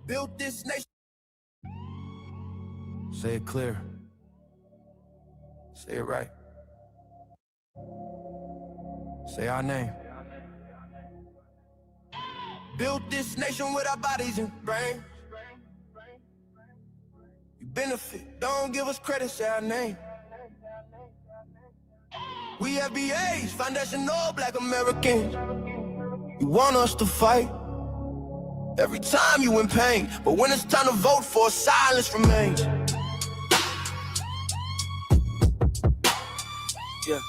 Built this nation. Say it clear. Say it right. Say our name. Built this nation with our bodies and brains. You benefit, don't give us credit, say our name. We FBAs, foundational Black Americans. You want us to fight every time you in pain, but when it's time to vote for, silence remains. Yeah.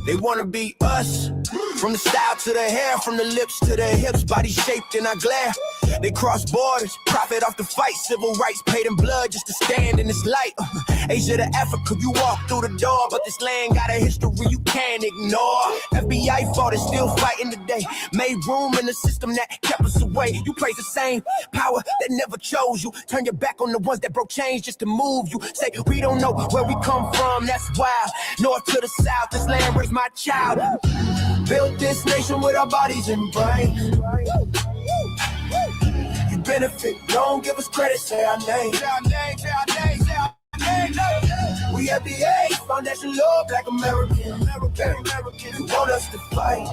They wanna be us, from the style to the hair, from the lips to the hips, body shaped in our glare. They cross borders, profit off the fight, civil rights paid in blood just to stand in this light. Asia to Africa, you walk through the door, but this land got a history you can't ignore. FBI fought and still fighting today, made room in the system that kept us away. You praise the same power that never chose you, turn your back on the ones that broke chains just to move you. Say we don't know where we come from, that's wild. North to the south, this land raised my child. Built this nation with our bodies and brains. You benefit, don't give us credit, say our name. Say our name, say our name, say our name. We FBA, foundation law, Black American. You want us to fight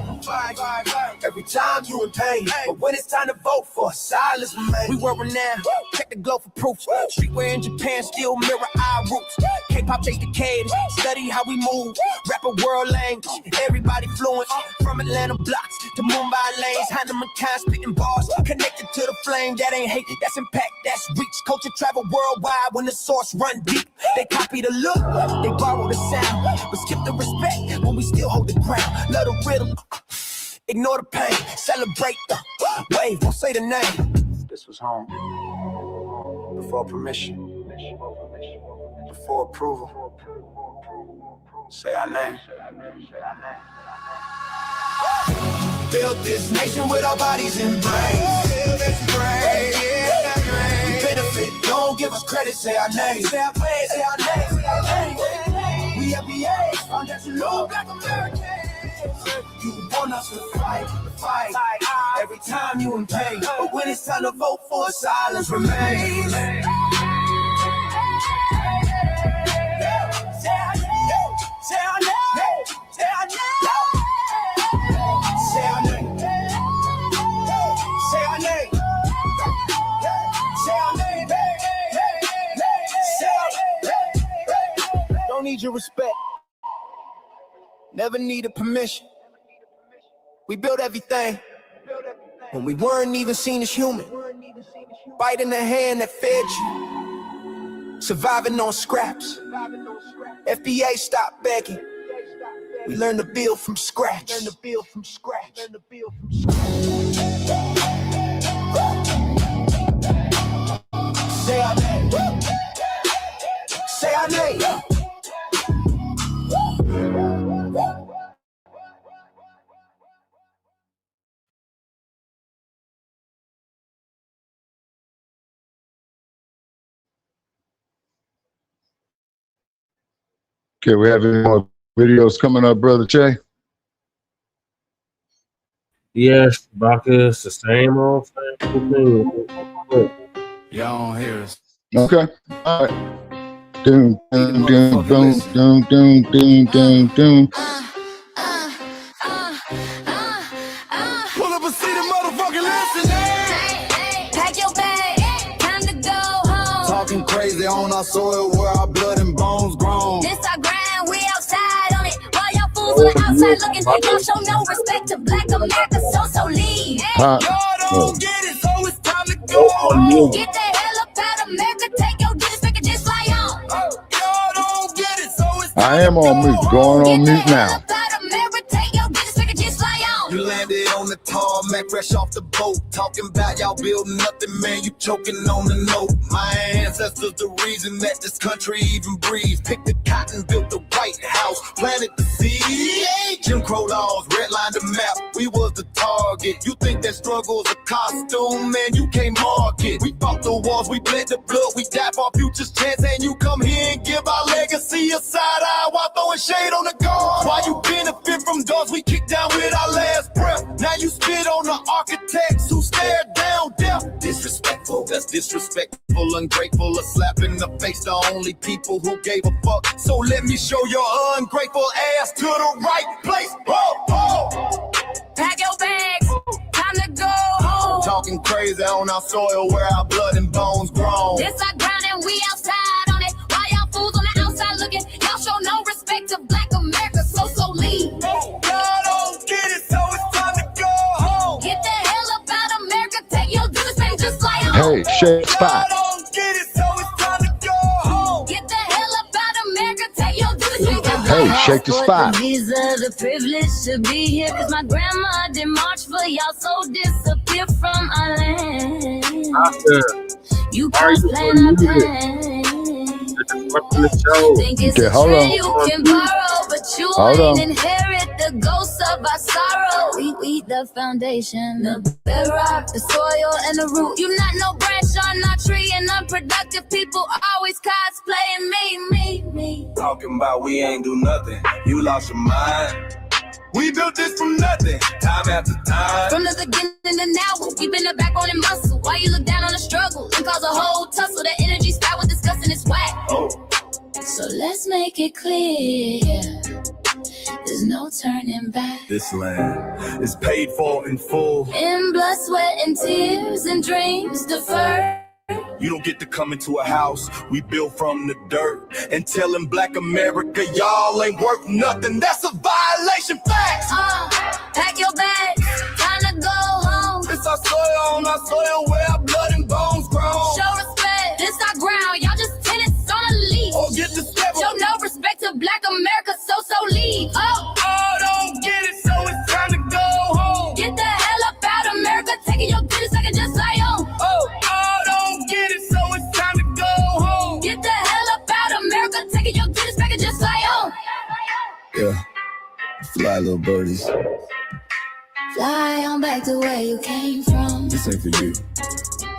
every time you in pain, but when it's time to vote for, silence remains. We were renowned, check the globe for proof. Streetwear in Japan still mirror our roots. K-pop chase the cadence, study how we move. Rapper world language, everybody fluent. From Atlanta blocks to Mumbai lanes, Heinemann kind spitting bars, connected to the flame. That ain't hate, that's impact, that's reach. Culture travel worldwide when the source run deep. They copy the look, they borrow the sound, but skip the respect when we still hold the ground. Love the rhythm, ignore the pain, celebrate the wave, won't say the name. This was home, before permission, before approval. Say our name. Built this nation with our bodies and brains. Build this brain, yeah. Benefit, don't give us credit, say our name. Say our name, say our name, say our name. We FBA, foundation law, Black Americans. You want us to fight every time you in pain, but when it's time to vote for, silence remains. Say our name, say our name, say our name. Say our name. Say our name. Say our name. Say our name. Don't need your respect. Never needed permission. We built everything when we weren't even seen as human. Biting the hand that fed you. Surviving on scraps. FDA stopped begging. We learned to build from scratch. Learn to build from scratch. Learn to build from scratch. Say our name. Say our name. Okay, we have any more videos coming up, Brother Che? Yes, Shabakas, the same old thing. Y'all don't hear us. Okay. All right. Doom, doom, doom, doom, doom, doom, doom, doom, doom. Pull up and see the motherfucking listen. Pack your bag, time to go home. Talking crazy on our soil where our blood and bones grown. This our grind, we outside on it. While y'all fools on the outside looking, y'all show no respect to Black America, so leave. Y'all don't get it, so it's time to go home. Get the hell up out of America, take your disrespect and just fly on. Y'all don't get it, so it's time I am on mute, going on mute now. You landed on the tarmac, fresh off the boat. Talking about y'all building nothing, man, you choking on the note. My ancestors the reason that this country even breathes. Picked the cotton, built the White House, planted the seed. Jim Crow laws, redlined the map, we was the target. You think that struggle's a costume, man, you can't mark it. We fought the wars, we bled the blood, we died for our future's chance. And you come here and give our legacy a side eye while throwing shade on the guard. While you benefit from doors we kick down with our last breath. Now you spit on the architects who stared down death. Disrespectful, that's disrespectful, ungrateful, a slap in the face, the only people who gave a fuck. So let me show your ungrateful ass to the right place. Pack your bags, time to go home. Talking crazy on our soil where our blood and bones grown. This our ground and we outside on it. Why y'all fools on the outside looking? Y'all show no respect to Black America, so leave. Y'all don't get it, so it's time to go home. Get the hell up out America, take your dues and just fly home. Hey, shake spot. Y'all don't get it, so it's time to go home. Get the hell up out America, take your dues and just fly Hey, home. shake the spot. The visa, the privilege to be here, cause my grandma did march for y'all, so disappear from our land. You can't plan our plan. Think it's Okay, a hold trend on. you can borrow, but you Hold ain't on. inherit the ghosts of our sorrow. We the foundation, the bedrock, the soil, and the root. You not no branch on our tree, and unproductive people always cosplaying me. Talking about we ain't do nothing, you lost your mind. We built this from nothing, time after time. From the beginning to now, we've been the backbone and muscle. Why you look down on the struggle and cause a whole tussle? The energy style with discussing is whack. So let's make it clear, there's no turning back. This land is paid for in full. In blood, sweat, and tears, and dreams deferred. You don't get to come into a house we built from the dirt and telling Black America y'all ain't worth nothing. That's a violation. Facts. Pack your bags, time to go home. It's our soil on our soil where our blood and bones grown. Show respect, this our ground. Y'all just tenants on a leash. Or get the step. Show no respect to Black America, so leave. Don't get it, so it's time to go home. Get the hell up out America, taking your business, I can just lie on. Don't get it, so it's time to go home. Get the hell up out America, taking your business, I can just lie on. Yeah, fly little birdies. Fly on back to where you came from. This ain't for you.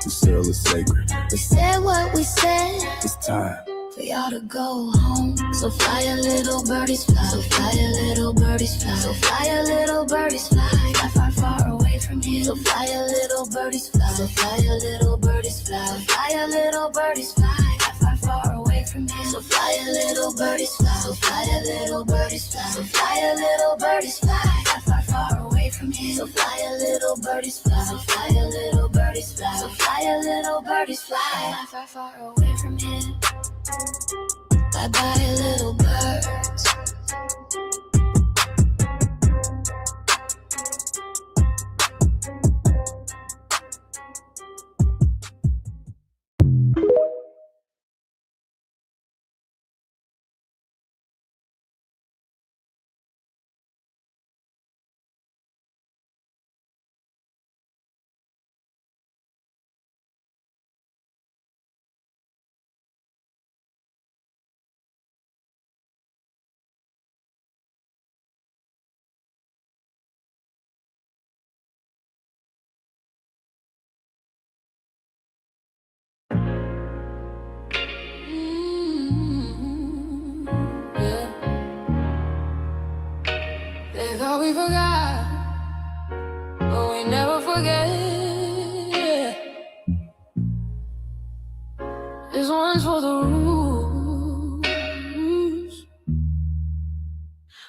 The soil is sacred. We said what we said. It's time For y'all to go home. So fly a little birdies fly. So fly a little birdies fly. So fly a little birdies fly. Fly far, far away from here. So fly a little birdies fly. So fly a little birdies fly. So fly a little birdies fly. Fly far, far away from here. So fly a little birdies fly. So fly a little birdies fly. So fly a little birdies fly. Fly far, far away from here. So fly a little birdies fly. So fly a little birdies fly. So fly a little birdies fly. Fly far, far away from here. Bye bye, little birds. We forgot, but we never forget. This one's for the rules.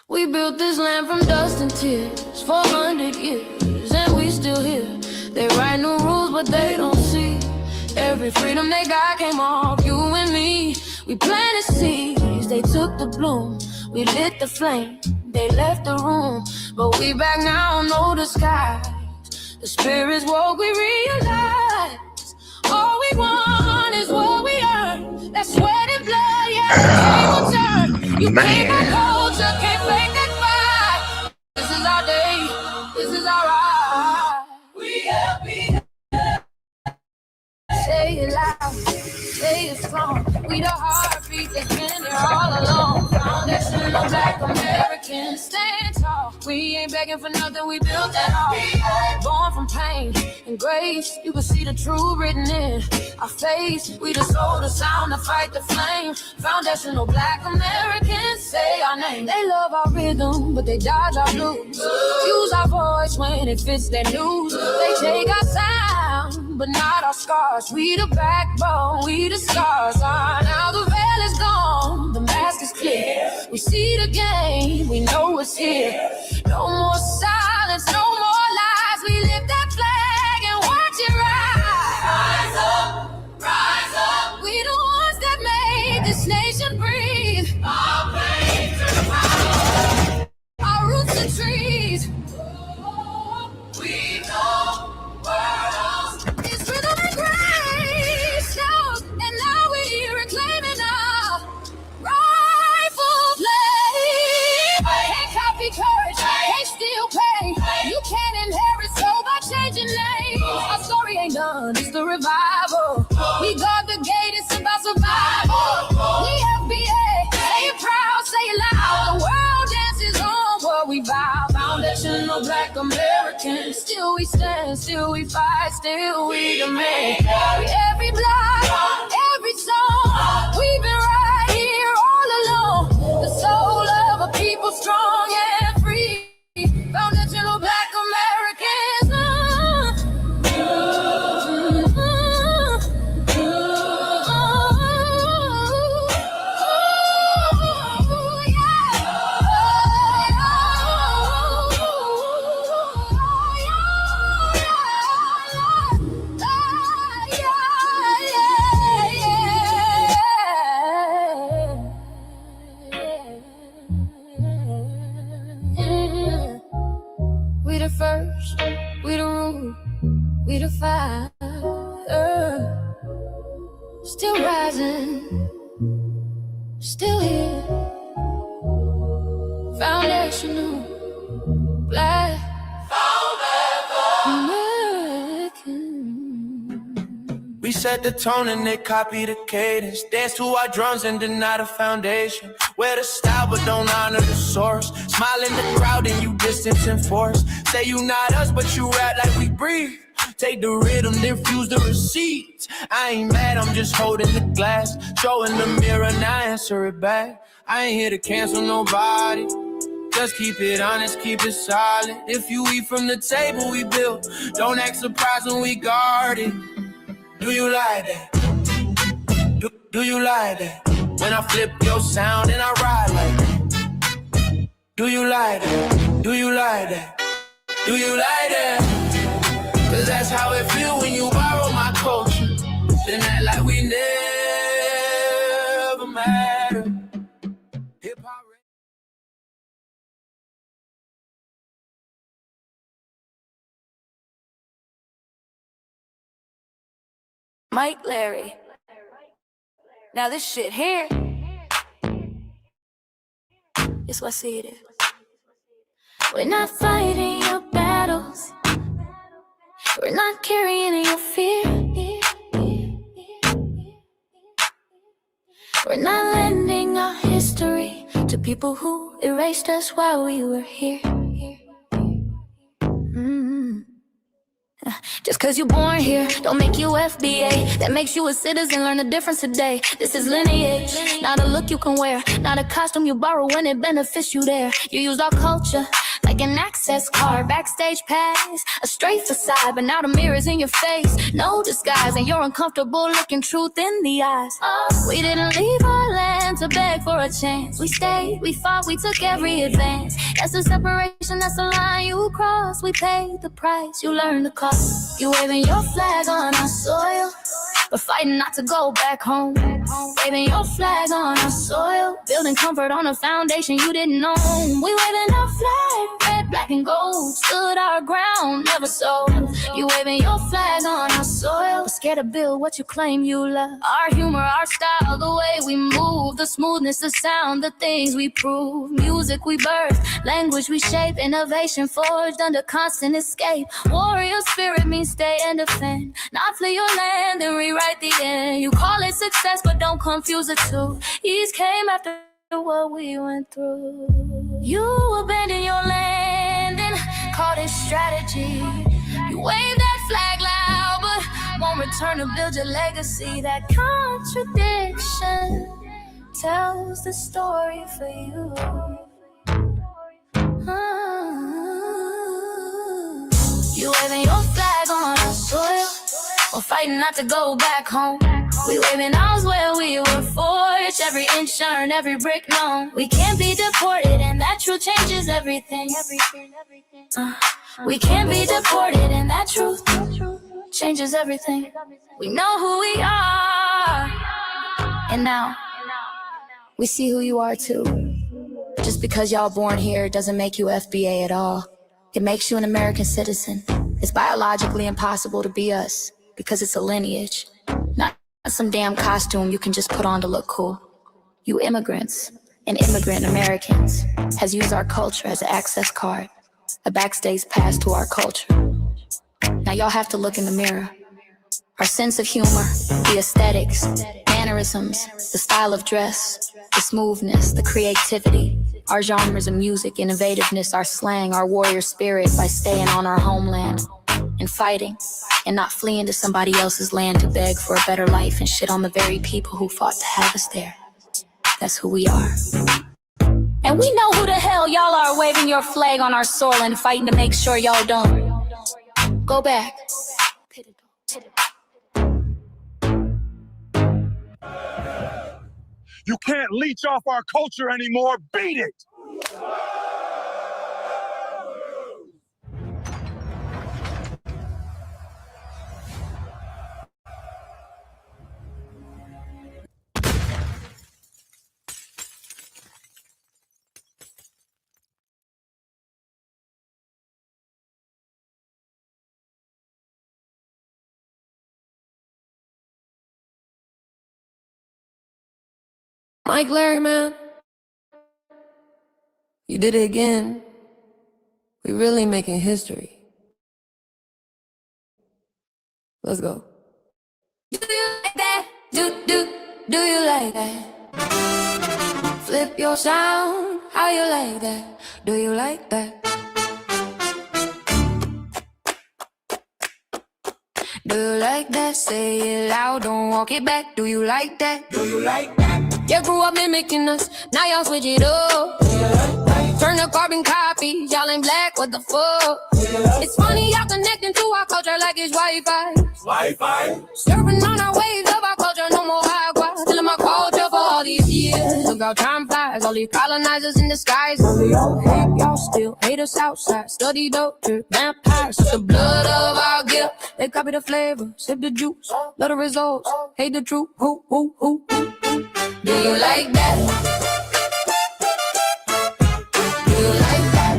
We built this land from dust and tears, 400 years, and we still here. They write new rules, but they don't see every freedom they got came off you and me. We planted seeds, they took the bloom. We lit the flame, they left the room. But we back now, know the skies. The spirits woke, we realize all we want is what we earn. That sweat and blood, yeah, the table turn. You can't go culture, can't fake that fight. This is our day, this is our ride. We happy. Say it loud, say it strong. We the heartbeat that's been there all along. Foundation of Black Americans, stand tall. We ain't begging for nothing, we built that all. Born from pain and grace, you can see the truth written in our face. We the soul, the sound, to fight the flame. Foundational Black Americans say our name. They love our rhythm, but they dodge our blues. Use our voice when it fits their news. They take our sound, but not our scars. We the backbone, we the scars. Now the veil is gone, the mask is clear. We see the game, we know it's here. No more silence, no more lies. We lift that flag and watch it rise. Rise up, rise up. We the ones that made this nation breathe. Our pain turns power. Our roots are trees. We know worlds. It's rhythm and grace. Shout, and now we reclaiming our rightful place. Can't copy courage, can't steal pain. You can't inherit soul by changing names. Our story ain't done, it's the revival. We guard the gate, it's about survival. We FBA, say it proud, say it loud. The world dances on what we vow. Foundational Black Americans. Still we stand, still we fight, still we demand. Every block, every song, we've been right here all along. The soul of a people strong and free. Foundational Black Americans. We the first, we the root, we the fire. Still rising, still here. Foundational Black American. We set the tone and they copy the cadence. Dance to our drums and deny the foundation. Wear the style but don't honor the source. Smile in the crowd and you distance and force. Say you not us but you rap like we breathe. Take the rhythm, then fuse the receipts. I ain't mad, I'm just holding the glass. Showing the mirror, now answer it back. I ain't here to cancel nobody. Just keep it honest, keep it solid. If you eat from the table we built, don't act surprised when we guard it. Do you like that? Do you like that? When I flip your sound and I ride like that. Do you like that? Do you like that? Do you like that? Cause that's how it feel when you borrow my culture. Then act like we never mattered. Hip-hop. Mike Larry. Now this shit here is what I see it is. We're not fighting your battles. We're not carrying your fear. We're not lending our history to people who erased us while we were here. Just cause you're born here, don't make you FBA. That makes you a citizen, learn the difference today. This is lineage, not a look you can wear. Not a costume you borrow when it benefits you there. You use our culture like an access card, backstage pass, a straight facade, but now the mirror's in your face. No disguise, and you're uncomfortable looking truth in the eyes. We didn't leave our land to beg for a chance. We stayed, we fought, we took every advance. That's the separation, that's the line you cross. We paid the price, you learned the cost. You waving your flag on our soil, but fighting not to go back home. Waving your flag on our soil, building comfort on a foundation you didn't own. We waving our flag, red, black, and gold. Stood our ground, never sold. You waving your flag on our soil, but scared to build what you claim you love. Our humor, our style, the way we move, the smoothness, the sound, the things we prove. Music we birth, language we shape, innovation forged under constant escape. Warrior spirit means stay and defend, not flee your land and rewrite the end. You call it success, but don't confuse the two. East came after what we went through. You abandon your land strategy. You wave that flag loud, but won't return to build your legacy. That contradiction tells the story for you. You waving your flag on our soil, or fighting not to go back home. We waving ours where we were forged, every inch earned, every brick known. We can't be deported, and that truth changes everything. We can't be deported, and that truth changes everything. We know who we are, and now we see who you are too. Just because y'all born here doesn't make you FBA at all. It makes you an American citizen. It's biologically impossible to be us because it's a lineage, not some damn costume you can just put on to look cool. You immigrants and immigrant Americans has used our culture as an access card, a backstage pass to our culture. Now y'all have to look in the mirror. Our sense of humor, the aesthetics, mannerisms, the style of dress, the smoothness, the creativity, our genres of music, innovativeness, our slang, our warrior spirit by staying on our homeland and fighting and not fleeing to somebody else's land to beg for a better life and shit on the very people who fought to have us there. That's who we are. And we know who the hell y'all are waving your flag on our soil and fighting to make sure y'all don't go back. You can't leech off our culture anymore. Beat it! Mike Larry, man, you did it again. We really making history. Let's go. Do you like that? Do you like that? Flip your sound, how you like that? Do you like that? Do you like that? Say it loud, don't walk it back. Do you like that? Do you like that? You grew up mimicking us, now y'all switch it up. Turn the carbon copies, y'all ain't black, what the fuck? It's funny y'all connecting to our culture like it's Wi-Fi. Surfing on our waves of our culture, no more agua. Still in my culture for all these years. Look how time flies, all these colonizers in disguise. Y'all hate, y'all still hate us outside. Study dope, drip vampires, suck the blood of our guilt. They copy the flavor, sip the juice, love the results, hate the truth. Who? Do you like that? Do you like that?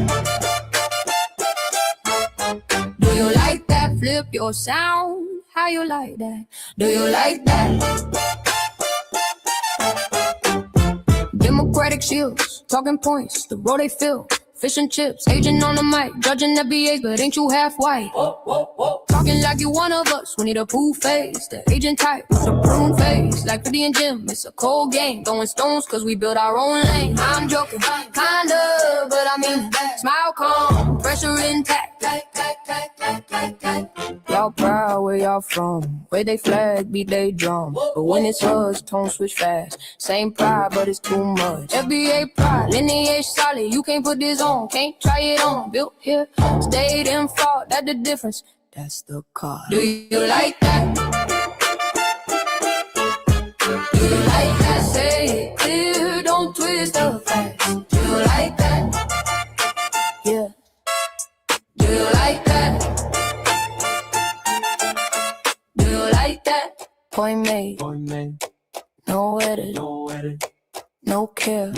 Do you like that? Flip your sound. How you like that? Do you like that? Democratic shields, talking points, the road they fill. Fish and chips, agent on the mic, judging FBAs, but ain't you half white? Talking like you one of us, we need a proof face. The agent type, the prune face, like 50 and Jim, it's a cold game. Throwing stones cause we built our own lane. I'm joking, kinda, but I mean, smile calm, pressure intact. Y'all proud where y'all from, where they flag, beat they drum. But when it's us, tone switch fast. Same pride, but it's too much. FBA pride, lineage solid, you can't put this on, can't try it on. Built here, stayed in fought, that's the difference. That's the car. Do you like that? Do you like that? Say it clear, don't twist the facts. Do you like that? Yeah. Do you like that? Do you like that? Point made. No edit. No care.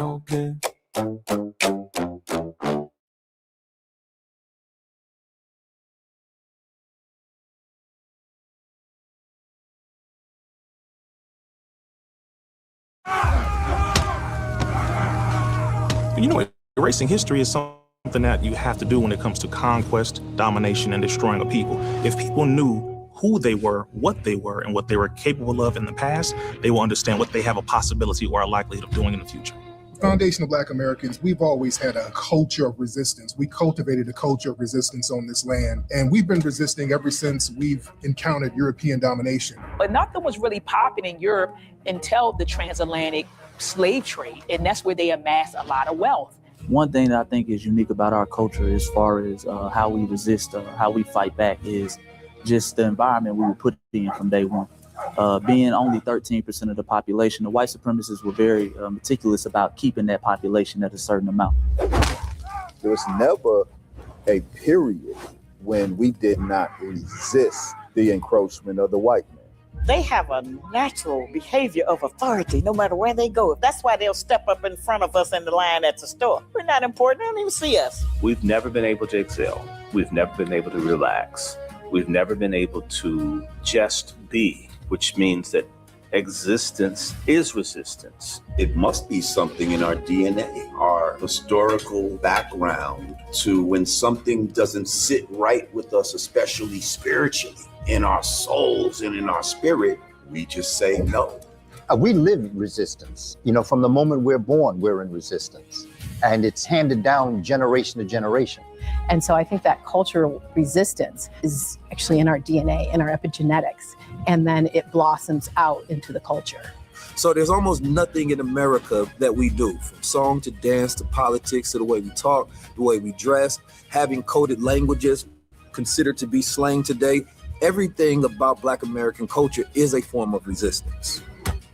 You know, erasing history is something that you have to do when it comes to conquest, domination, and destroying a people. If people knew who they were, what they were, and what they were capable of in the past, they will understand what they have a possibility or a likelihood of doing in the future. Foundation of Black Americans, we've always had a culture of resistance. We cultivated a culture of resistance on this land, and we've been resisting ever since we've encountered European domination. But nothing was really popping in Europe until the transatlantic slave trade, and that's where they amassed a lot of wealth. One thing that I think is unique about our culture as far as how we resist, how we fight back, is just the environment we were put in from day one. Being only 13% of the population, the white supremacists were very meticulous about keeping that population at a certain amount. There was never a period when we did not resist the encroachment of the white man. They have a natural behavior of authority no matter where they go. That's why they'll step up in front of us in the line at the store. We're not important. They don't even see us. We've never been able to excel. We've never been able to relax. We've never been able to just be, which means that existence is resistance. It must be something in our DNA, our historical background, to when something doesn't sit right with us, especially spiritually, in our souls and in our spirit, we just say no. We live resistance. You know, from the moment we're born, we're in resistance. And it's handed down generation to generation. And so I think that cultural resistance is actually in our DNA, in our epigenetics, and then it blossoms out into the culture. So there's almost nothing in America that we do, from song to dance to politics to the way we talk, the way we dress, having coded languages considered to be slang today. Everything about Black American culture is a form of resistance.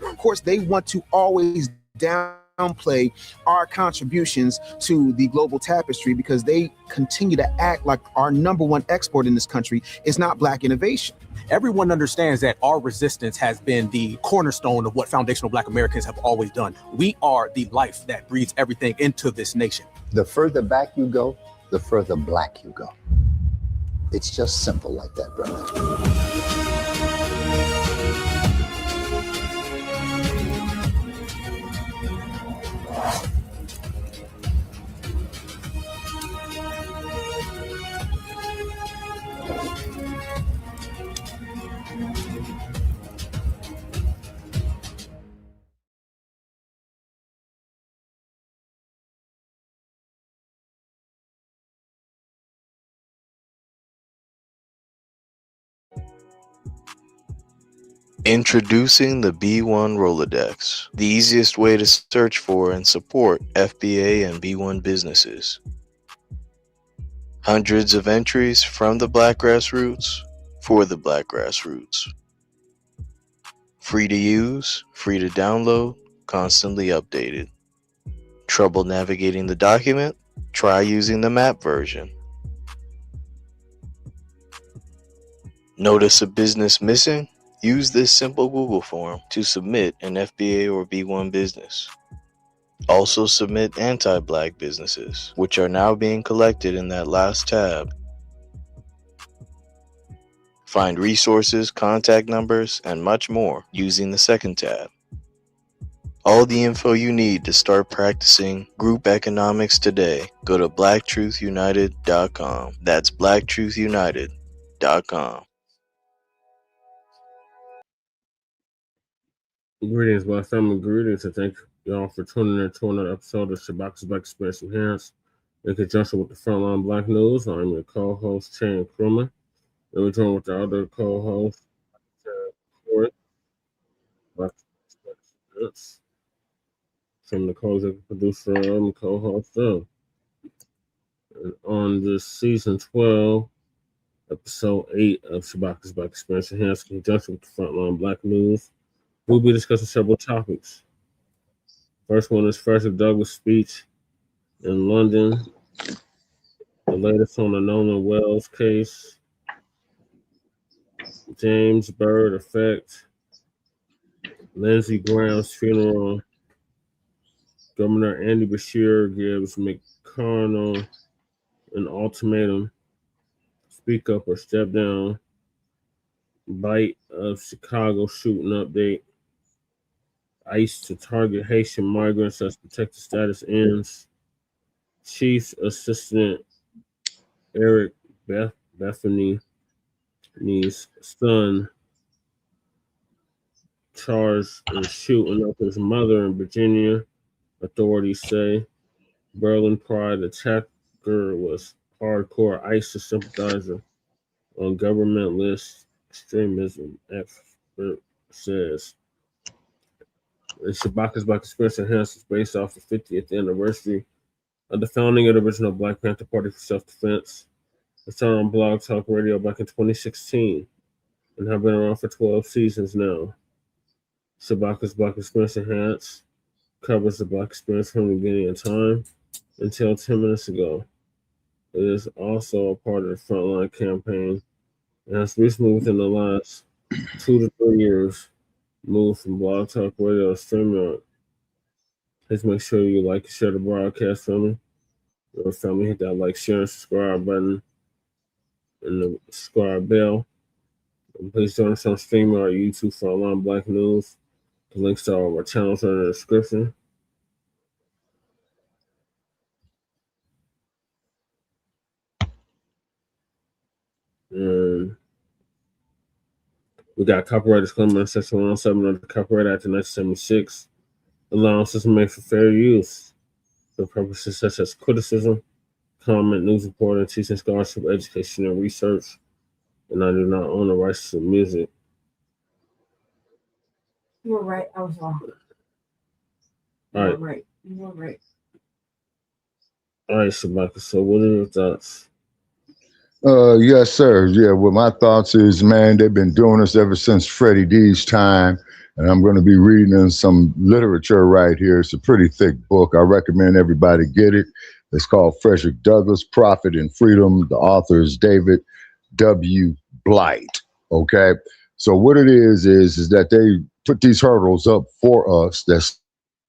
Of course, they want to always downplay our contributions to the global tapestry because they continue to act like our number one export in this country is not Black innovation. Everyone understands that our resistance has been the cornerstone of what foundational Black Americans have always done. We are the life that breathes everything into this nation. The further back you go, the further Black you go. It's just simple like that, brother. Introducing the B1 Rolodex, the easiest way to search for and support FBA and B1 businesses. Hundreds of entries from the Black grassroots for the Black grassroots. Free to use, free to download, constantly updated. Trouble navigating the document? Try using the map version. Notice a business missing? Use this simple Google form to submit an FBA or B1 business. Also submit anti-Black businesses, which are now being collected in that last tab. Find resources, contact numbers, and much more using the second tab. All the info you need to start practicing group economics today. Go to blacktruthunited.com. That's blacktruthunited.com. Greetings, my family. Greetings, and thank y'all for tuning in to another episode of Shabakas Black Speech Enhanced in conjunction with the Front Line Blacc News. I'm your co-host, Chan Krummer, and we're joined with the other co-host, Corey, from the co-executive producer and co-host Joe. And on this season 12, episode 8 of Shabakas Black Speech Enhanced in conjunction with the Front Line Blacc News, we'll be discussing several topics. First one is Fredericc Douglass Speech in London, the latest on the Nolan Wells case, James Byrd effect, Lindsey Graham's funeral, Governor Andy Beshear Gives McConnell an ultimatum, speak up or step down, bite of Chicago shooting update, ICE to target Haitian migrants as protected status ends, Chief Assistant Eric Bieniemy's son charged in shooting up his mother in Virginia, authorities say. Berlin Pride attacker was hardcore ISIS sympathizer on government list. Extremism expert says. And Shabaka's Black Experience Enhanced is based off the 50th anniversary of the founding of the original Blacc Panther Party for self-defense. It started on Blogtalk Radio back in 2016 and have been around for 12 seasons now. Shabaka's Black Experience Enhanced covers the Black experience from the beginning of time until 10 minutes ago. It is also a part of the Front Line campaign and has recently, within the last 2 to 3 years, moved from Blogtalk Radio to Streamyard. Please make sure you like and share the broadcast, family. Your family, hit that like, share, and subscribe button and the subscribe bell. And please join us on Streamyard, YouTube, Front Line Blacc News. The links to all of our channels are in the description. And we got copyright disclaimer in Section 107 of the Copyright Act of 1976. Allowances are made for fair use for purposes such as criticism, comment, news reporting, teaching, scholarship, education, and research. And I do not own the rights to music. You were right. I was wrong. All right. You were right. You were right. All right, Shabaka. So what are your thoughts? Yes, sir. Yeah, well, my thoughts is, man, they've been doing this ever since Freddie D's time, and I'm going to be reading some literature right here. It's a pretty thick book. I recommend everybody get it. It's called Fredericc Douglass, Profit and Freedom. The author is David W. Blight. Okay, so what it is that they put these hurdles up for us that's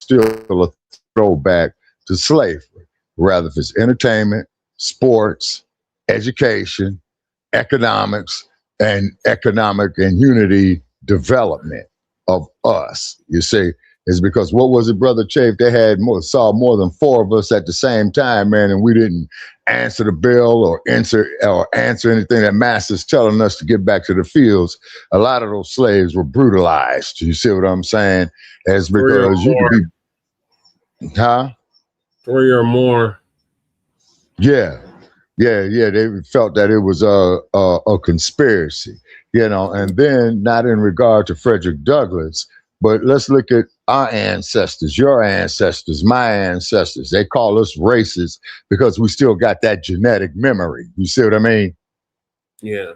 still a throwback to slavery, rather if it's entertainment, sports, education, economics, and economic and unity development of us. You see, is because what was it, Brother Chafe? They had saw more than 4 of us at the same time, man, and we didn't answer the bell or answer anything that master's telling us to get back to the fields. A lot of those slaves were brutalized. You see what I'm saying? As because you could be, 3 or more. Yeah. They felt that it was a conspiracy, and then not in regard to Frederick Douglass, but let's look at our ancestors, your ancestors, my ancestors. They call us racist because we still got that genetic memory. You see what I mean? Yeah.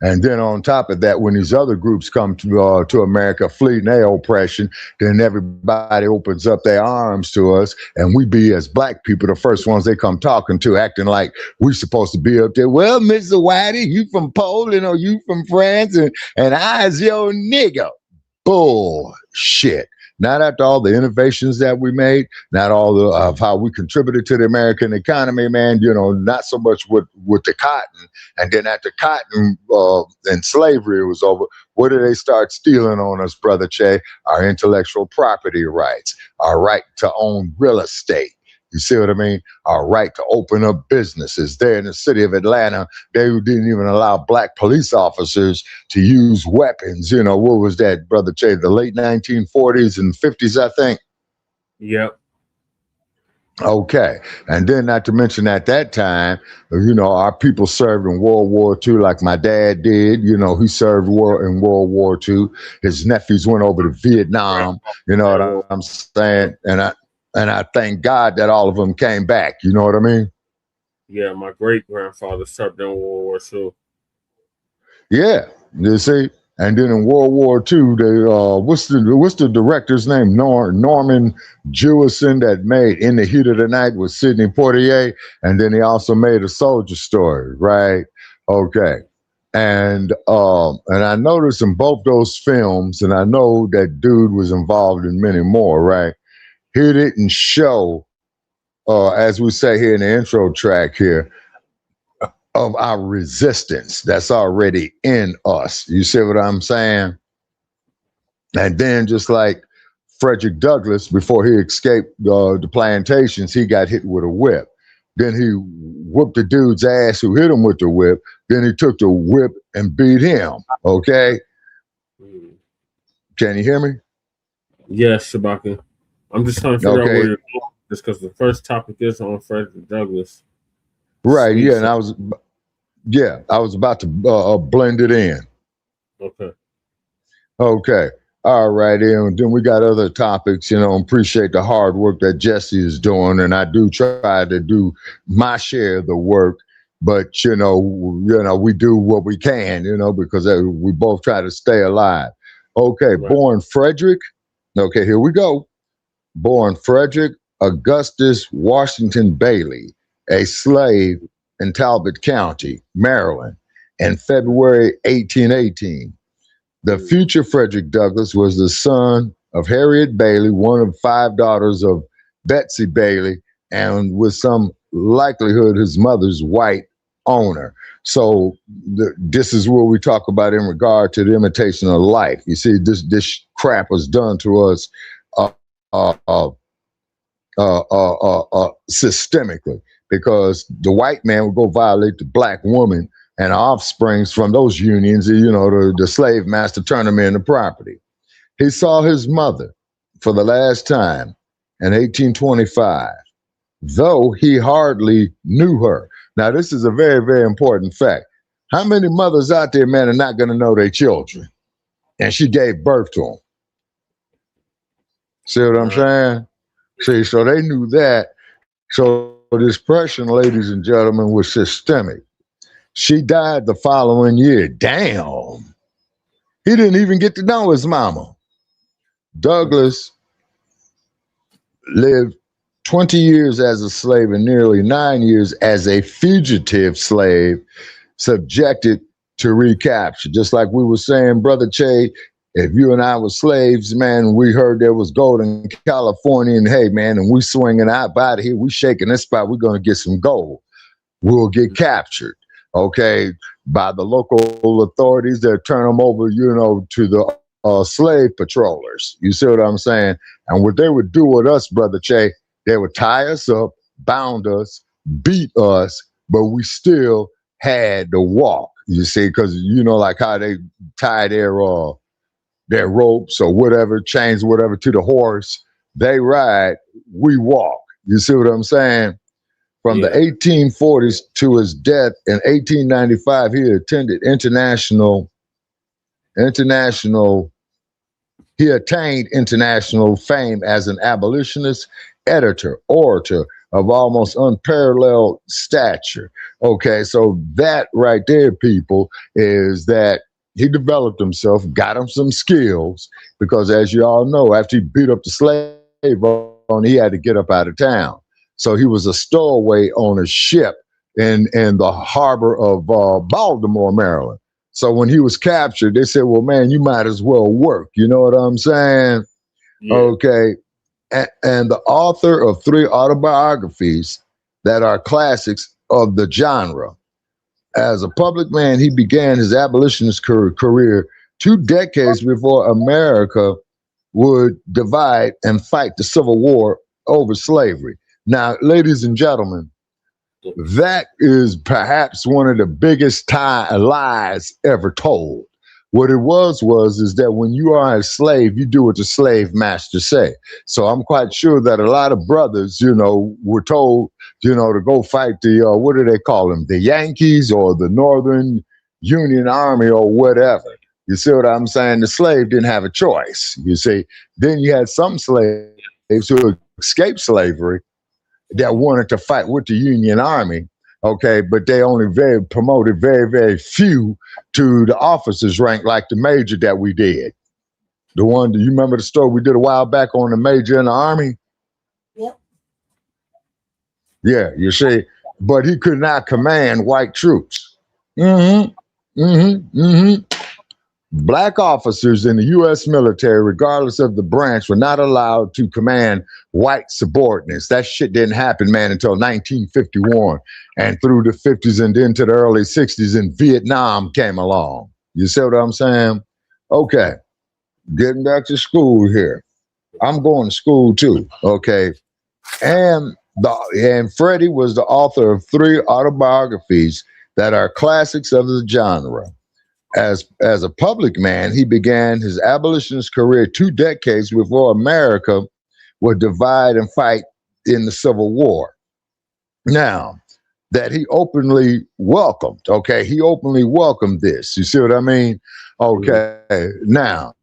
And then on top of that, when these other groups come to America, fleeing their oppression, then everybody opens up their arms to us, and we be, as Black people, the first ones they come talking to, acting like we supposed to be up there. Well, Mr. Whitey, you from Poland or you from France, and I's your nigga. Bullshit. Not after all the innovations that we made, not all of how we contributed to the American economy, man, not so much with the cotton. And then after cotton and slavery was over, what did they start stealing on us, Brother Che? Our intellectual property rights, our right to own real estate. You see what I mean? Our right to open up businesses. There in the city of Atlanta, they didn't even allow Black police officers to use weapons. What was that, Brother Che? The late 1940s and 50s, I think. Yep. Okay. And then not to mention at that time, our people served in World War II like my dad did. He served in World War II. His nephews went over to Vietnam. You know what I'm saying? And I thank God that all of them came back. You know what I mean? Yeah, my great-grandfather served in World War II. Yeah, you see? And then in World War II, they, what's the director's name? Norman Jewison, that made In the Heat of the Night with Sidney Poitier. And then he also made A Soldier Story, right? Okay. And I noticed in both those films, and I know that dude was involved in many more, right? He didn't show, as we say here in the intro track here, of our resistance that's already in us. You see what I'm saying? And then just like Frederick Douglass, before he escaped the plantations, he got hit with a whip. Then he whooped the dude's ass who hit him with the whip. Then he took the whip and beat him. Okay? Can you hear me? Yes, Shabaka. I'm just trying to figure out where you're going, just because the first topic is on Fredericc Douglass. Right, yeah, and I was about to blend it in. Okay. All right, and then we got other topics, appreciate the hard work that Jesse is doing, and I do try to do my share of the work, but, we do what we can, because we both try to stay alive. Okay, right. Born Frederick. Okay, here we go. Born Frederick Augustus Washington Bailey, a slave in Talbot County, Maryland, in February 1818. The future Fredericc Douglass was the son of Harriet Bailey, one of 5 daughters of Betsy Bailey, and with some likelihood his mother's white owner. So this is what we talk about in regard to the imitation of life. You see, this crap was done to us systemically, because the white man would go violate the black woman and offsprings from those unions, the slave master turned him into property. He saw his mother for the last time in 1825, though he hardly knew her. Now, this is a very, very important fact. How many mothers out there, man, are not going to know their children? And she gave birth to them. See what I'm saying? See, so they knew that. So this oppression, ladies and gentlemen, was systemic. She died the following year. Damn. He didn't even get to know his mama. Douglass lived 20 years as a slave and nearly 9 years as a fugitive slave, subjected to recapture. Just like we were saying, Brother Che, if you and I were slaves, man, we heard there was gold in California, and hey, man, and we swinging out of here, we shaking this spot, we're going to get some gold. We'll get captured. Okay, by the local authorities that turn them over, to the slave patrollers. You see what I'm saying? And what they would do with us, Brother Che, they would tie us up, bound us, beat us, but we still had to walk. You see, because like how they tie their ropes or whatever, chains, whatever, to the horse. They ride, we walk. You see what I'm saying? From the 1840s to his death in 1895, he attained international fame as an abolitionist, editor, orator of almost unparalleled stature. Okay, so that right there, people, is that he developed himself, got him some skills, because as you all know, after he beat up the slave owner, he had to get up out of town. So he was a stowaway on a ship in the harbor of Baltimore, Maryland. So when he was captured, they said, well, man, you might as well work. You know what I'm saying? Yeah. Okay. And the author of 3 autobiographies that are classics of the genre. As a public man, he began his abolitionist career 2 decades before America would divide and fight the Civil War over slavery. Now, ladies and gentlemen, that is perhaps one of the biggest lies ever told. What it was that when you are a slave, you do what the slave master say. So I'm quite sure that a lot of brothers, were told, to go fight the, what do they call them? The Yankees or the Northern Union Army or whatever. You see what I'm saying? The slave didn't have a choice. You see, then you had some slaves who escaped slavery that wanted to fight with the Union Army, okay, but they only promoted very, very few to the officers' rank, like the major that we did. The one, do you remember the story we did a while back on the major in the Army? Yep. Yeah, you see, but he could not command white troops. Black officers in the U.S. military, regardless of the branch, were not allowed to command white subordinates. That shit didn't happen, man, until 1951 and through the 50s and into the early 60s, and Vietnam came along. You see what I'm saying? Okay, getting back to school here. I'm going to school too, okay? And Freddie was the author of 3 autobiographies that are classics of the genre. As a public man, he began his abolitionist career 2 decades before America would divide and fight in the Civil War. Now, that he openly welcomed, okay? He openly welcomed this. You see what I mean? Okay. Now,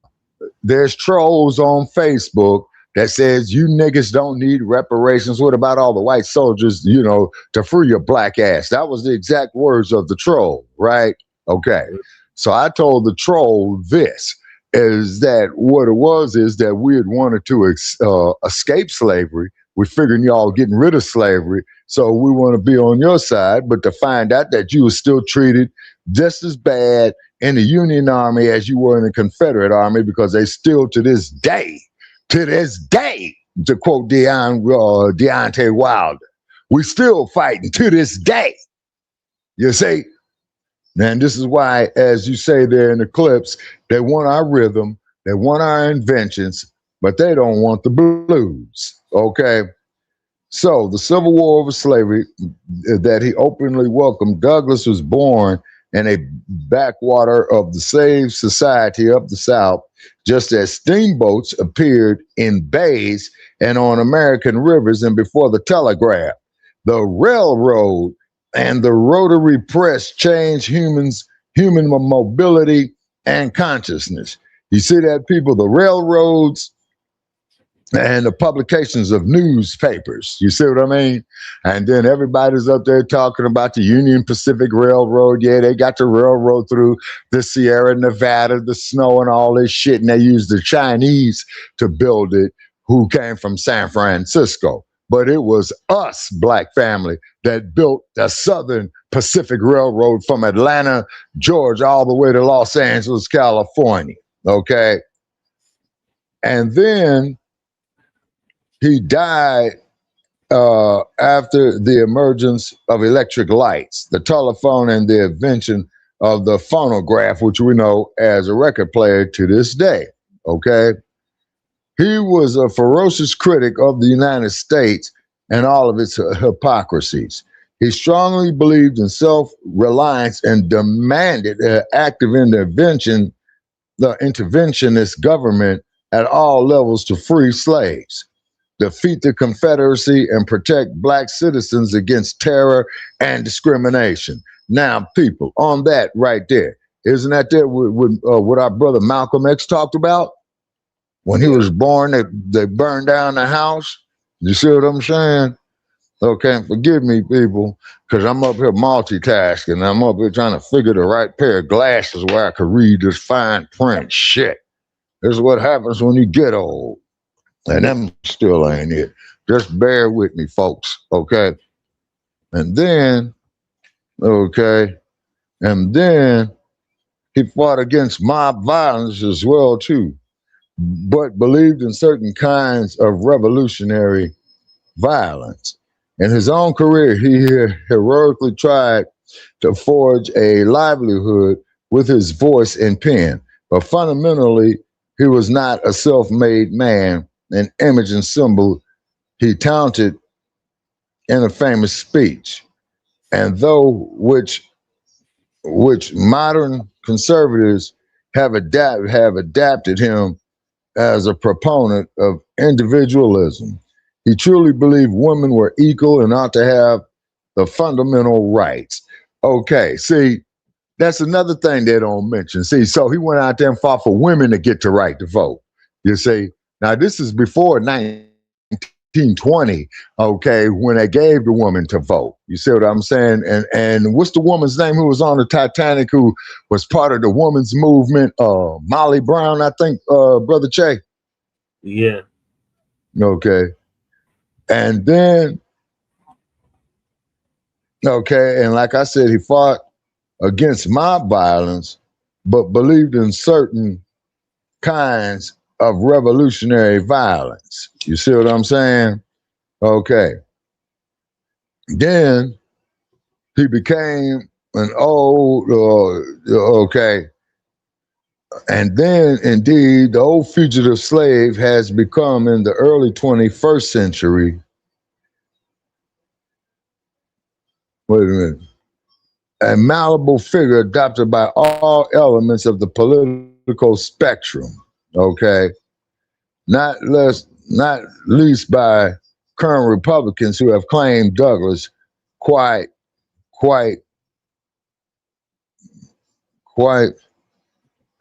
there's trolls on Facebook that says you niggas don't need reparations. What about all the white soldiers, you know, to free your black ass? That was the exact words of the troll, right? Okay. So I told the troll this, is that what it was is that we had wanted to escape slavery. We're figuring y'all getting rid of slavery. So we want to be on your side, but to find out that you were still treated just as bad in the Union Army as you were in the Confederate Army, because they still to this day, to quote Deontay Wilder, we still fighting to this day. You see? And this is why, as you say there in the clips, they want our rhythm, they want our inventions, but they don't want the blues, okay? So the Civil War over slavery that he openly welcomed, Douglass was born in a backwater of the slave society of the South, just as steamboats appeared in bays and on American rivers and before the telegraph. The railroad and the rotary press changed human mobility and consciousness. You see that, people? The railroads and the publications of newspapers. You see what I mean? And then everybody's up there talking about the Union Pacific Railroad. Yeah, they got the railroad through the Sierra Nevada, the snow and all this shit. And they used the Chinese to build it, who came from San Francisco. But it was us, black family, that built the Southern Pacific Railroad from Atlanta, Georgia, all the way to Los Angeles, California. Okay? And then he died after the emergence of electric lights, the telephone, and the invention of the phonograph, which we know as a record player to this day, okay? He was a ferocious critic of the United States and all of its hypocrisies. He strongly believed in self-reliance and demanded active intervention, the interventionist government at all levels to free slaves, defeat the Confederacy, and protect black citizens against terror and discrimination. Now, people, on that right there, isn't that there what our brother Malcolm X talked about? When he was born, they burned down the house. You see what I'm saying? Okay, forgive me, people, because I'm up here multitasking. I'm up here trying to figure the right pair of glasses where I could read this fine print shit. This is what happens when you get old. And them still ain't it. Just bear with me, folks, okay? And then, okay, and then he fought against mob violence as well, too, but believed in certain kinds of revolutionary violence. In his own career, he heroically tried to forge a livelihood with his voice and pen, but fundamentally, he was not a self-made man, an image and symbol he touted in a famous speech. And though which modern conservatives have adapted him as a proponent of individualism, he truly believed women were equal and ought to have the fundamental rights. Okay, see, that's another thing they don't mention. See, so he went out there and fought for women to get the right to vote. You see, now this is before 1920, okay, when they gave the woman to vote. You see what I'm saying? And what's the woman's name who was on the Titanic who was part of the women's movement? Molly Brown, I think, Brother Che. Yeah. Okay. And then, okay, and like I said, he fought against mob violence, but believed in certain kinds of revolutionary violence. You see what I'm saying? Okay. Then he became an old, okay. And then, indeed, the old fugitive slave has become, in the early 21st century, wait a minute, a malleable figure adopted by all elements of the political spectrum, okay? Not less not least by current Republicans who have claimed Douglass quite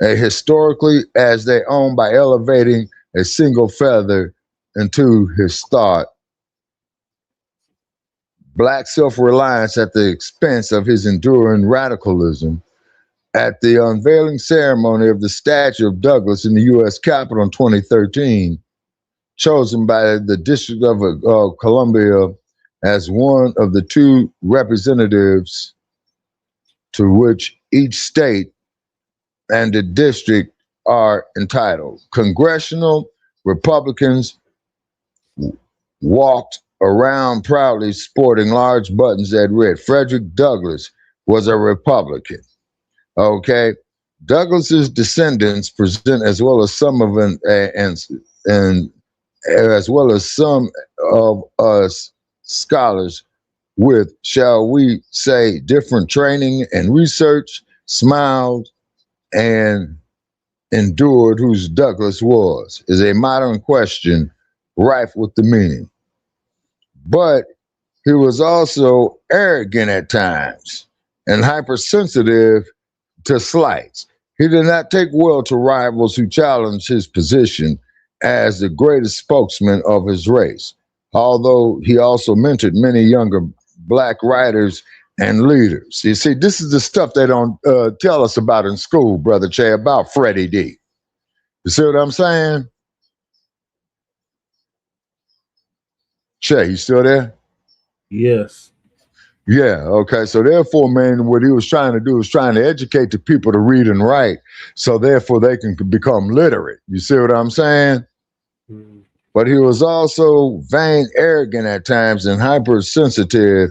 historically as their own by elevating a single feather into his thought. Black self-reliance at the expense of his enduring radicalism. At the unveiling ceremony of the statue of Douglass in the U.S. Capitol in 2013, chosen by the District of Columbia as one of the two representatives to which each state and the district are entitled. Congressional Republicans walked around proudly sporting large buttons that read, Frederick Douglass was a Republican. Okay. Douglass's descendants present as well as some of as well as some of us scholars with, shall we say, different training and research, smiled and endured whose Douglass was, is a modern question rife with the meaning. But he was also arrogant at times and hypersensitive to slights. He did not take well to rivals who challenged his position as the greatest spokesman of his race, although he also mentored many younger Black writers and leaders. You see, this is the stuff they don't tell us about in school, Brother Che, about Freddie D. You see what I'm saying? Che, you still there? Yes. Yeah, okay. So therefore, man, what he was trying to do was trying to educate the people to read and write, so therefore they can become literate. You see what I'm saying? Mm. But he was also vain, arrogant at times, and hypersensitive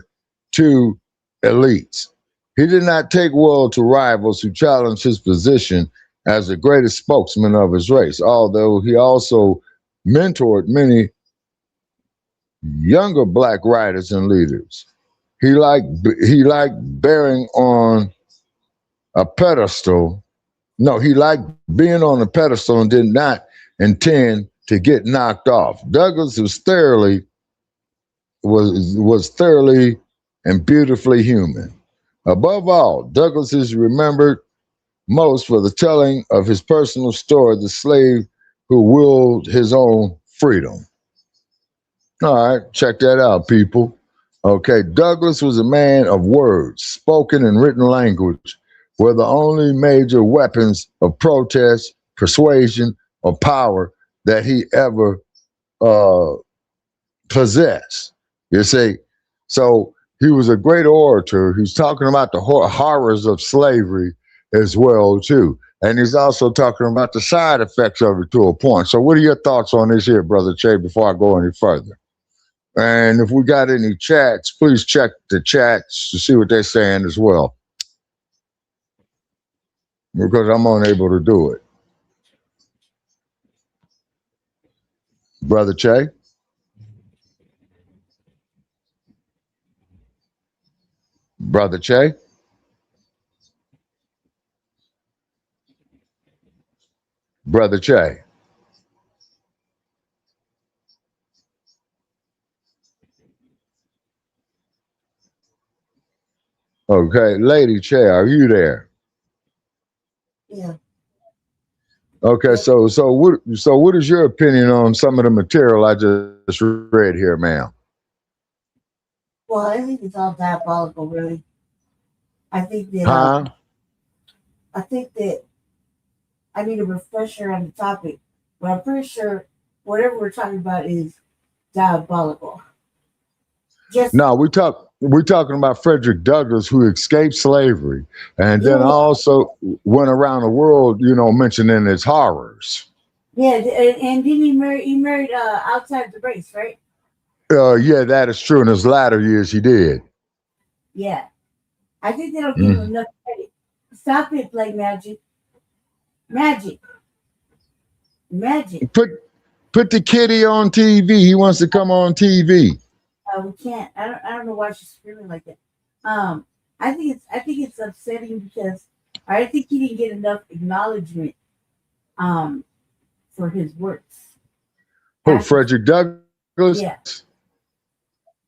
to elites. He did not take well to rivals who challenged his position as the greatest spokesman of his race, although he also mentored many younger Black writers and leaders. He liked bearing on a pedestal. No, he liked being on a pedestal and did not intend to get knocked off. Douglass was thoroughly and beautifully human. Above all, Douglass is remembered most for the telling of his personal story, the slave who willed his own freedom. All right, check that out, people. Okay, Douglass was a man of words, spoken and written language, were the only major weapons of protest, persuasion, or power that he ever possessed. You see, so he was a great orator. He's talking about the horrors of slavery as well, too. And he's also talking about the side effects of it to a point. So what are your thoughts on this here, Brother Che, before I go any further? And if we got any chats, please check the chats to see what they're saying as well, because I'm unable to do it. Brother Che? Brother Che? Brother Che? Okay, Lady Che, are you there? Yeah. Okay, so what is your opinion on some of the material I just read here, ma'am? Well, I think it's all diabolical, really. I think that I need a refresher on the topic, but I'm pretty sure whatever we're talking about is diabolical. No, we're talking about Frederick Douglass, who escaped slavery and then also went around the world, mentioning its horrors. Yeah, and didn't he married outside the race, right? Yeah, that is true. In his latter years, he did. Yeah. I think they don't give him enough credit. Stop it, Blake Magic. Magic. Put the kitty on TV. He wants to come on TV. We can't. I don't know why she's screaming like that. I think it's upsetting because I think he didn't get enough acknowledgement for his works. Who, Fredericc Douglass? Yeah.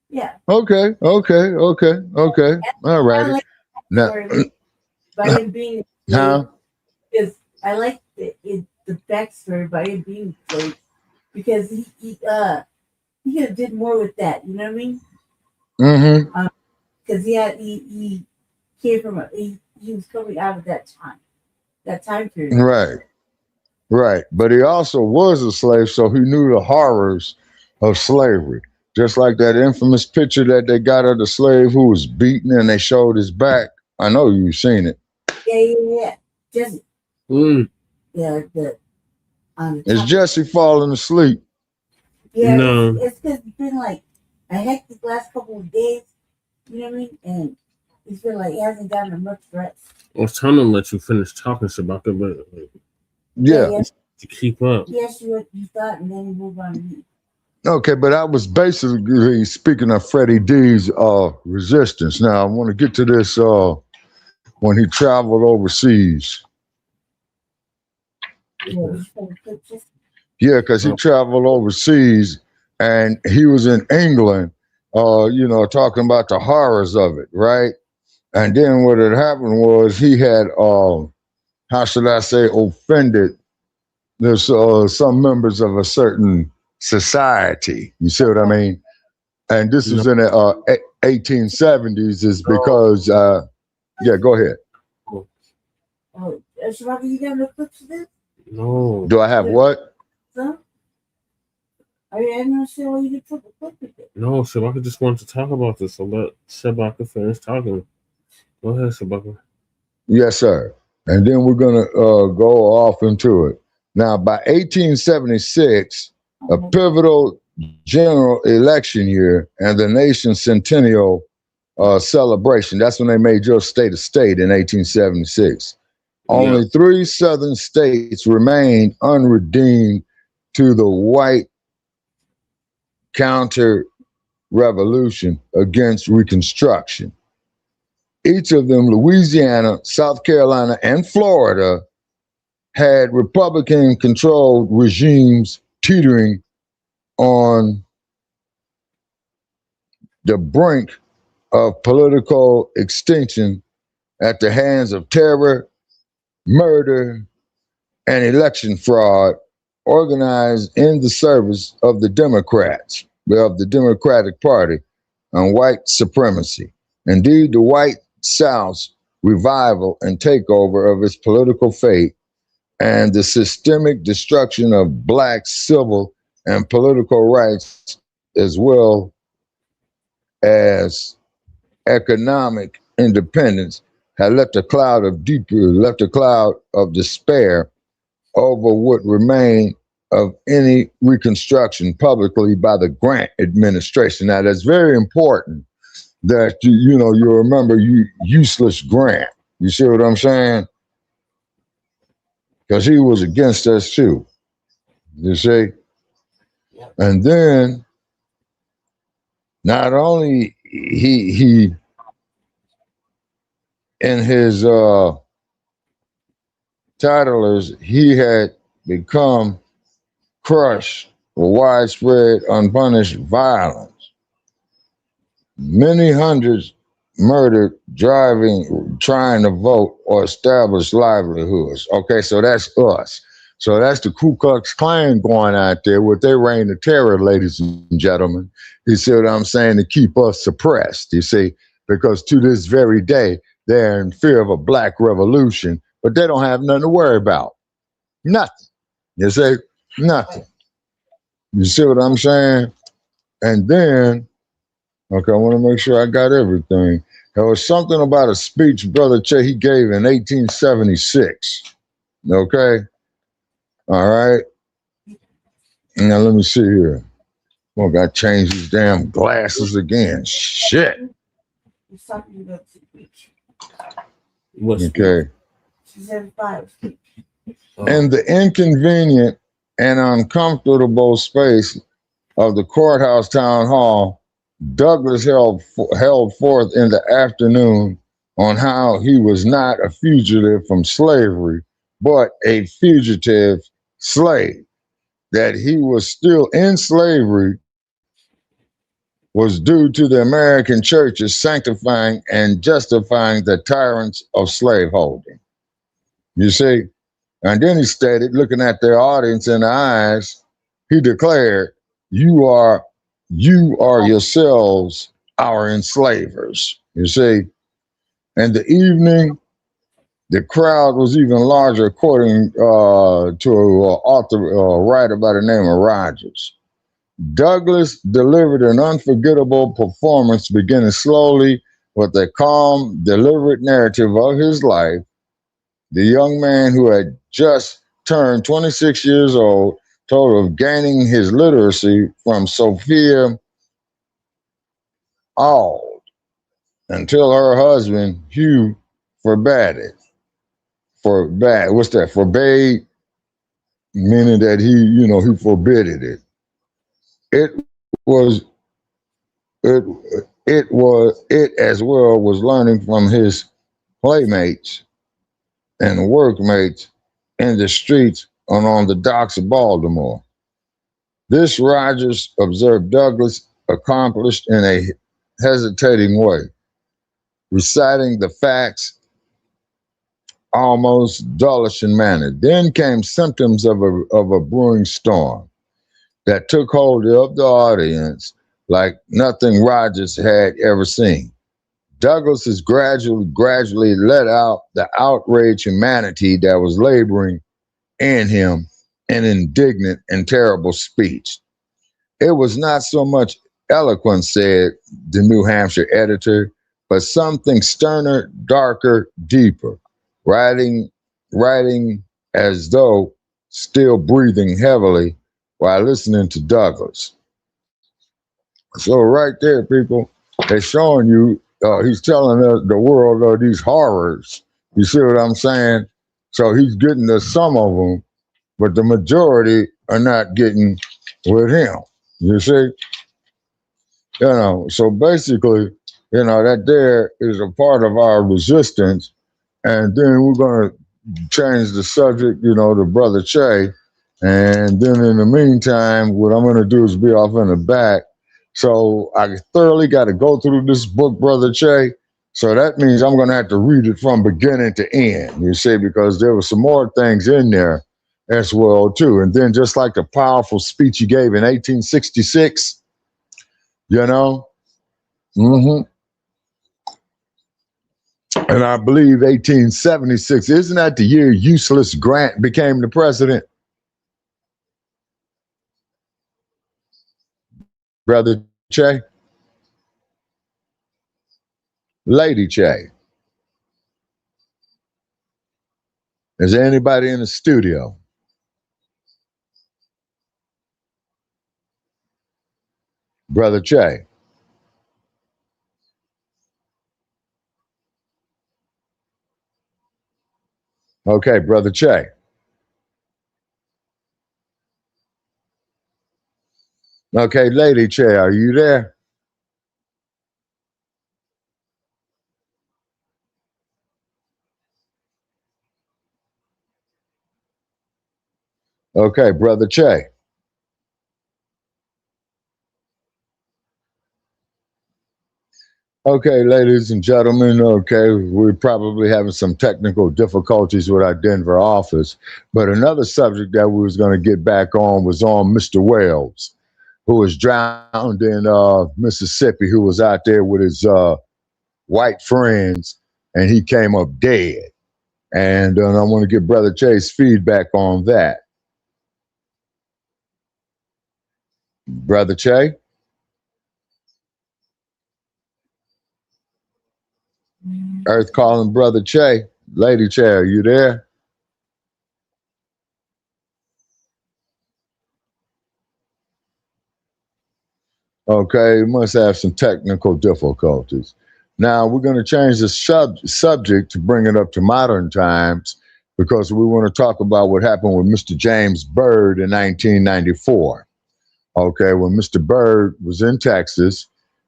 Yeah. Okay. All righty. I like Now, story by him being huh? because I like the backstory by him being slave because he could have did more with that. You know what I mean? Mm-hmm. Because he came from he was coming out of that time period. Right. But he also was a slave, so he knew the horrors of slavery. Just like that infamous picture that they got of the slave who was beaten and they showed his back. I know you've seen it. Yeah. Jesse. Yeah, Is Jesse falling asleep? Yeah, No. It's because it's been like a hectic last couple of days. You know what I mean? And he's been like he hasn't gotten enough rest. I was trying to let you finish talking, Shabaka, but Yeah. to keep up. He asked you what you thought, and then he moved on to me. Okay, but I was basically speaking of Freddie D's resistance. Now I want to get to this when he traveled overseas. Yeah, because he traveled overseas and he was in England, talking about the horrors of it, right? And then what had happened was he had, how should I say, offended there's some members of a certain society. You see what I mean? And this was in the 1870s is because, yeah, go ahead. Oh, Shabaka, you got no clips of this? No. Do I have what? So? I'm not sure why you didn't put the clip with it. No, Shabaka just wanted to talk about this, so let Shabaka finish talking. Go ahead, Shabaka. Yes, sir. And then we're going to go off into it. Now, by 1876, a pivotal general election year and the nation's centennial celebration, that's when they made your state a state in 1876. Only 3 southern states remained unredeemed to the white counter-revolution against Reconstruction. Each of them, Louisiana, South Carolina, and Florida, had Republican-controlled regimes teetering on the brink of political extinction at the hands of terror, murder, and election fraud organized in the service of the Democrats, of the Democratic Party, and white supremacy. Indeed, the white South's revival and takeover of its political fate and the systemic destruction of Black civil and political rights, as well as economic independence, had left a cloud of despair over what remained of any reconstruction publicly by the Grant administration. Now, that's very important that you remember useless Grant. You see what I'm saying? Because he was against us too. You see? And then not only he in his titlers, he had become crushed for widespread unpunished violence. Many hundreds murdered driving, trying to vote or establish livelihoods. Okay, so that's us. So that's the Ku Klux Klan going out there with their reign of terror, ladies and gentlemen. You see what I'm saying? To keep us suppressed, you see, because to this very day, they're in fear of a Black revolution, but they don't have nothing to worry about. Nothing. You see? Nothing. You see what I'm saying? And then, okay, I want to make sure I got everything. There was something about a speech Brother Che he gave in 1876. Okay? All right? Now, let me see here. Well, I got to change these damn glasses again. Shit. Okay. In the inconvenient and uncomfortable space of the courthouse town hall, Douglass held forth in the afternoon on how he was not a fugitive from slavery, but a fugitive slave. that he was still in slavery was due to the American churches sanctifying and justifying the tyrants of slaveholding. You see? And then he stated, looking at their audience in the eyes, he declared, you are yourselves our enslavers. You see? And the evening, the crowd was even larger, according to a writer by the name of Rogers. Douglass delivered an unforgettable performance, beginning slowly with a calm, deliberate narrative of his life. The young man who had just turned 26 years old told of gaining his literacy from Sophia Auld until her husband, Hugh, forbade it. Forbade, meaning that he forbidded it. It as well was learning from his playmates and workmates in the streets and on the docks of Baltimore. This, Rogers observed, Douglass accomplished in a hesitating way, reciting the facts almost dullish in manner. Then came symptoms of a brewing storm that took hold of the audience like nothing Rogers had ever seen. Douglass has gradually let out the outraged humanity that was laboring in him in indignant and terrible speech. It was not so much eloquence, said the New Hampshire editor, but something sterner, darker, deeper, writing as though still breathing heavily while listening to Douglass. So right there, people, they're showing you, he's telling the world of these horrors. You see what I'm saying? So he's getting to some of them, but the majority are not getting with him. You see? So basically, that there is a part of our resistance. And then we're going to change the subject, to Brother Che. And then in the meantime, what I'm going to do is be off in the back. So I thoroughly got to go through this book, Brother Che. So that means I'm going to have to read it from beginning to end, you see, because there were some more things in there as well, too. And then just like the powerful speech he gave in 1866, And I believe 1876, isn't that the year Useless Grant became the president? Brother Che? Lady Che? Is there anybody in the studio? Brother Che? Okay, Brother Che. Okay, Lady Che, are you there? Okay, Brother Che. Okay, ladies and gentlemen, we're probably having some technical difficulties with our Denver office, but another subject that we was going to get back on was on Mr. Wells, who was drowned in Mississippi, who was out there with his white friends, and he came up dead. And I want to get Brother Che's feedback on that. Brother Che? Earth calling Brother Che. Lady Che, are you there? Okay, must have some technical difficulties. Now, we're going to change the subject to bring it up to modern times because we want to talk about what happened with Mr. James Byrd in 1994. Okay, when Mr. Byrd was in Texas,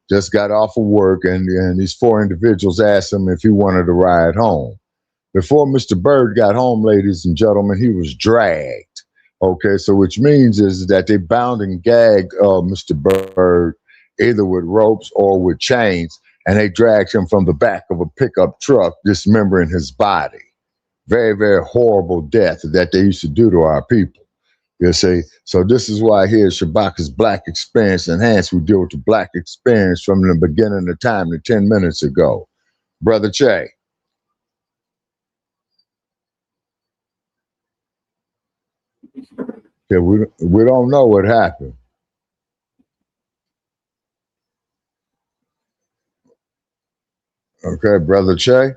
just got off of work, and these four individuals asked him if he wanted to ride home. Before Mr. Byrd got home, ladies and gentlemen, he was dragged Okay, so which means is that they bound and gagged Mr. Byrd either with ropes or with chains, and they dragged him from the back of a pickup truck, dismembering his body. Very, very horrible death that they used to do to our people. You see, so this is why here at Shabaka's Black Experience Enhanced, we deal with the Black experience from the beginning of time to 10 minutes ago. Brother Che. Yeah, we don't know what happened. Okay, Brother Che.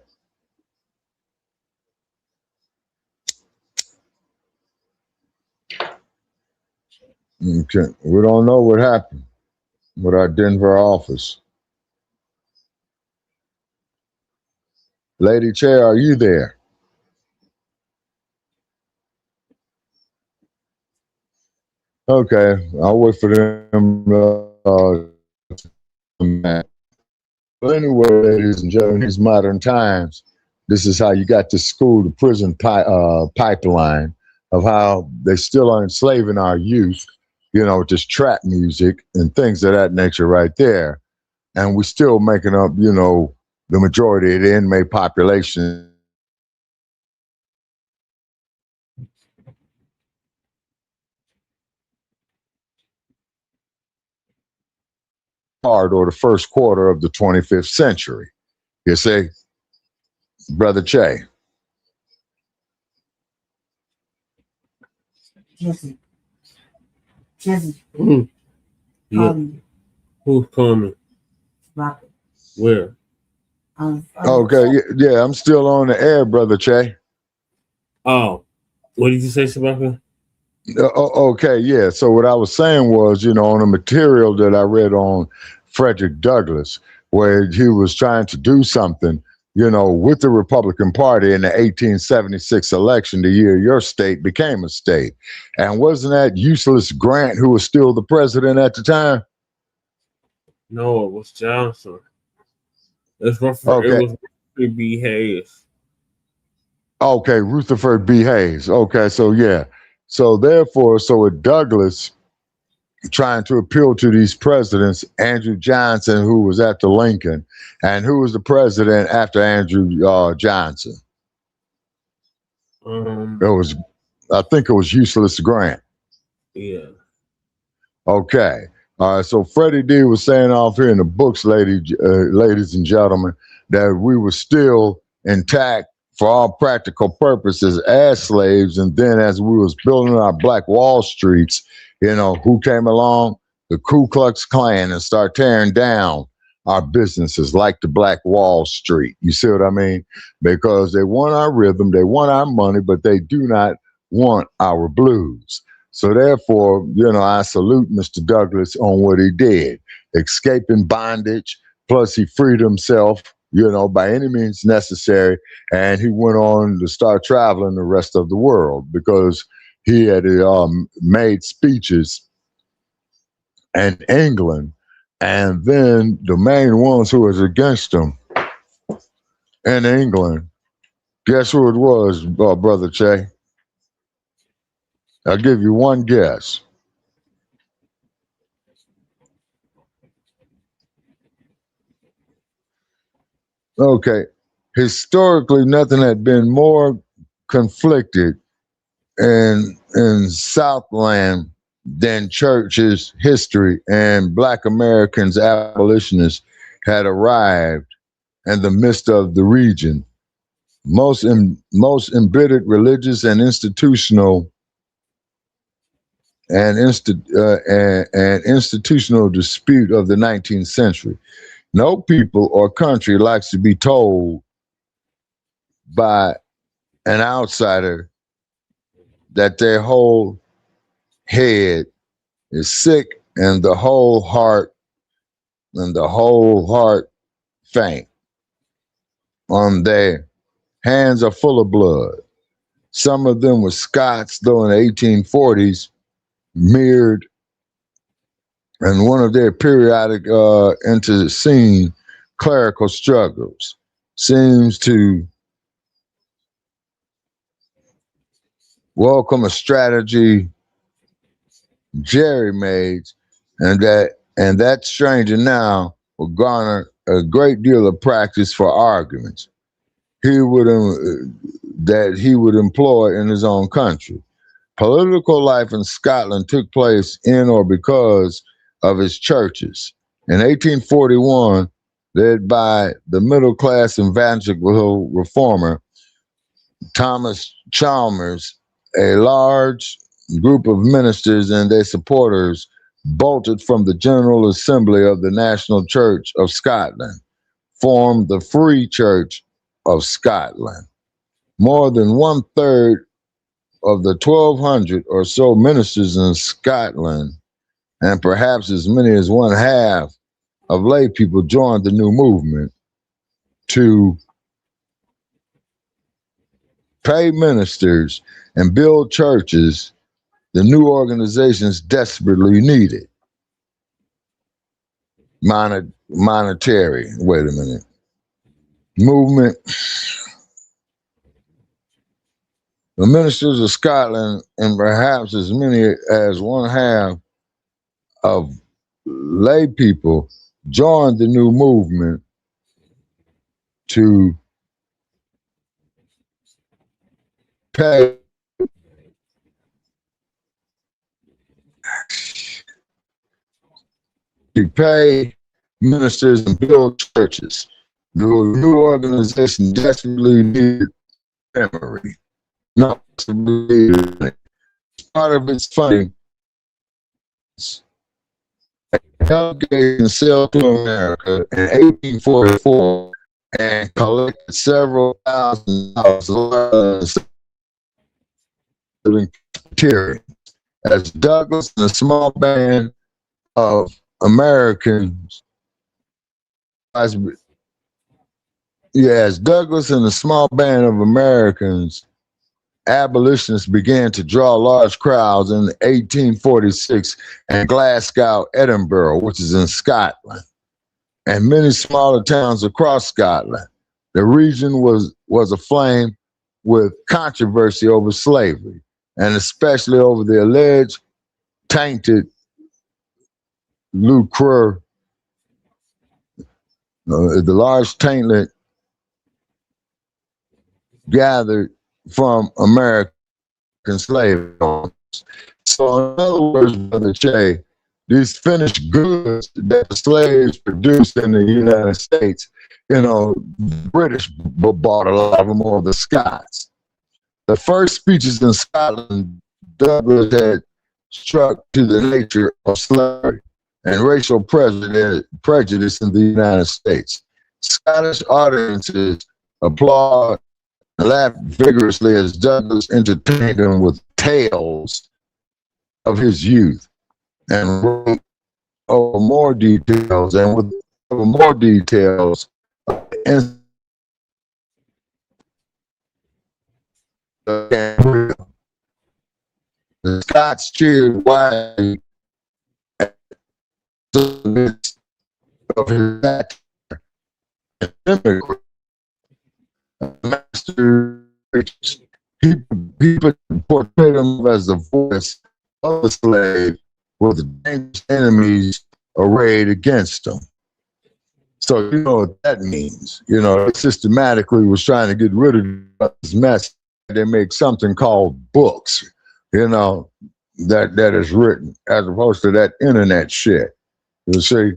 Okay, we don't know what happened with our Denver office. Lady Che, are you there? Okay, I'll wait for them. But anyway, ladies and gentlemen, in these modern times, this is how you got the school to prison pipeline of how they still are enslaving our youth, you know, just trap music and things of that nature right there. And we're still making up, you know, the majority of the inmate population. Or the first quarter of the 25th century. You see, Brother Che. Jesse. Yeah. Who's coming? Robert. Where? Okay, yeah, I'm still on the air, Brother Che. Oh, what did you say, Shabaka? Okay, yeah. So what I was saying was, you know, on the material that I read on Fredericc Douglass, where he was trying to do something, you know, with the Republican Party in the 1876 election, the year your state became a state. And wasn't that useless Grant who was still the president at the time? No, it was Johnson. It was Rutherford B. Hayes. Okay, Rutherford B. Hayes. Okay, so yeah. So therefore, with Douglass trying to appeal to these presidents, Andrew Johnson, who was at the Lincoln, and who was the president after Andrew Johnson? I think it was Useless Grant. Yeah. Okay. All right. So Freddie D was saying off here in the books, ladies and gentlemen, that we were still intact for all practical purposes as slaves. And then as we was building our Black Wall Streets, you know, who came along? The Ku Klux Klan, and start tearing down our businesses like the Black Wall Street. You see what I mean? Because they want our rhythm, they want our money, but they do not want our blues. So therefore, you know, I salute Mr. Douglass on what he did, escaping bondage, plus he freed himself, you know, by any means necessary. And he went on to start traveling the rest of the world because he had made speeches in England. And then the main ones who was against him in England, guess who it was, Brother Che? I'll give you one guess. Okay. Historically, nothing had been more conflicted in Southland than Church's history, and Black Americans, abolitionists, had arrived in the midst of the region. Most embittered religious and institutional institutional dispute of the 19th century. No people or country likes to be told by an outsider that their whole head is sick and the whole heart faint. Their hands are full of blood. Some of them were Scots, though in the 1840s, mirrored, and one of their periodic interscene clerical struggles seems to welcome a strategy jerry-maids, and that stranger now will garner a great deal of practice for arguments that he would employ in his own country. Political life in Scotland took place in or because of his churches. In 1841, led by the middle-class evangelical reformer Thomas Chalmers, a large group of ministers and their supporters bolted from the General Assembly of the National Church of Scotland, formed the Free Church of Scotland. More than 1/3 of the 1,200 or so ministers in Scotland, and perhaps as many as 1/2 of lay people, joined the new movement to pay ministers and build churches the new organizations desperately needed. Monetary, wait a minute. Movement. The ministers of Scotland, and perhaps as many as 1/2 of lay people, joined the new movement to pay ministers and build churches. The new organization desperately needed memory. Not part of its funding. Delegation sailed to America in 1844 and collected several $1,000 as Douglas and a small band of Americans. As Douglas and a small band of Americans, abolitionists began to draw large crowds in 1846 in Glasgow, Edinburgh, which is in Scotland, and many smaller towns across Scotland. The region was aflame with controversy over slavery, and especially over the alleged tainted lucre, the large taintlet gathered from American slave owners. So in other words, Brother Che, these finished goods that the slaves produced in the United States, the British bought a lot of them, or the Scots. The first speeches in Scotland, Douglas had struck to the nature of slavery and racial prejudice in the United States. Scottish audiences applaud and laughed vigorously as Douglas entertained them with tales of his youth and wrote over more details of the Scots cheered widely of his satire and master. He portrayed him as the voice of the slave with dangerous enemies arrayed against him. So you know what that means. They systematically was trying to get rid of this mess. They make something called books, that is written, as opposed to that internet shit. You see?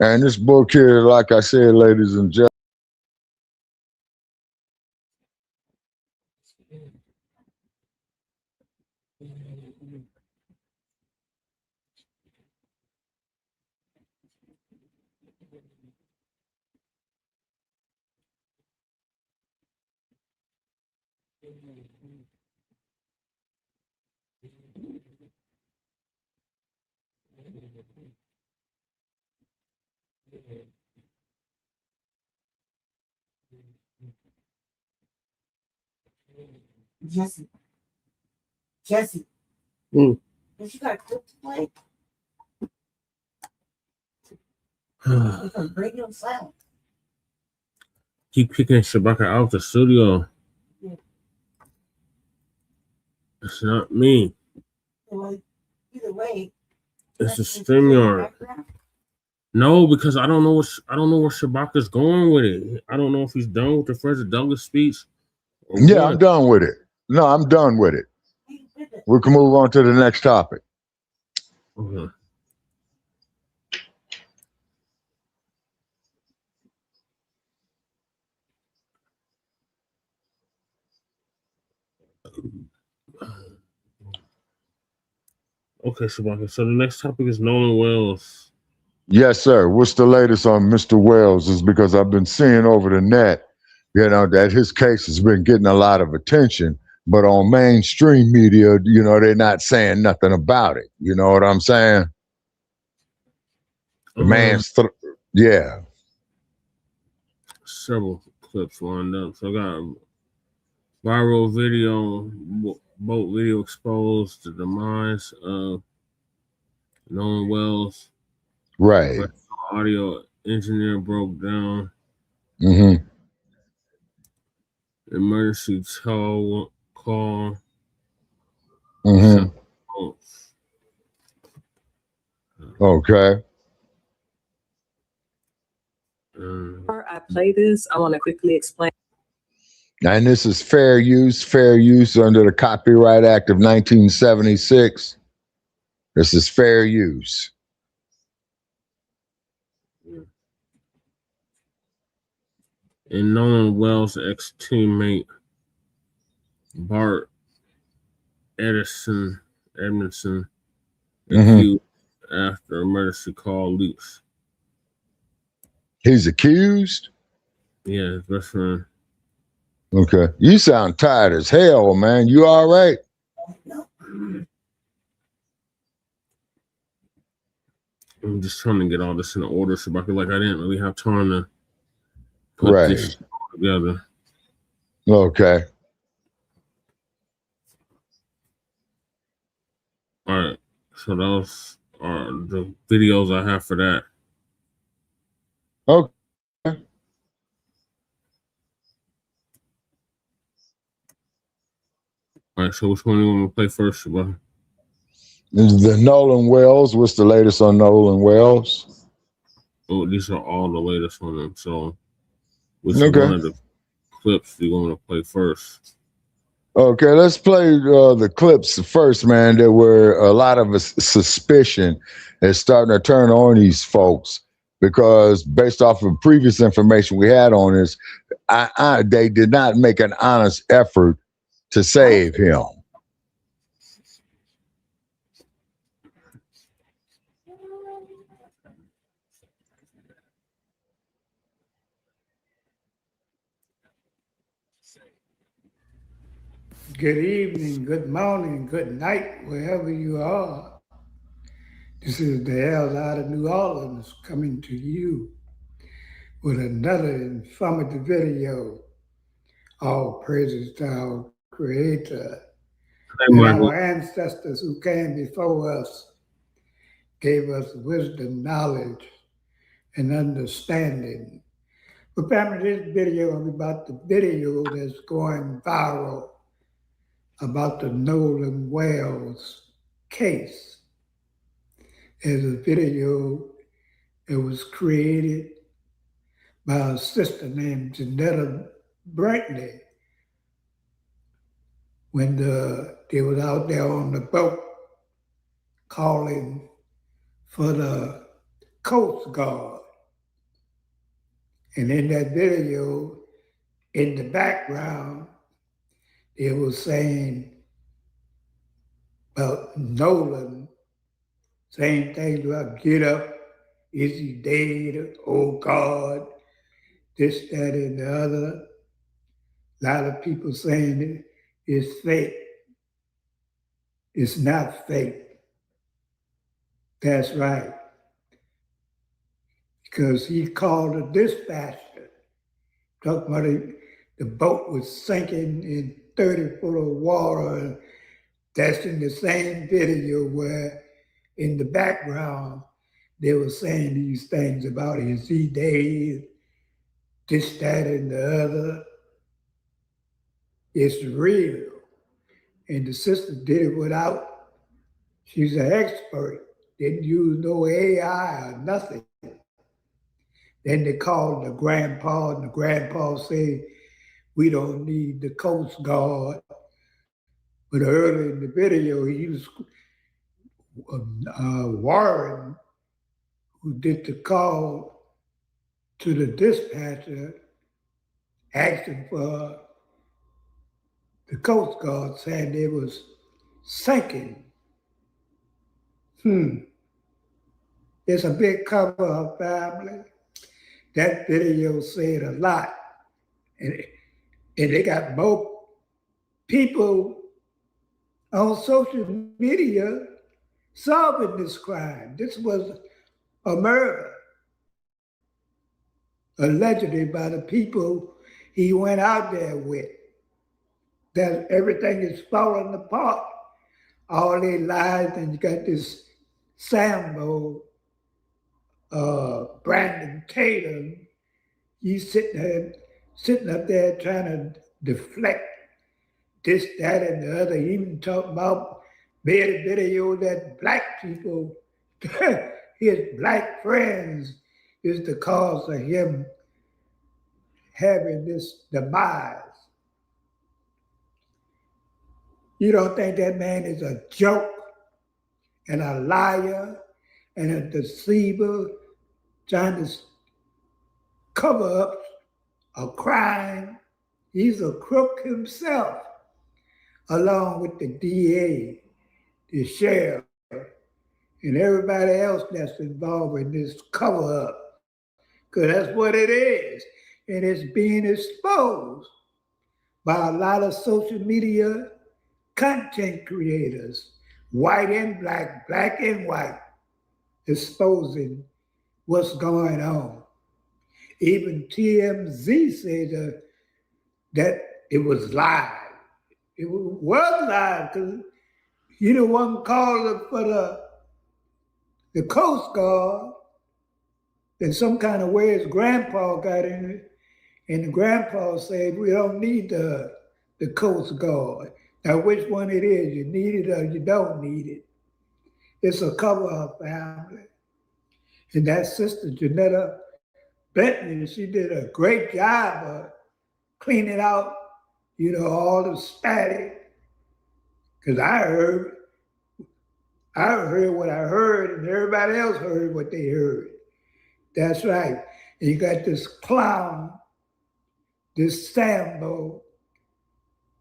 And this book here, like I said, ladies and gentlemen, Jesse. You got cook to play? We're gonna bring him salad. Keep kicking Shabaka out the studio. Yeah. It's not me. Like, either either way. It's a StreamYard. No, because I don't know where Shabaka's going with it. I don't know if he's done with the Fredericc Douglass speech. Yeah, I'm done with it. No, I'm done with it. We can move on to the next topic. Okay. Okay, Shabaka. So the next topic is Nolan Wells. Yes, sir. What's the latest on Mr. Wells? Is because I've been seeing over the net, that his case has been getting a lot of attention, but on mainstream media, they're not saying nothing about it. You know what I'm saying? The man's, yeah. Several clips lined up. So I got a viral video, boat video exposed the demise of Nolan Wells. Right. Audio engineer broke down. Mm-hmm. Emergency call. Mm-hmm. Okay. Before I play this, I want to quickly explain. And this is fair use under the Copyright Act of 1976. This is fair use. And Nolan Wells' ex-teammate Byrd Edmondson accused after emergency call leaks. He's accused? Yeah, his best friend. Okay. You sound tired as hell, man. You all right? I'm just trying to get all this in order, so I feel like I didn't really have time to put this together. Okay. All right. So those are the videos I have for that. Okay. All right. So which one do you want to play first, Shabaka? The Nolan Wells. What's the latest on Nolan Wells? Oh, these are all the latest on them. So which one of the clips do you want to play first? Okay, let's play the clips first, man. There were a lot of suspicion is starting to turn on these folks because based off of previous information we had on this, they did not make an honest effort to save him. Good evening, good morning, good night, wherever you are. This is the Hells out of New Orleans coming to you with another informative video. All praises to our Creator and our ancestors who came before us, gave us wisdom, knowledge, and understanding. But family, this video is about the video that's going viral about the Nolan Wells case. There's a video that was created by a sister named Janetta Brantley when they was out there on the boat calling for the Coast Guard. And in that video, in the background, it was saying about Nolan, saying things about get up, is he dead, oh God, this, that, and the other. A lot of people saying it's fake. It's not fake. That's right. Because he called a dispatcher, talking about the boat was sinking in 30 foot of water. That's in the same video where in the background, they were saying these things about is he dead, this, that, and the other. It's real. And the sister did it without She's an expert. Didn't use no AI or nothing. Then they called the grandpa, and the grandpa said, we don't need the Coast Guard. But early in the video, he was Warren, who did the call to the dispatcher, asking for the Coast Guard, saying they was sinking. It's a big cover-up, family. That video said a lot. And they got more people on social media solving this crime. This was a murder, allegedly by the people he went out there with. That everything is falling apart. All their lies, and you got this Sambo, Brandon Tatum, he's sitting up there trying to deflect this, that, and the other. He even talking about made a video that black people, his black friends, is the cause of him having this demise. You don't think that man is a joke and a liar and a deceiver trying to cover up a crime? He's a crook himself, along with the DA, the sheriff, and everybody else that's involved in this cover-up, because that's what it is. And it's being exposed by a lot of social media content creators, white and black, black and white, exposing what's going on. Even TMZ said that it was live. It was live because he the one called for the Coast Guard. In some kind of way his grandpa got in it, and the grandpa said, we don't need the Coast Guard. Now, which one it is, you need it or you don't need it. It's a cover-up, family. And that sister, Janetta Bentley, she did a great job of cleaning out, all the static. Because I heard what I heard, and everybody else heard what they heard. That's right. And you got this clown, this Sambo,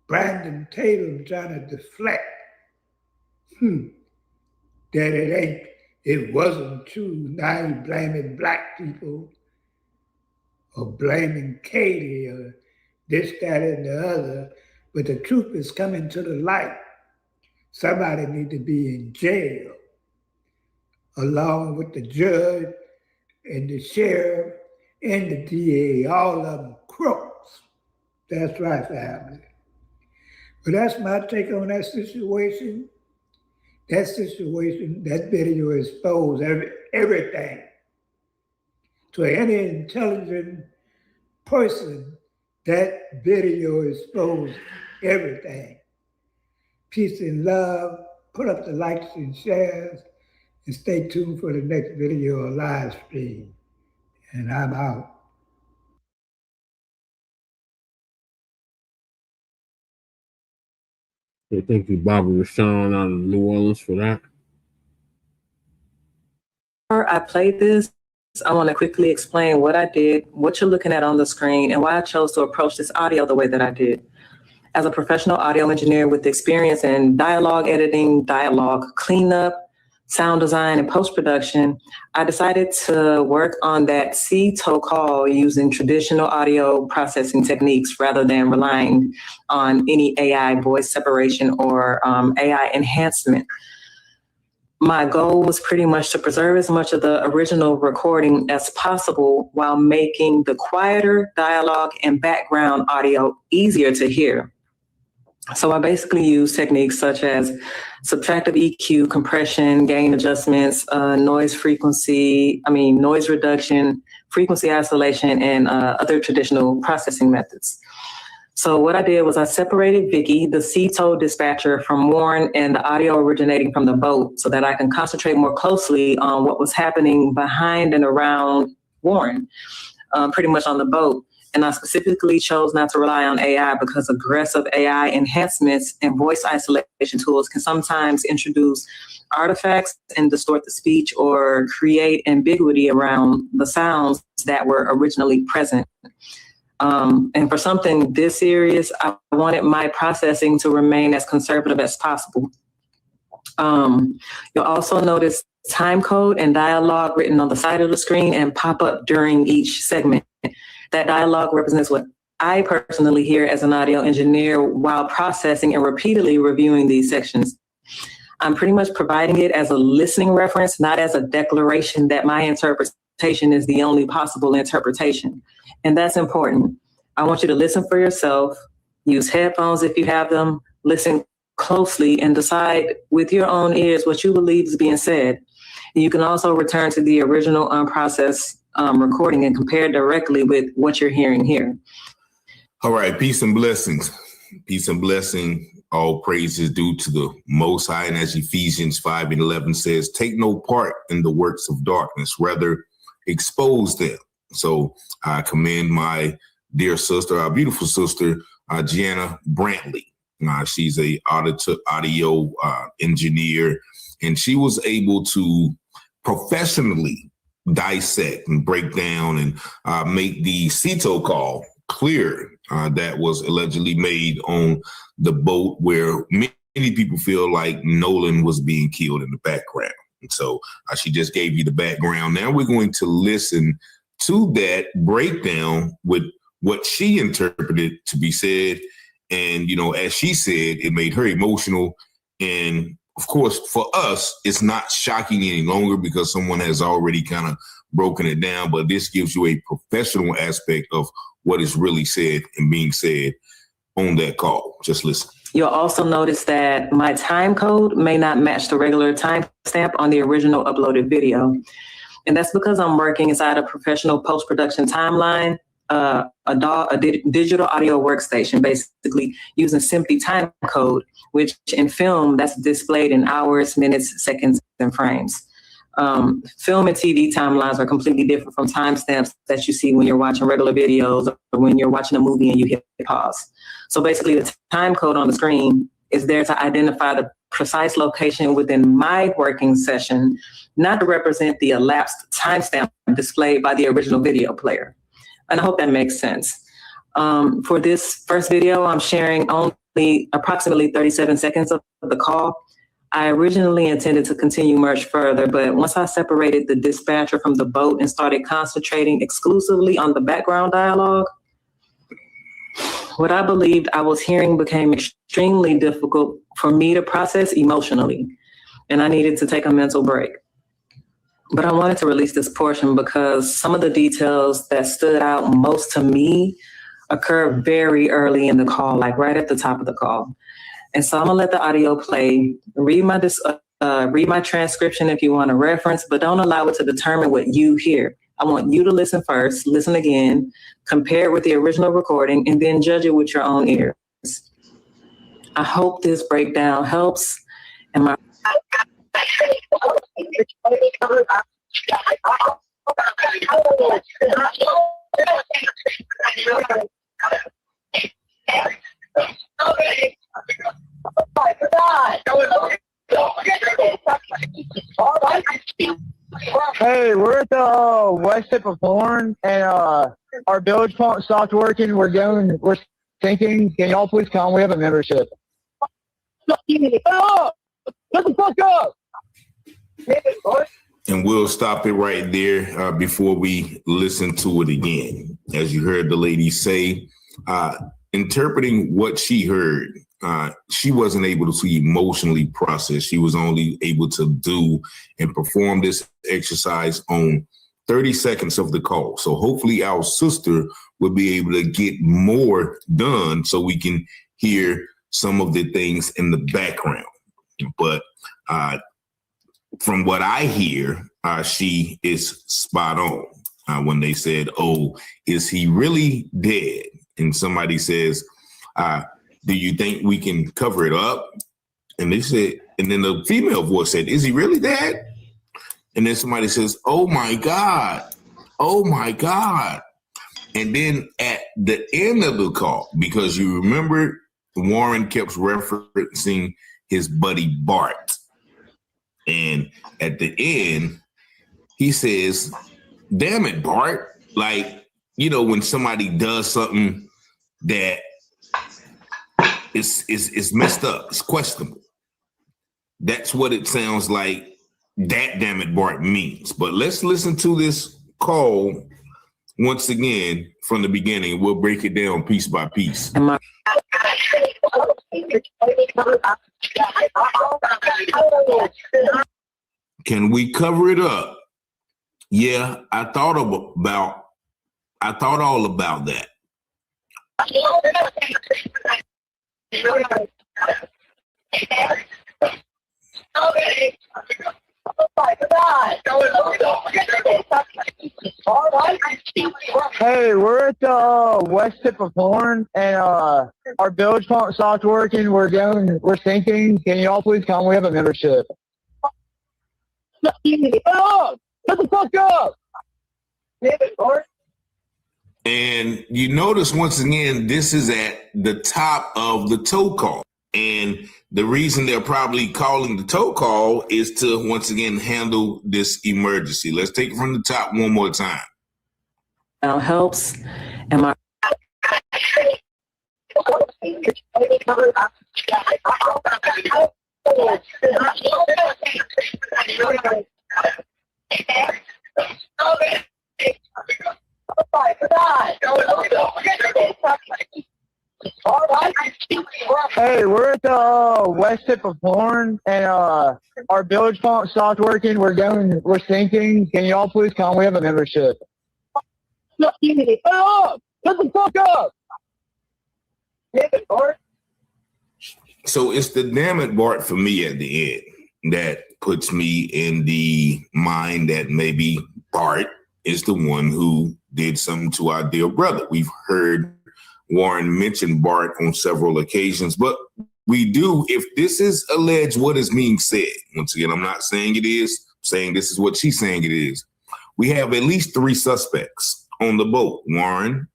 Brandon Tatum trying to deflect that it wasn't true. Now he's blaming black people or blaming Katie or this, that, and the other. But the truth is coming to the light. Somebody need to be in jail, along with the judge and the sheriff and the DA, all of them crooks. That's right, family. But that's my take on that situation. That video exposed everything. To any intelligent person, that video exposed everything. Peace and love. Put up the likes and shares, and stay tuned for the next video or live stream. And I'm out. Okay, thank you, Bobby Rashawn out of New Orleans for that. Before I played this, I want to quickly explain what I did, what you're looking at on the screen, and why I chose to approach this audio the way that I did. As a professional audio engineer with experience in dialogue editing, dialogue cleanup, sound design, and post-production, I decided to work on that C-to call using traditional audio processing techniques rather than relying on any AI voice separation or AI enhancement. My goal was pretty much to preserve as much of the original recording as possible while making the quieter dialogue and background audio easier to hear. So I basically use techniques such as subtractive EQ, compression, gain adjustments, noise reduction, frequency isolation, and other traditional processing methods. So what I did was I separated Vicky, the CTO dispatcher, from Warren and the audio originating from the boat so that I can concentrate more closely on what was happening behind and around Warren, pretty much on the boat. And I specifically chose not to rely on AI because aggressive AI enhancements and voice isolation tools can sometimes introduce artifacts and distort the speech or create ambiguity around the sounds that were originally present. And for something this serious, I wanted my processing to remain as conservative as possible. You'll also notice time code and dialogue written on the side of the screen and pop up during each segment. That dialogue represents what I personally hear as an audio engineer while processing and repeatedly reviewing these sections. I'm pretty much providing it as a listening reference, not as a declaration that my interpretation is the only possible interpretation. And that's important. I want you to listen for yourself, use headphones if you have them, listen closely and decide with your own ears what you believe is being said. And you can also return to the original unprocessed recording and compare directly with what you're hearing here. All right, peace and blessings. Peace and blessing. All praise is due to the Most High. And as Ephesians 5:11 says, take no part in the works of darkness, rather expose them. So I commend my dear sister, our beautiful sister, Gianna Brantley. She's a audio engineer, and she was able to professionally dissect and break down and make the CTO call clear that was allegedly made on the boat where many people feel like Nolan was being killed in the background. And so she just gave you the background. Now we're going to listen to that breakdown with what she interpreted to be said. And, you know, as she said, it made her emotional. And of course, for us, it's not shocking any longer because someone has already kind of broken it down. But this gives you a professional aspect of what is really said and being said on that call. Just listen. You'll also notice that my time code may not match the regular timestamp on the original uploaded video. And that's because I'm working inside a professional post-production timeline, a digital audio workstation, basically using simply time code, which in film, that's displayed in hours, minutes, seconds, and frames. Film and TV timelines are completely different from timestamps that you see when you're watching regular videos or when you're watching a movie and you hit pause. So basically the time code on the screen is there to identify the precise location within my working session, not to represent the elapsed timestamp displayed by the original video player. And I hope that makes sense. For this first video, I'm sharing only approximately 37 seconds of the call. I originally intended to continue much further, but once I separated the dispatcher from the boat and started concentrating exclusively on the background dialogue, what I believed I was hearing became extremely difficult for me to process emotionally, and I needed to take a mental break. But I wanted to release this portion because some of the details that stood out most to me occurred very early in the call, like right at the top of the call. And so I'm gonna let the audio play, read my transcription if you want a reference, but don't allow it to determine what you hear. I want you to listen first, listen again, compare it with the original recording, and then judge it with your own ears. I hope this breakdown helps. And my Hey, we're at the west tip of Horn, and our bilge pump stopped working. We're thinking, can y'all please come? We have a membership. Shut the fuck up! And we'll stop it right there before we listen to it again. As you heard the lady say, interpreting what she heard, she wasn't able to emotionally process. She was only able to do and perform this exercise on 30 seconds of the call. So hopefully our sister will be able to get more done so we can hear some of the things in the background. But from what I hear, she is spot on when they said, oh, is he really dead? And somebody says, Do you think we can cover it up? And they said, and then the female voice said, is he really dead? And then somebody says, oh my God. Oh my God. And then at the end of the call, because you remember Warren kept referencing his buddy Bart. And at the end, he says, damn it, Bart. Like, you know, when somebody does something that is messed up, it's questionable. That's what it sounds like that damn it, Bart means. But let's listen to this call once again from the beginning. We'll break it down piece by piece. Can we cover it up? Yeah, I thought all about that. Hey, we're at the west tip of Horn, and our bilge pump stopped working. We're sinking. Can you all please come? We have a membership. Shut the fuck up! And you notice once again, this is at the top of the tow call. And the reason they're probably calling the tow call is to once again handle this emergency. Let's take it from the top one more time. Now helps. Am I? Hey, we're at the west tip of Horn, and our bilge pump stopped working. We're sinking. Can you all please come? We have a membership. Shut the fuck up! So it's the damn it, Bart, for me at the end that puts me in the mind that maybe Bart is the one who did something to our dear brother. We've heard Warren mention Bart on several occasions, but we do, if this is alleged what is being said, once again, I'm not saying it is, I'm saying this is what she's saying it is. We have at least 3 suspects on the boat. Warren,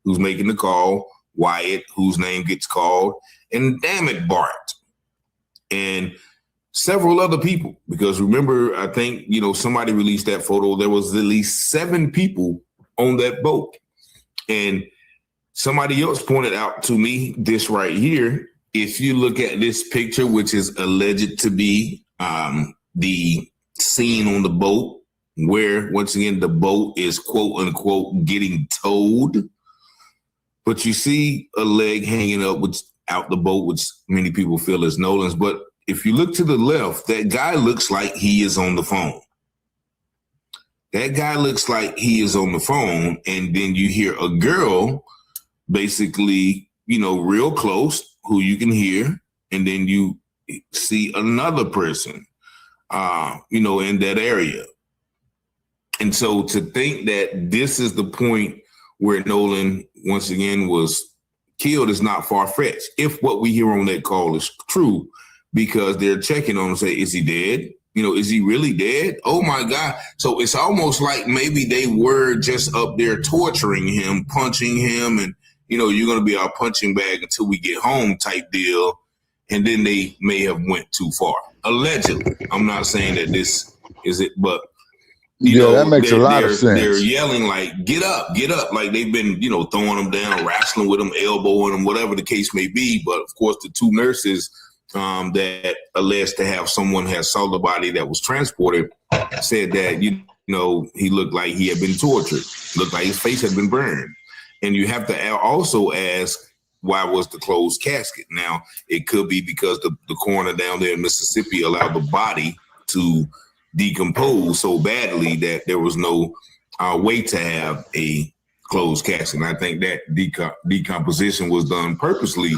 who's making the call, Wyatt, whose name gets called, and damn it, Bart. And several other people, because remember, I think, you know, somebody released that photo. There was at least 7 people on that boat. And somebody else pointed out to me this right here. If you look at this picture, which is alleged to be the scene on the boat, where once again, the boat is quote unquote getting towed. But you see a leg hanging up out the boat, which many people feel is Nolan's. But if you look to the left, that guy looks like he is on the phone. That guy looks like he is on the phone. And then you hear a girl basically, you know, real close who you can hear. And then you see another person, you know, in that area. And so to think that this is the point where Nolan, once again, was killed is not far-fetched. If what we hear on that call is true, because they're checking on him and say, is he dead? You know, is he really dead? Oh my God. So it's almost like maybe they were just up there torturing him, punching him, and, you know, you're going to be our punching bag until we get home type deal. And then they may have went too far. Allegedly. I'm not saying that this is it, but you know, that makes a lot of sense. They're yelling like, get up, like they've been, you know, throwing them down, wrestling with them, elbowing them, whatever the case may be. But of course, the 2 nurses that alleged to have someone had saw the body that was transported said that, you know, he looked like he had been tortured, looked like his face had been burned. And you have to also ask, why was the closed casket? Now, it could be because the coroner down there in Mississippi allowed the body to decompose so badly that there was no way to have a closed casket. And I think that decomposition was done purposely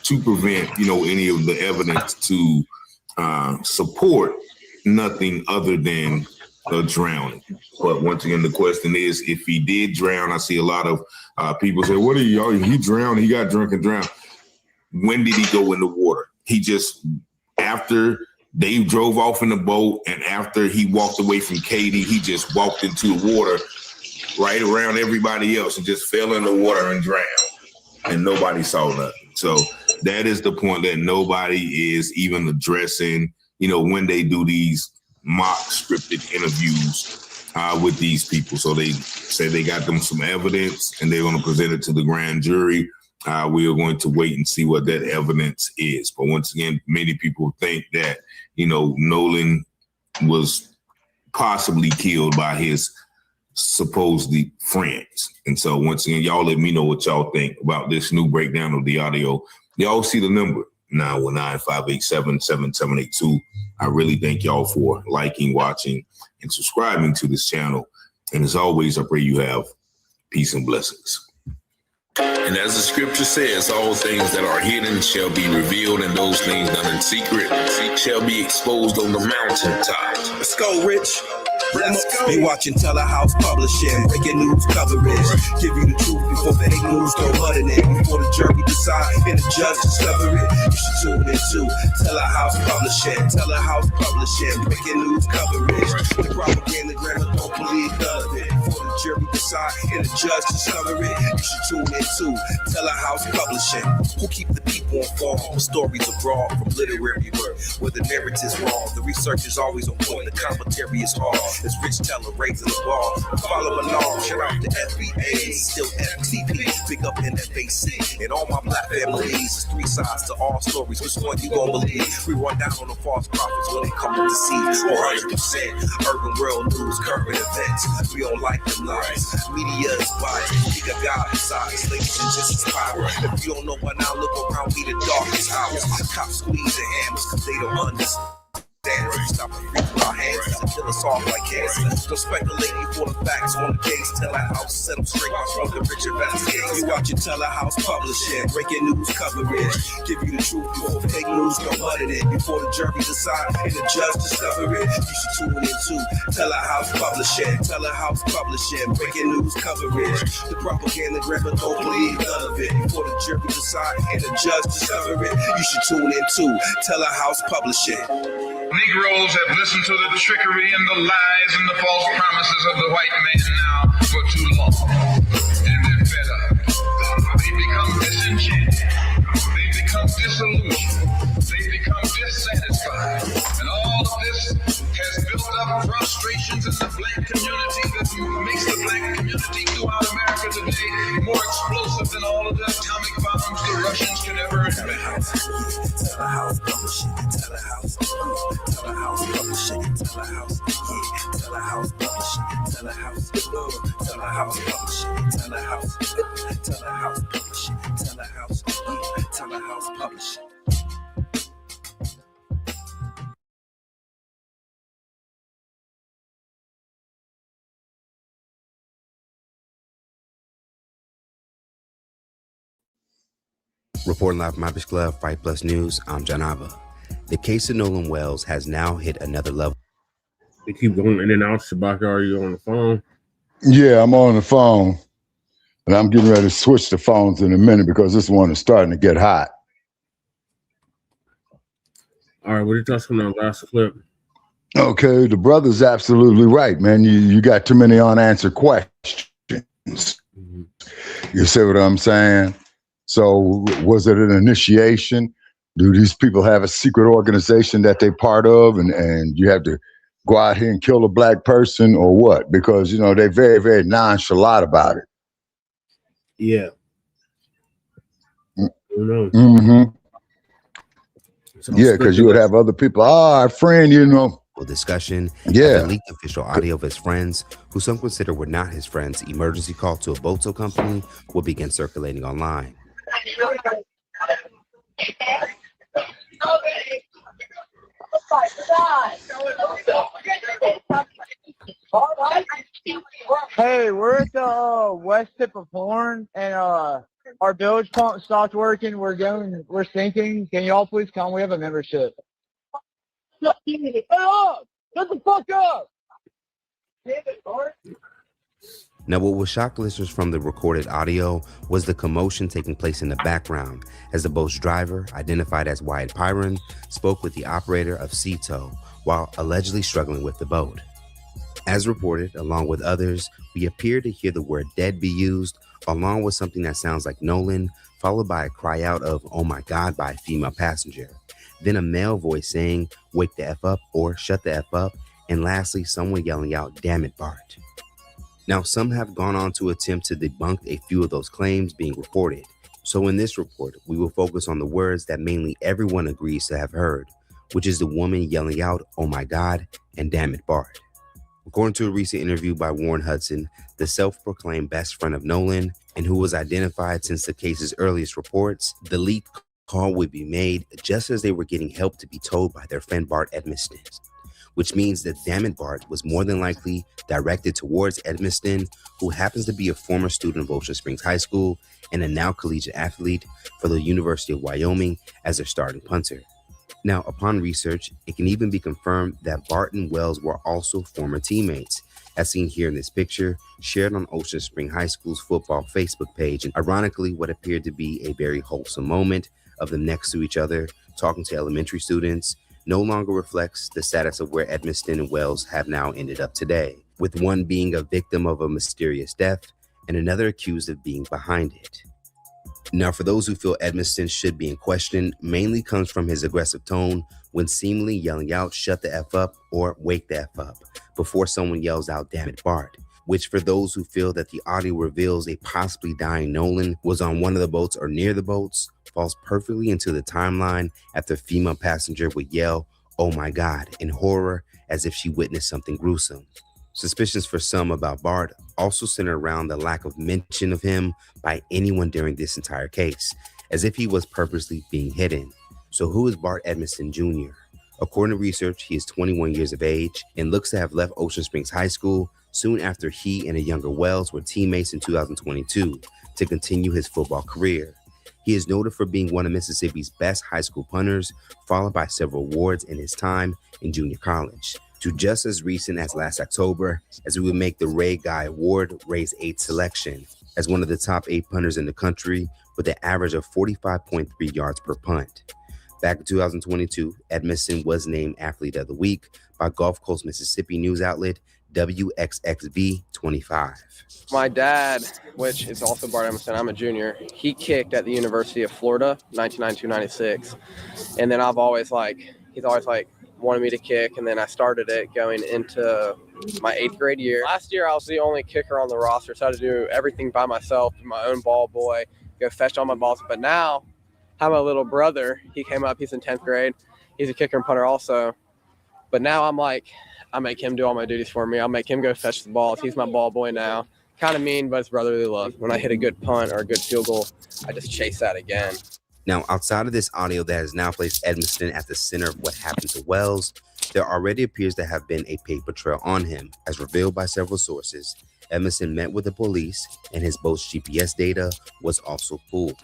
to prevent, you know, any of the evidence to support nothing other than a drowning. But once again, the question is, if he did drown, I see a lot of people say, what are you, he drowned, he got drunk and drowned. when did he go in the water? He just, after they drove off in the boat and after he walked away from Katie, he just walked into the water right around everybody else and just fell in the water and drowned. And nobody saw nothing. So that is the point, that nobody is even addressing, when they do these mock scripted interviews with these people. So they say they got them some evidence and they're going to present it to the grand jury. We are going to wait and see what that evidence is. But once again, many people think that, Nolan was possibly killed by his supposedly friends. And so once again, y'all let me know what y'all think about this new breakdown of the audio. Y'all see the number 919-587-7782. I really thank y'all for liking, watching, and subscribing to this channel. And as always, I pray you have peace and blessings. And as the scripture says, all things that are hidden shall be revealed, and those things done in secret shall be exposed on the mountaintop. Let's go, Rich. Let's go. Be watching Telehouse Publishing, breaking news coverage. Give you the truth before the hate news go mud in it. Before the jury decide and the judge discover it. You should tune in to Telehouse Publishing. Telehouse Publishing, breaking news coverage. The propaganda grammar don't believe none of it. Before the jury decide and the judge discover it. You should tune in to Telehouse Publishing. Who keep the people informed? Stories abroad from literary work where the narrative's wrong. The research is always on point. The commentary is hard. It's Rich Teller raising the ball. Follow along. Shout out to FBA, still FTP. Big up in FAC. And all my black families. It's three sides to all stories. Which one you gon' believe? We run down on the false prophets when they come to deceive. 100% urban world news, current events. We don't like them lies. Media is biased. We got God inside. Slaves and just as power. If you don't know by now, look around me, the darkest hours. Cops squeeze their hammers because they don't understand. Stop and freeze with our hands and kill us off like cancer. Don't speculate before the facts on the case. Telehouse set them straight by smoking Richard Vasquez. You watching Telehouse Publishing, breaking news coverage. Give you the truth before fake news go mud in it. Before the jury decide and the judge discover it. You should tune in to Telehouse Publishing. Telehouse Publishing, breaking news coverage. The propaganda grammar don't believe none of it. Before the jury decide and the judge discover it. You should tune in to Telehouse Publishing. Negroes have listened to the trickery and the lies and the false promises of the white man now for too long. And they're fed up. They become disenchanted. They become disillusioned. They become dissatisfied. And all of this has built up frustrations in the black community that makes the black community throughout America today more explosive than all of the atomic bombs the Russians could ever invent. Telehouse Publishing, Telehouse Publishing, Telehouse Publishing, Telehouse Publishing, Telehouse Publishing, Telehouse Publishing, Telehouse Publishing. Reporting live from Irish Glove, Fight Plus News, I'm John Ava. The case of Nolan Wells has now hit another level. They keep going in and out. Shabaka, are you on the phone? Yeah, I'm on the phone. And I'm getting ready to switch the phones in a minute because this one is starting to get hot. All right, what are you talking about last clip? Okay, the brother's absolutely right, man. You got too many unanswered questions. Mm-hmm. You see what I'm saying? So was it an initiation? Do these people have a secret organization that they're part of and you have to go out here and kill a black person or what? Because, they're very, very nonchalant about it. Yeah. Mm-hmm. Yeah, because you would have other people, our friend, discussion. Yeah. The leaked official audio of his friends, who some consider were not his friends, emergency call to a boat tow company will begin circulating online. Hey, we're at the west tip of Horn, and our bilge pump stopped working. We're sinking. Can y'all please come? We have a membership. Shut the fuck up! Now, what was shocked listeners from the recorded audio was the commotion taking place in the background as the boat's driver, identified as Wyatt Pyron, spoke with the operator of Ceto while allegedly struggling with the boat. As reported, along with others, we appear to hear the word dead be used, along with something that sounds like Nolan, followed by a cry out of, "Oh my God," by a female passenger. Then a male voice saying, "Wake the F up," or "Shut the F up," and lastly, someone yelling out, "Damn it, Bart." Now, some have gone on to attempt to debunk a few of those claims being reported. So in this report, we will focus on the words that mainly everyone agrees to have heard, which is the woman yelling out, "Oh my God," and "Damn it, Bart." According to a recent interview by Warren Hudson, the self-proclaimed best friend of Nolan, and who was identified since the case's earliest reports, the lead call would be made just as they were getting help to be told by their friend Bart Edmiston, which means that "Damn it, Bart" was more than likely directed towards Edmiston, who happens to be a former student of Ocean Springs High School and a now collegiate athlete for the University of Wyoming as their starting punter. Now, upon research, it can even be confirmed that Bart and Wells were also former teammates, as seen here in this picture, shared on Ocean Spring High School's football Facebook page, and ironically, what appeared to be a very wholesome moment of them next to each other, talking to elementary students, no longer reflects the status of where Edmiston and Wells have now ended up today, with one being a victim of a mysterious death and another accused of being behind it. Now, for those who feel Edmiston should be in question, mainly comes from his aggressive tone when seemingly yelling out, "Shut the F up," or "Wake the F up," before someone yells out, "Damn it, Bart," which for those who feel that the audio reveals a possibly dying Nolan was on one of the boats or near the boats, falls perfectly into the timeline after a female passenger would yell, "Oh my God," in horror as if she witnessed something gruesome. Suspicions for some about Bart also center around the lack of mention of him by anyone during this entire case, as if he was purposely being hidden. So who is Bart Edmiston Jr.? According to research, he is 21 years of age and looks to have left Ocean Springs High School soon after he and a younger Wells were teammates in 2022 to continue his football career. He is noted for being one of Mississippi's best high school punters, followed by several awards in his time in junior college, to just as recent as last October, as we would make the Ray Guy Award Ray's 8th selection as one of the top 8 punters in the country with an average of 45.3 yards per punt. Back in 2022, Edmiston was named Athlete of the Week by Gulf Coast, Mississippi news outlet WXXV25. My dad, which is also Bart Edmiston, I'm a junior, he kicked at the University of Florida, 1992-96. And then he's always wanted me to kick, and then I started it going into my 8th grade year. Last year, I was the only kicker on the roster, so I had to do everything by myself, be my own ball boy, go fetch all my balls. But now, I have my little brother. He came up, he's in 10th grade. He's a kicker and punter also. But now I make him do all my duties for me. I'll make him go fetch the balls. He's my ball boy now. Kind of mean, but it's brotherly love. When I hit a good punt or a good field goal, I just chase that again. Now, outside of this audio that has now placed Edmiston at the center of what happened to Wells, there already appears to have been a paper trail on him. As revealed by several sources, Edmiston met with the police and his boat's GPS data was also pulled.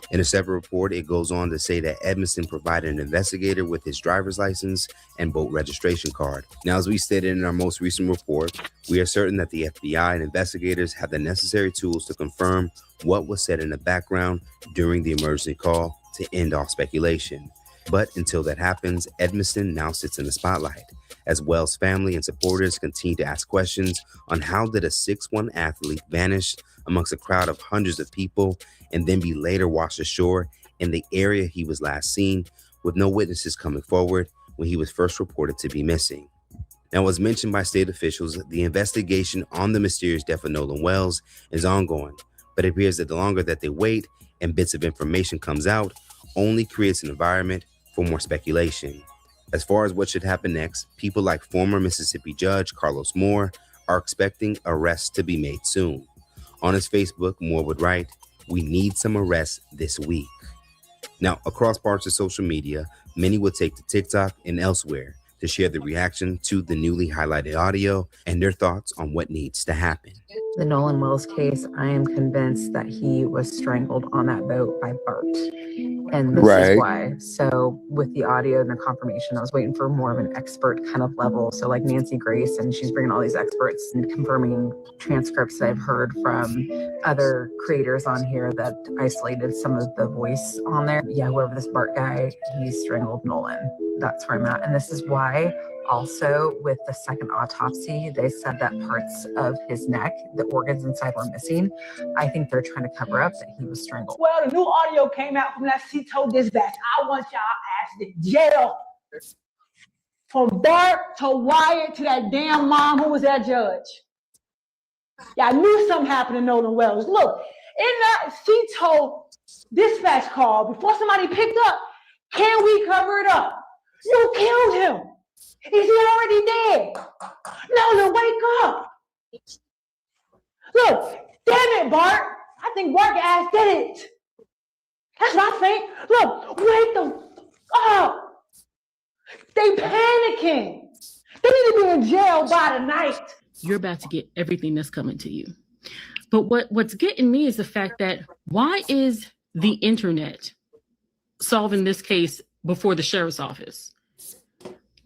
In a separate report, it goes on to say that Edmiston provided an investigator with his driver's license and boat registration card. Now, as we stated in our most recent report, we are certain that the FBI and investigators have the necessary tools to confirm what was said in the background during the emergency call to end all speculation. But until that happens, Edmiston now sits in the spotlight, as Wells' family and supporters continue to ask questions on how did a 6'1" athlete vanish amongst a crowd of hundreds of people and then be later washed ashore in the area he was last seen, with no witnesses coming forward when he was first reported to be missing. Now, as mentioned by state officials, the investigation on the mysterious death of Nolan Wells is ongoing, but it appears that the longer that they wait and bits of information comes out, only creates an environment for more speculation. As far as what should happen next, people like former Mississippi Judge Carlos Moore are expecting arrests to be made soon. On his Facebook, Moore would write, "We need some arrests this week." Now, across parts of social media, many would take to TikTok and elsewhere to share the reaction to the newly highlighted audio and their thoughts on what needs to happen. The Nolan Wells case, I am convinced that he was strangled on that boat by Byrd. And this is why. So with the audio and the confirmation, I was waiting for more of an expert kind of level. So like Nancy Grace, and she's bringing all these experts and confirming transcripts that I've heard from other creators on here that isolated some of the voice on there. Yeah, whoever this Bart guy, he strangled Nolan. That's where I'm at. And this is why also with the second autopsy, they said that parts of his neck, the organs inside were missing. I think they're trying to cover up that he was strangled. Well, the new audio came out from that CTO dispatch. I want y'all ass to jail. From Bart to Wyatt to that damn mom who was that judge. Yeah, I knew something happened to Nolan Wells. Look, in that CTO dispatch call, before somebody picked up, can we cover it up? You killed him. Is he already dead? Nolan, wake up. Look, damn it, Bart. I think Bart ass did it. That's what I think. Look, wake the up. They panicking. They need to be in jail by the night. You're about to get everything that's coming to you. But what's getting me is the fact that why is the internet solving this case before the sheriff's office?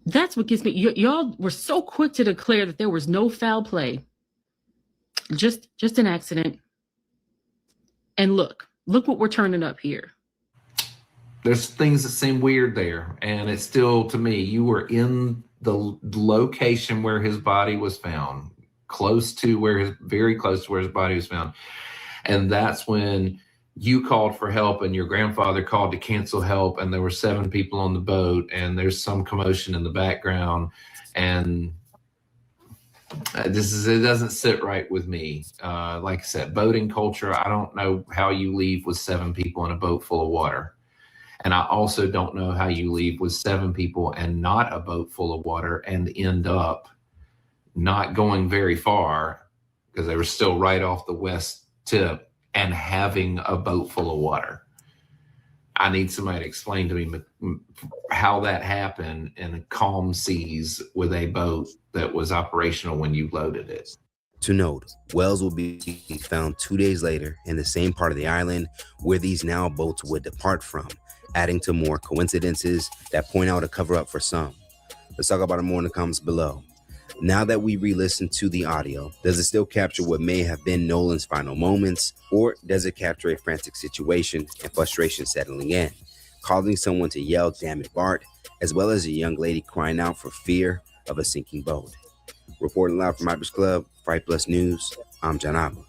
That's what gets me. Y'all were so quick to declare that there was no foul play. Just an accident. And look what we're turning up here. There's things that seem weird there. And it's still, to me, you were in the location where his body was found, very close to where his body was found. And that's when you called for help and your grandfather called to cancel help, and there were 7 people on the boat, and there's some commotion in the background, and it doesn't sit right with me. Like I said, boating culture, I don't know how you leave with 7 people in a boat full of water. And I also don't know how you leave with 7 people and not a boat full of water and end up not going very far, because they were still right off the west tip, and having a boat full of water. I need somebody to explain to me how that happened in calm seas with a boat that was operational when you loaded it. To note, Wells will be found 2 days later in the same part of the island where these now boats would depart from, adding to more coincidences that point out a cover-up for some. Let's talk about it more in the comments below. Now that we re-listen to the audio, does it still capture what may have been Nolan's final moments, or does it capture a frantic situation and frustration settling in, causing someone to yell, "Damn it, Bart," as well as a young lady crying out for fear of a sinking boat? Reporting live from Migrants Club, Fright Plus News, I'm John Abu.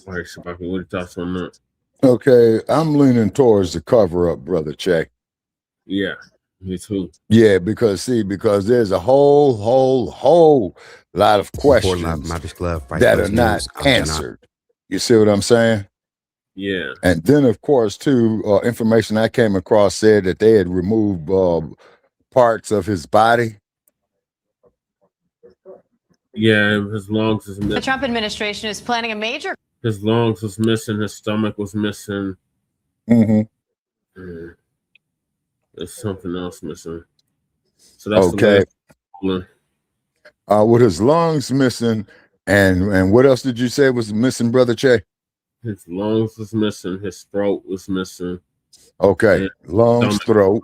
All right, Shabaka, what are your thoughts on that? Okay, I'm leaning towards the cover-up, Brother Che. Yeah. Me too. Yeah, because there's a whole lot of questions that are not answered. You see what I'm saying? Yeah. And then, of course, too, information I came across said that they had removed parts of his body. Yeah, his lungs is missing. The Trump administration is planning a major. His lungs was missing. His stomach was missing. Mm-hmm. There's something else missing. So that's okay. With his lungs missing, and what else did you say was missing, Brother Che? His lungs was missing. His throat was missing. Okay, lungs, throat.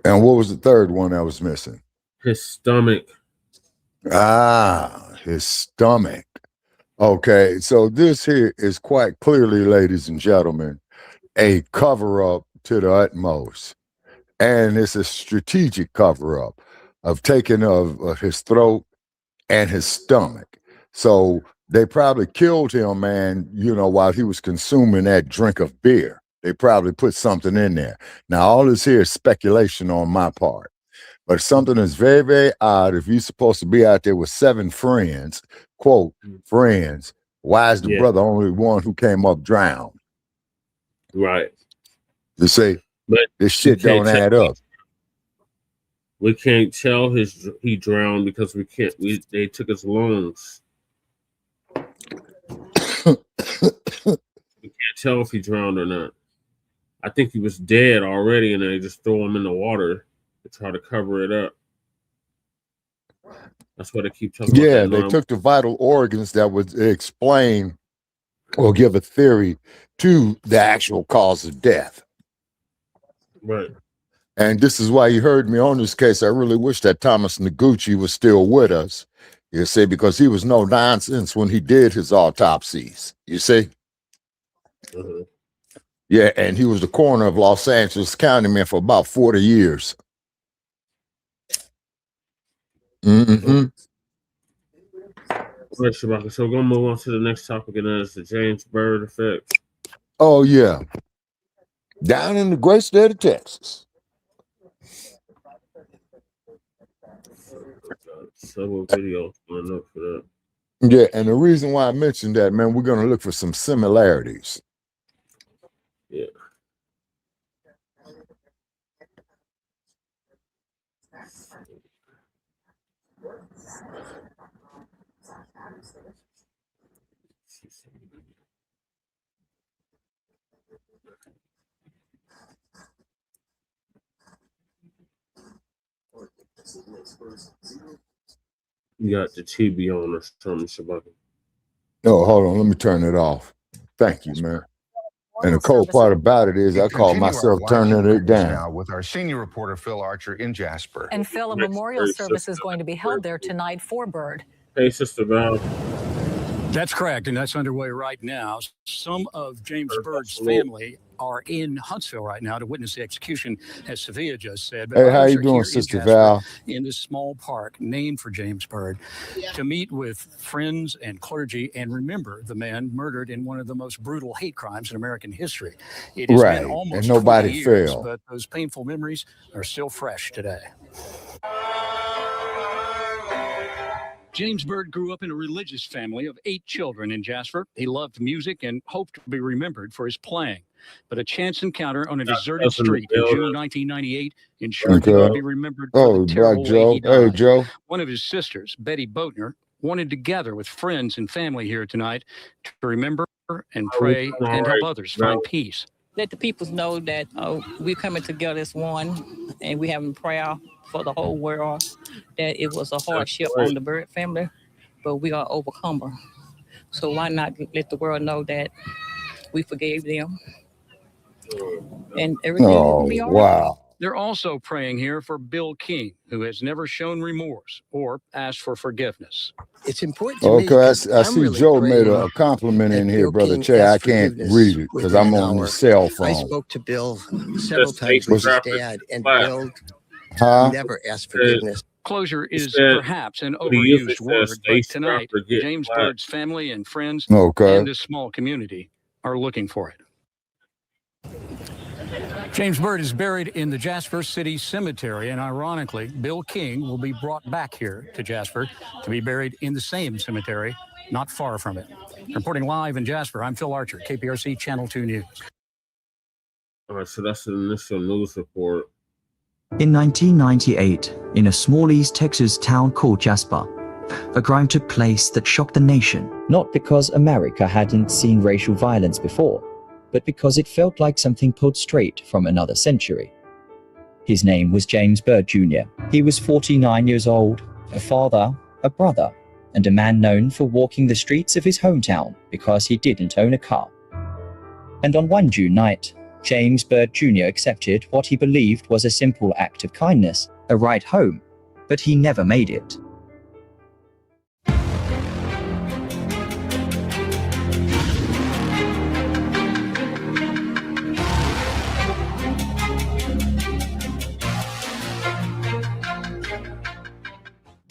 And what was the third one that was missing? His stomach. His stomach. Okay, so this here is quite clearly, ladies and gentlemen, a cover-up to the utmost. And it's a strategic cover-up of taking of his throat and his stomach. So they probably killed him, man, while he was consuming that drink of beer. They probably put something in there. Now, all this here is speculation on my part. But something is very, very odd. If you're supposed to be out there with 7 friends, quote, friends, why is the brother only one who came up drowned? Right. You see, but this shit don't add up. We can't tell he drowned because they took his lungs. We can't tell if he drowned or not. I think he was dead already, and they just throw him in the water to try to cover it up. That's what they keep talking Yeah, about. they took the vital organs that would explain or give a theory to the actual cause of death. Right. And this is why you heard me on this case. I really wish that Thomas Noguchi was still with us. You see, because he was no nonsense when he did his autopsies. You see? Uh-huh. Yeah, and he was the coroner of Los Angeles County, man, for about 40 years. Mm-hmm. All right, Shabaka. So we're going to move on to the next topic, and that is the James Byrd effect. Oh, yeah. Down in the great state of Texas. Several videos lined up for that. Yeah, and the reason why I mentioned that, man, we're going to look for some similarities. Yeah. You got the TV on or something, Shabaka. Oh, hold on. Let me turn it off. Thank you, man. And the cool part about it is I call myself turning it down. Now with our senior reporter, Phil Archer in Jasper. And Phil, a memorial service is going to be held there tonight for Byrd. Hey, Sister Val. That's correct, and that's underway right now. Some of James Byrd's family are in Huntsville right now to witness the execution, as Sophia just said. But Hey, how you others are doing, here in Sister Jasper, Val? in this small park named for James Byrd, to meet with friends and clergy and remember the man murdered in one of the most brutal hate crimes in American history. It has Right, been almost and nobody 20 years, failed. but those painful memories are still fresh today. James Byrd grew up in a religious family of 8 children in Jasper. He loved music and hoped to be remembered for his playing. But a chance encounter on a deserted street in June 1998 ensured he would be remembered for the terrible way he died. Hey, Joe. One of his sisters, Betty Boatner, wanted to gather with friends and family here tonight to remember and pray and help others find peace. Let the people know that we're coming together as one, and we having prayer for the whole world, that it was a hardship on the Byrd family, but we are overcomer. So why not let the world know that we forgave them and everything will be all right. Wow. They're also praying here for Bill King, who has never shown remorse or asked for forgiveness. It's important to me. Okay, I see Joe made a compliment in here, Brother Che. I can't read it because I'm on the cell phone. I spoke to Bill several times with his dad, and Bill never asked forgiveness. Closure is perhaps an overused word, but tonight, James Byrd's family and friends and this small community are looking for it. James Byrd is buried in the Jasper City Cemetery, and ironically, Bill King will be brought back here to Jasper to be buried in the same cemetery, not far from it. Reporting live in Jasper, I'm Phil Archer, KPRC Channel 2 News. All right, so that's the initial news report. In 1998, in a small East Texas town called Jasper, a crime took place that shocked the nation, not because America hadn't seen racial violence before, but because it felt like something pulled straight from another century. His name was James Byrd Jr. He was 49 years old, a father, a brother, and a man known for walking the streets of his hometown because he didn't own a car. And on one June night, James Byrd Jr. accepted what he believed was a simple act of kindness, a ride home, but he never made it.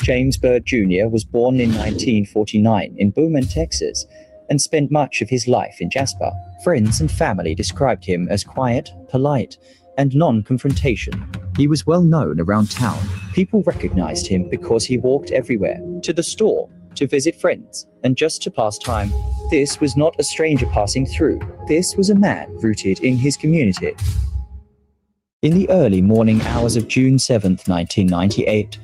James Byrd Jr. was born in 1949 in Beaumont, Texas, and spent much of his life in Jasper. Friends and family described him as quiet, polite, and non-confrontation. He was well known around town. People recognized him because he walked everywhere, to the store, to visit friends, and just to pass time. This was not a stranger passing through. This was a man rooted in his community. In the early morning hours of June 7th, 1998,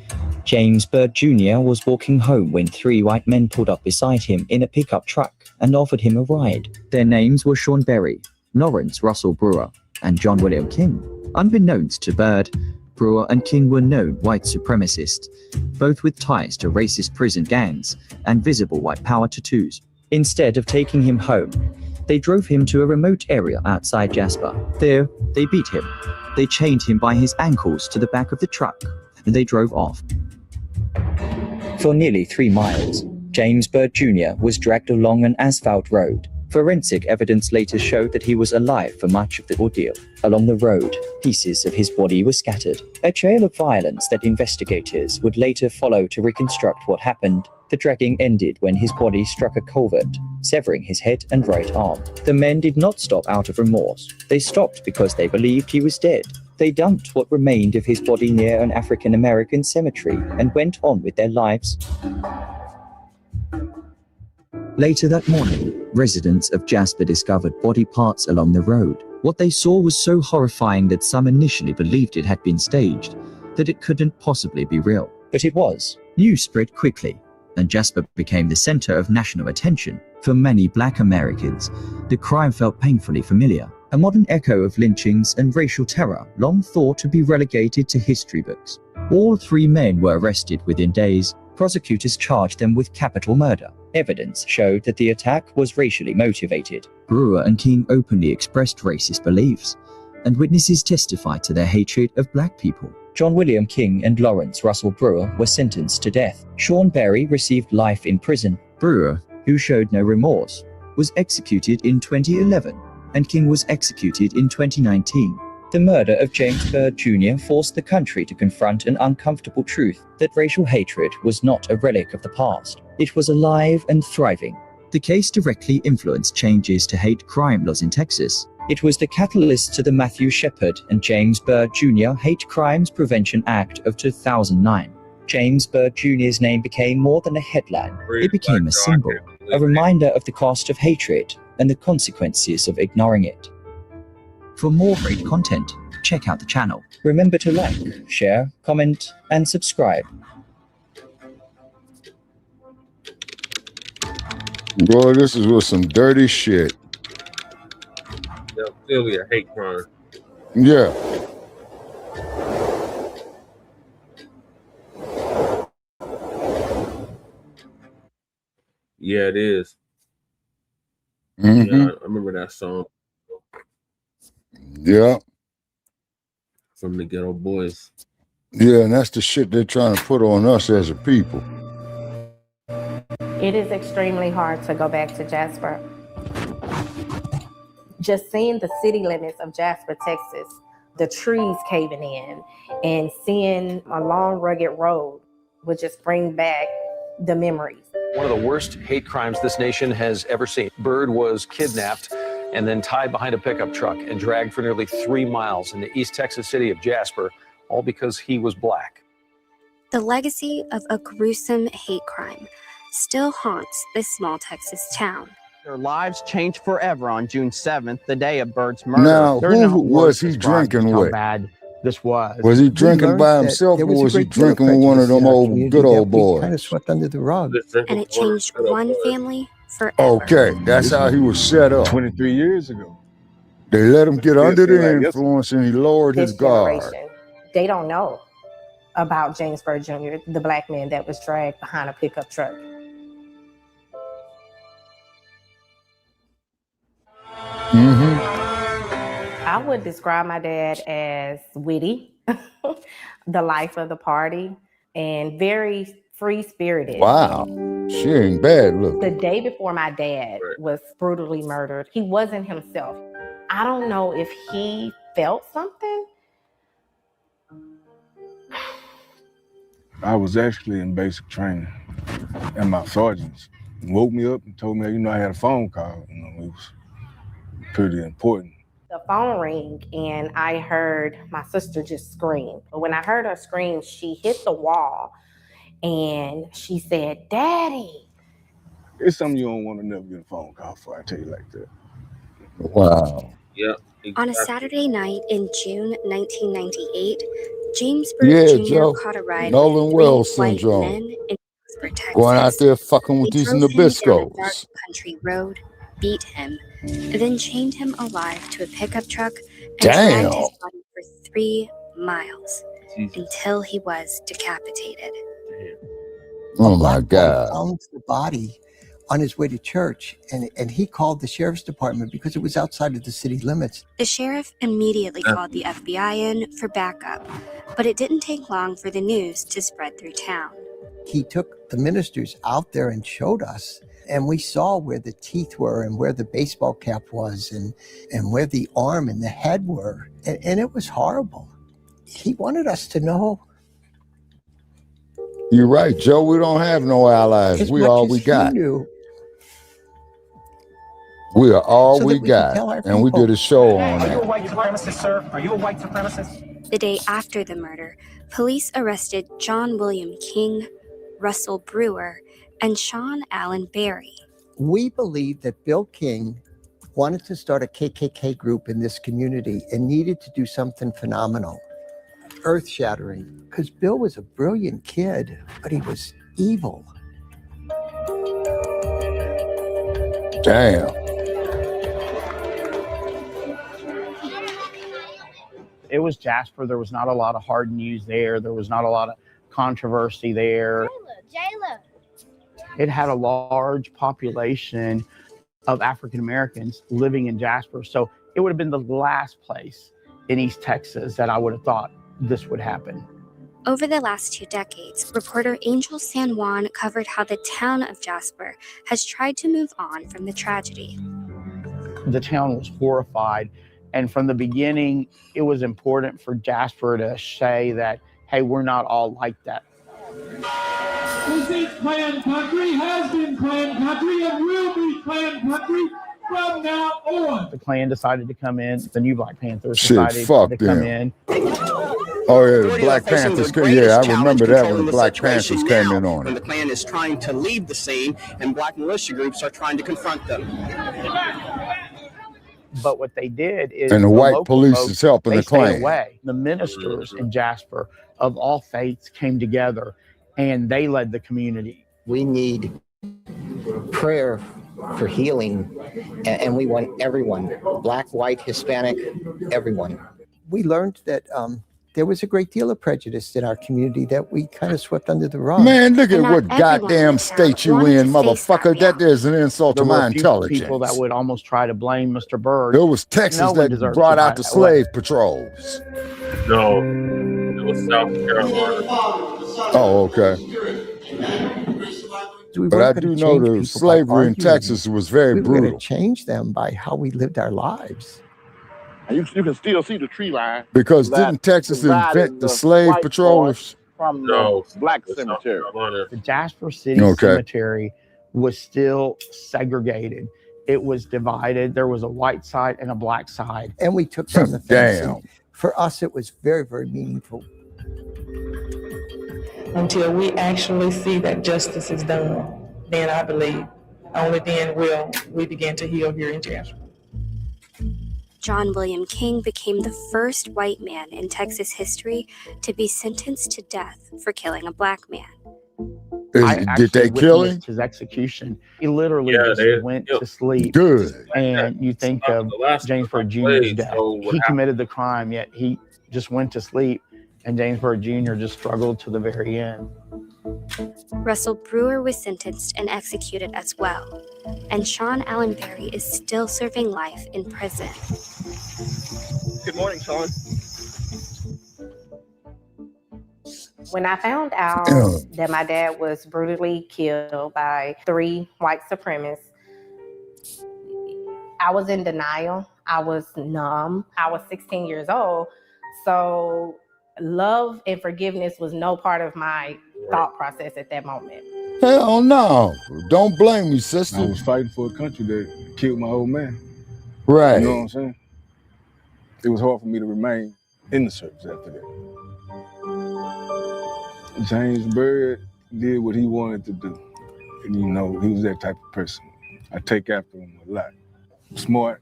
James Byrd Jr. was walking home when 3 white men pulled up beside him in a pickup truck and offered him a ride. Their names were Sean Berry, Lawrence Russell Brewer, and John William Kim. Unbeknownst to Byrd, Brewer and King were known white supremacists, both with ties to racist prison gangs and visible white power tattoos. Instead of taking him home, they drove him to a remote area outside Jasper. There, they beat him. They chained him by his ankles to the back of the truck, and they drove off. For nearly 3 miles, James Byrd Jr. was dragged along an asphalt road. Forensic evidence later showed that he was alive for much of the ordeal. Along the road, pieces of his body were scattered, a trail of violence that investigators would later follow to reconstruct what happened. The dragging ended when his body struck a culvert, severing his head and right arm. The men did not stop out of remorse. They stopped because they believed he was dead. They dumped what remained of his body near an African-American cemetery and went on with their lives. Later that morning, residents of Jasper discovered body parts along the road. What they saw was so horrifying that some initially believed it had been staged, that it couldn't possibly be real. But it was. News spread quickly, and Jasper became the center of national attention. For many Black Americans, the crime felt painfully familiar, a modern echo of lynchings and racial terror long thought to be relegated to history books. All 3 men were arrested within days. Prosecutors charged them with capital murder. Evidence showed that the attack was racially motivated. Brewer and King openly expressed racist beliefs, and witnesses testified to their hatred of Black people. John William King and Lawrence Russell Brewer were sentenced to death. Sean Berry received life in prison. Brewer, who showed no remorse, was executed in 2011, and King was executed in 2019. The murder of James Byrd Jr. forced the country to confront an uncomfortable truth that racial hatred was not a relic of the past. It was alive and thriving. The case directly influenced changes to hate crime laws in Texas. It was the catalyst to the Matthew Shepard and James Byrd Jr. Hate Crimes Prevention Act of 2009. James Byrd Jr.'s name became more than a headline. It became a symbol, a reminder of the cost of hatred and the consequences of ignoring it. For more great content, check out the channel. Remember to like, share, comment, and subscribe. Boy, this is with some dirty shit. Yeah, clearly a hate crime. Yeah. Yeah, it is. Mm-hmm. Yeah, I remember that song. Yeah. From the Ghetto Boys. Yeah, and that's the shit they're trying to put on us as a people. It is extremely hard to go back to Jasper. Just seeing the city limits of Jasper, Texas, the trees caving in, and seeing a long, rugged road would just bring back the memories. One of the worst hate crimes this nation has ever seen. Byrd was kidnapped and then tied behind a pickup truck and dragged for nearly 3 miles in the East Texas city of Jasper, all because he was Black. The legacy of a gruesome hate crime still haunts this small Texas town. Their lives changed forever on June 7th, the day of Byrd's murder. Now, who was he drinking with? How bad this was. Was he drinking by himself, or was he drinking with one of them old good old boys? Kind of swept under the rug. And it changed one family forever. Okay, that's how he was set up. 23 years ago. They let him get under the influence, and he lowered his guard. They don't know about James Byrd Jr., the Black man that was dragged behind a pickup truck. I would describe my dad as witty, the life of the party, and very free-spirited. Wow, she ain't bad looking. The day before my dad was brutally murdered, he wasn't himself. I don't know if he felt something. I was actually in basic training, and my sergeants woke me up and told me, I had a phone call. It was pretty important. The phone rang, and I heard my sister just scream. But when I heard her scream, she hit the wall, and she said, "Daddy." It's something you don't want to never get a phone call for, I tell you like that. Wow. Yeah. Exactly. On a Saturday night in June 1998, James Byrd Jr. caught a ride Nolan with Wells 3 white syndrome. men in Jasper, Texas. Going out there fucking with They these drove him down a dark Nabiscos. country road, beat him, and then chained him alive to a pickup truck and Damn. dragged his body for 3 miles. until he was decapitated. Oh my God. Found the body on his way to church, and he called the sheriff's department because it was outside of the city limits. The sheriff immediately called the FBI in for backup, but it didn't take long for the news to spread through town. He took the ministers out there and showed us, and we saw where the teeth were and where the baseball cap was and where the arm and the head were, and it was horrible. He wanted us to know. You're right, Joe. We don't have no allies. We all we got. We are all we got, and we did a show on Are you a that. white supremacist, sir? Are you a white supremacist? The day after the murder, police arrested John William King, Russell Brewer, and Sean Allen Berry. We believe that Bill King wanted to start a KKK group in this community and needed to do something phenomenal, earth-shattering, because Bill was a brilliant kid, but he was evil. Damn. It was Jasper. There was not a lot of hard news there. There was not a lot of controversy there. It had a large population of African Americans living in Jasper. So it would have been the last place in East Texas that I would have thought this would happen. Over the last 2 decades, reporter Angel San Juan covered how the town of Jasper has tried to move on from the tragedy. The town was horrified. And from the beginning, it was important for Jasper to say that, hey, we're not all like that. This is Klan country, has been Klan country, and will be Klan country from now on. The Klan decided to come in. The new Black Panthers decided to come in. Oh, yeah, the Blacc Panthers. Yeah, I remember that when the Blacc Panthers came in on when it. the Klan is trying to leave the scene and Black militia groups are trying to confront them. But what they did is And the white local police folks, is helping they the stayed Klan. away. The ministers in Jasper of all faiths came together and they led the community. We need prayer for healing, and we want everyone, Black, white, Hispanic, everyone. We learned that there was a great deal of prejudice in our community that we kind of swept under the rug. Man, look at what goddamn state you in, motherfucker. That is an insult to There were my a few intelligence. people that would almost try to blame Mr. Byrd. It was Texas No one that deserves brought to out die the that slave patrols. No, it was South Carolina. Oh, okay. But I do know the slavery in Texas was very we were going brutal to change them by how we lived our lives. You can still see the tree line. because that didn't Texas divided invent the slave white patrollers? From No, the Black cemetery. The Jasper City Okay. Cemetery was still segregated. It was divided. There was a white side and a black side. And we took down the fence. Damn. And for us, it was very, very meaningful. Until we actually see that justice is done, then I believe only then will we begin to heal here in Jasper. John William King became the first white man in Texas history to be sentenced to death for killing a Black man. Did they kill him? witnessed his execution. He literally Yeah, just they- went to sleep. Good. And you think of James Byrd Jr.'s death. He committed the crime, yet he just went to sleep. And James Byrd Jr. just struggled to the very end. Russell Brewer was sentenced and executed as well. And Sean Allen Berry is still serving life in prison. Good morning, Sean. When I found out that my dad was brutally killed by 3 white supremacists, I was in denial. I was numb. I was 16 years old. So love and forgiveness was no part of my thought process at that moment. Hell no. Don't blame me, I sister. was fighting for a country that killed my old man. Right. You know what I'm saying? It was hard for me to remain in the service after that. James Byrd did what he wanted to do. And you know, he was that type of person. I take after him a lot. Smart,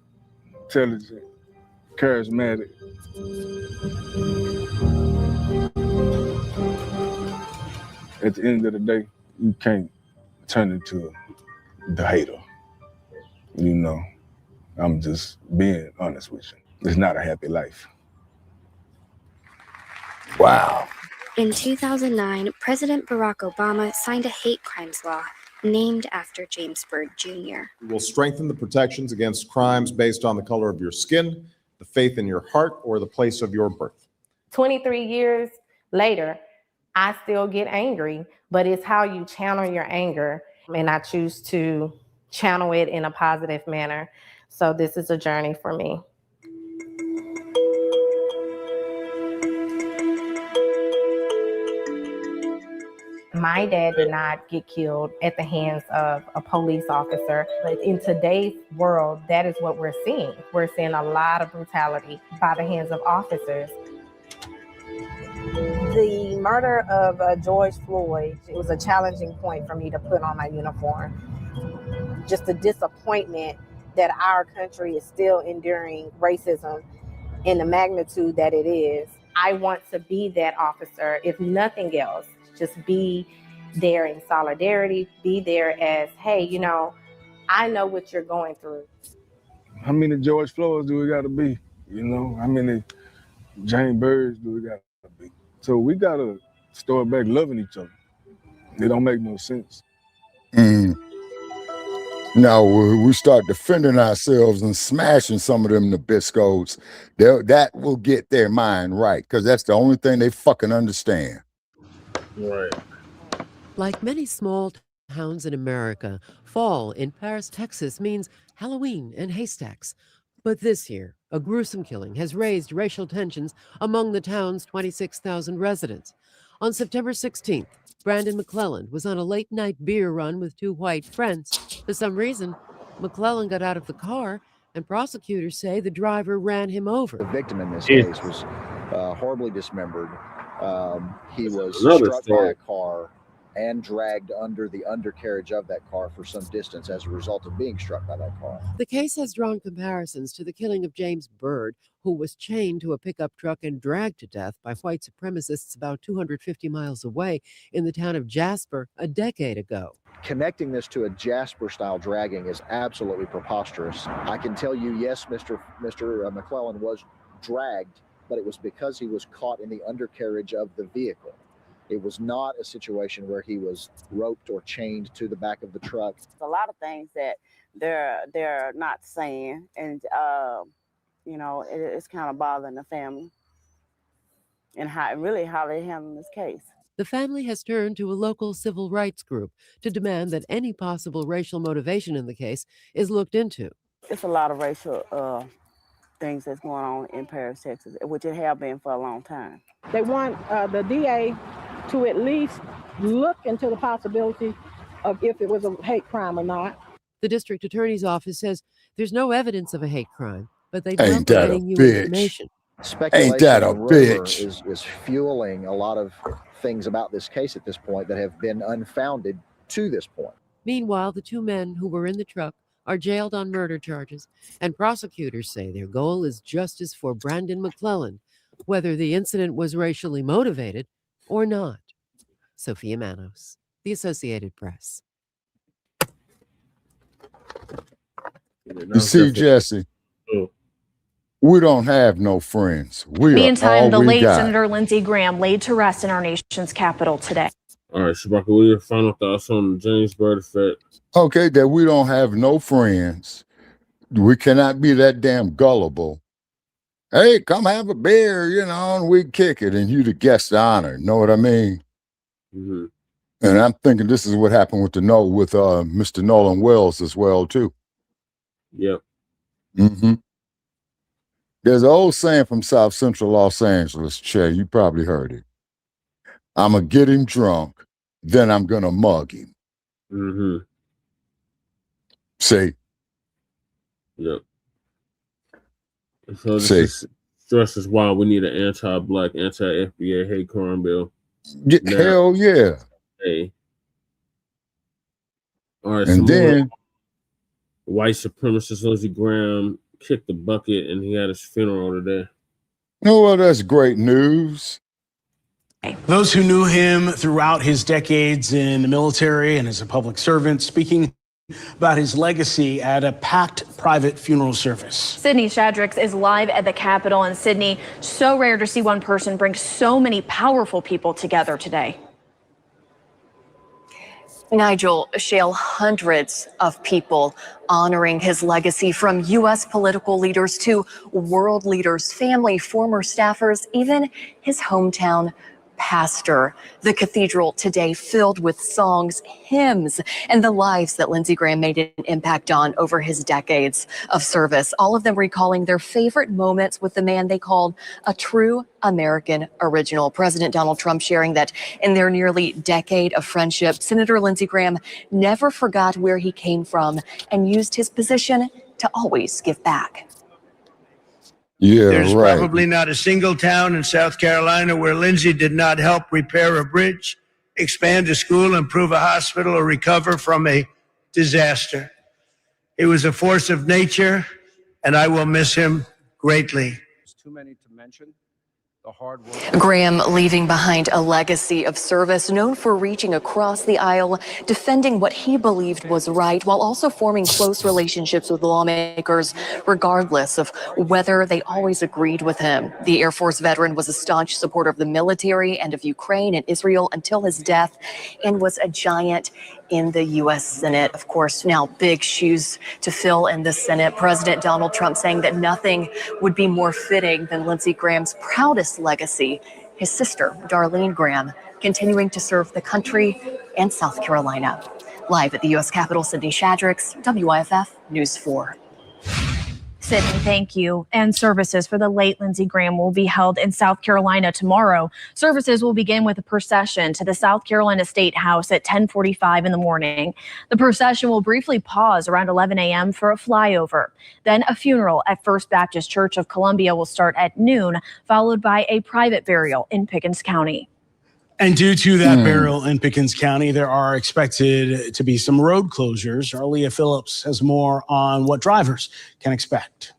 intelligent, charismatic. At the end of the day, you can't turn into the hater. You know, I'm just being honest with you. It's not a happy life. Wow. In 2009, President Barack Obama signed a hate crimes law named after James Byrd Jr. We will strengthen the protections against crimes based on the color of your skin, the faith in your heart, or the place of your birth. 23 years later, I still get angry, but it's how you channel your anger. And I choose to channel it in a positive manner. So this is a journey for me. My dad did not get killed at the hands of a police officer, but in today's world, that is what we're seeing. We're seeing a lot of brutality by the hands of officers. The murder of George Floyd, it was a challenging point for me to put on my uniform. Just the disappointment that our country is still enduring racism in the magnitude that it is. I want to be that officer, if nothing else. Just be there in solidarity, be there as, hey, you know, I know what you're going through. How many George Floyds do we got to be? You know, how many James Byrds do we got to be? So we got to start back loving each other. It don't make no sense. Now, we start defending ourselves and smashing some of them Nabiscos, that will get their mind right, because that's the only thing they fucking understand. Right. Like many small towns in America, fall in Paris, Texas means Halloween and haystacks. But this year, a gruesome killing has raised racial tensions among the town's 26,000 residents. On September 16th, Brandon McClellan was on a late-night beer run with two white friends. For some reason, McClellan got out of the car, and prosecutors say the driver ran him over. The victim in this case was horribly dismembered. He was struck by a car and dragged under the undercarriage of that car for some distance as a result of being struck by that car. The case has drawn comparisons to the killing of James Byrd, who was chained to a pickup truck and dragged to death by white supremacists about 250 miles away in the town of Jasper a decade ago. Connecting this to a Jasper-style dragging is absolutely preposterous. I can tell you, yes, Mr. McClellan was dragged, but it was because he was caught in the undercarriage of the vehicle. It was not a situation where he was roped or chained to the back of the truck. A lot of things that they're not saying, and you know, it's kind of bothering the family and how they handle this case. The family has turned to a local civil rights group to demand that any possible racial motivation in the case is looked into. It's a lot of racial things that's going on in Paris, Texas, which it have been for a long time. They want the DA to at least look into the possibility of if it was a hate crime or not. The district attorney's office says there's no evidence of a hate crime, but they Ain't don't that have a any new bitch? information. Speculation Ain't that a and rumor bitch? is fueling a lot of things about this case at this point that have been unfounded to this point. Meanwhile, the two men who were in the truck are jailed on murder charges, and prosecutors say their goal is justice for Brandon McClellan, whether the incident was racially motivated or not. Sophia Manos, The Associated Press. You see, Jesse, we don't have no friends. We Meantime, the late got. Senator Lindsey Graham laid to rest in our nation's capital today. All right, Shabaka, what are your final thoughts on the James Byrd effect? Okay, that we don't have no friends. We cannot be that damn gullible. Hey, come have a beer, you know, and we kick it, and you the guest of honor. Know what I mean? Mm-hmm. And I'm thinking this is what happened with Mr. Nolan Wells as well too. Yep. Mm-hmm. There's an old saying from South Central Los Angeles, Che. You probably heard it. I'm gonna get him drunk, then I'm gonna mug him. Mm-hmm. See? Yep. So this stresses why we need an anti-Black, anti-FBA hate crime bill. Hell yeah. Hey. All right. And then white supremacist Lindsey Graham kicked the bucket and he had his funeral today. Oh, well, that's great news. Those who knew him throughout his decades in the military and as a public servant, speaking about his legacy at a packed private funeral service. Sydney Shadrax is live at the Capitol in Sydney. So rare to see one person bring so many powerful people together today. Nigel Shale, hundreds of people honoring his legacy, from U.S. political leaders to world leaders, family, former staffers, even his hometown pastor. The cathedral today filled with songs, hymns, and the lives that Lindsey Graham made an impact on over his decades of service. All of them recalling their favorite moments with the man they called a true American original. President Donald Trump sharing that in their nearly decade of friendship, Senator Lindsey Graham never forgot where he came from and used his position to always give back. Yeah, There's right. probably not a single town in South Carolina where Lindsey did not help repair a bridge, expand a school, improve a hospital, or recover from a disaster. He was a force of nature, and I will miss him greatly. There's too many to mention. The hard work. Graham leaving behind a legacy of service, known for reaching across the aisle, defending what he believed was right, while also forming close relationships with lawmakers, regardless of whether they always agreed with him. The Air Force veteran was a staunch supporter of the military and of Ukraine and Israel until his death, and was a giant in the U.S. Senate. Of course, now big shoes to fill in the Senate. President Donald Trump saying that nothing would be more fitting than Lindsey Graham's proudest legacy, his sister, Darlene Graham, continuing to serve the country and South Carolina. Live at the U.S. Capitol, Sydney Shadrax, WIFF News 4. Sydney, thank you. And services for the late Lindsey Graham will be held in South Carolina tomorrow. Services will begin with a procession to the South Carolina State House at 10:45 in the morning. The procession will briefly pause around 11 a.m. for a flyover. Then a funeral at First Baptist Church of Columbia will start at noon, followed by a private burial in Pickens County. And due to that burial in Pickens County, there are expected to be some road closures. Our Leah Phillips has more on what drivers can expect.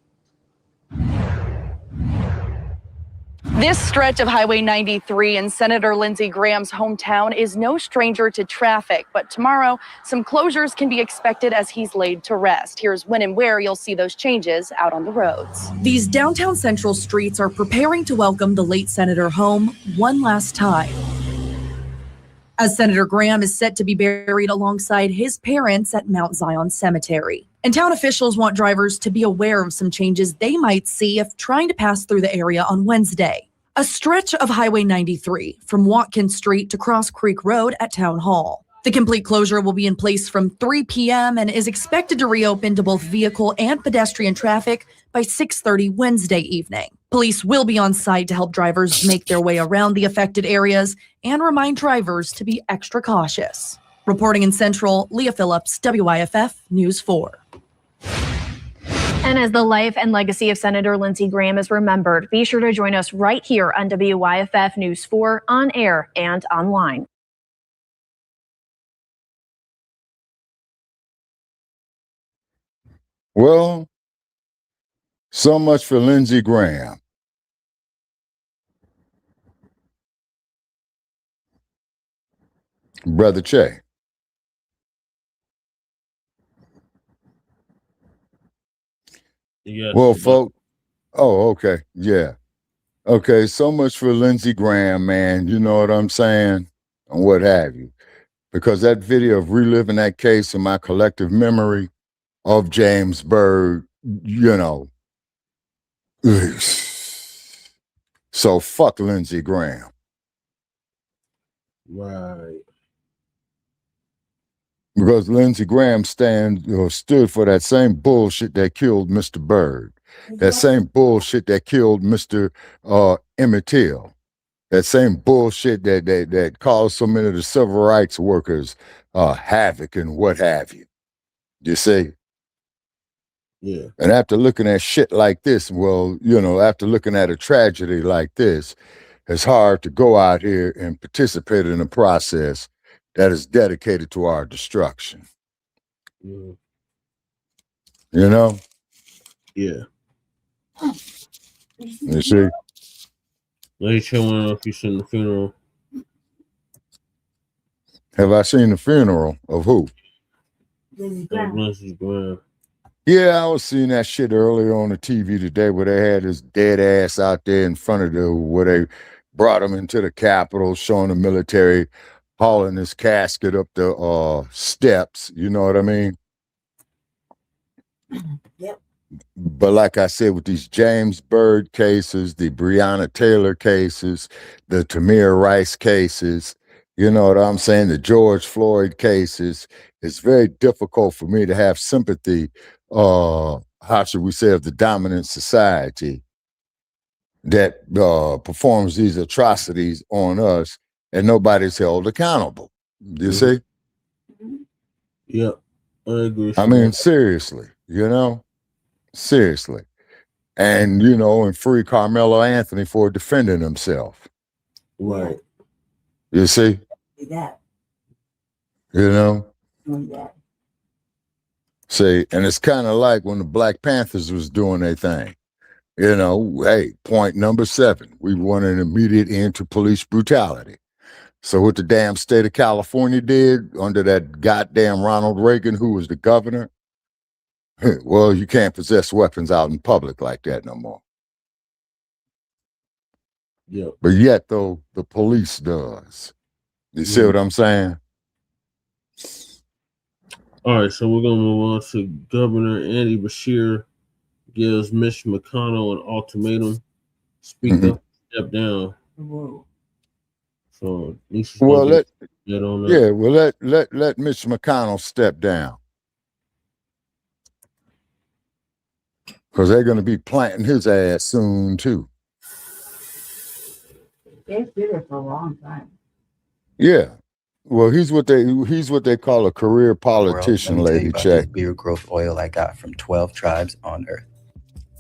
This stretch of Highway 93 in Senator Lindsey Graham's hometown is no stranger to traffic, but tomorrow some closures can be expected as he's laid to rest. Here's when and where you'll see those changes out on the roads. These downtown central streets are preparing to welcome the late senator home one last time, as Senator Graham is set to be buried alongside his parents at Mount Zion Cemetery. And town officials want drivers to be aware of some changes they might see if trying to pass through the area on Wednesday. A stretch of Highway 93 from Watkins Street to Cross Creek Road at Town Hall. The complete closure will be in place from 3 p.m. and is expected to reopen to both vehicle and pedestrian traffic by 6:30 Wednesday evening. Police will be on site to help drivers make their way around the affected areas and remind drivers to be extra cautious. Reporting in Central, Leah Phillips, WIFF News 4. And as the life and legacy of Senator Lindsey Graham is remembered, be sure to join us right here on WIFF News 4 on air and online. Well, so much for Lindsey Graham. Brother Che. Yes, Well, folks. Oh, okay. Yeah. Okay. So much for Lindsey Graham, man. You know what I'm saying? And what have you. Because that video of reliving that case in my collective memory of James Byrd, you know. So fuck Lindsey Graham. Right. Because Lindsey Graham stood for that same bullshit that killed Mr. Byrd. That same bullshit that killed Mr. Emmett Till. That same bullshit that caused so many of the civil rights workers havoc and what have you. You see? Yeah. And after looking at shit like this, well, you know, after looking at a tragedy like this, it's hard to go out here and participate in a process that is dedicated to our destruction. Yeah. You know? Yeah. You see? Lady chilling if you seen the funeral. Have I seen the funeral of who? Lindsey Graham. Yeah, I was seeing that shit earlier on the TV today where they had his dead ass out there in front of where they brought him into the Capitol, showing the military hauling his casket up the steps. You know what I mean? Yep. But like I said, with these James Byrd cases, the Breonna Taylor cases, the Tamir Rice cases, you know what I'm saying, the George Floyd cases, it's very difficult for me to have sympathy, how should we say, of the dominant society that performs these atrocities on us and nobody's held accountable. You see? Yep, I agree. I mean, seriously, you know? Seriously. And, you know, and free Carmelo Anthony for defending himself. Right. You see? That. You know? That. See, and it's kind of like when the Black Panthers was doing their thing. You know, hey, point number 7, we want an immediate end to police brutality. So what the damn state of California did under that goddamn Ronald Reagan, who was the governor, well, you can't possess weapons out in public like that no more. Yep. But yet, though, the police does. You see what I'm saying? All right, so we're going to move on to Governor Andy Beshear gives Mitch McConnell an ultimatum. Speak up, step down. Whoa. So, well, let Mitch McConnell step down. Because they're going to be planting his ass soon, too. They've been there for a long time. Yeah. Well, he's what they call a career politician, lady check. Beard growth oil I got from 12 tribes on Earth.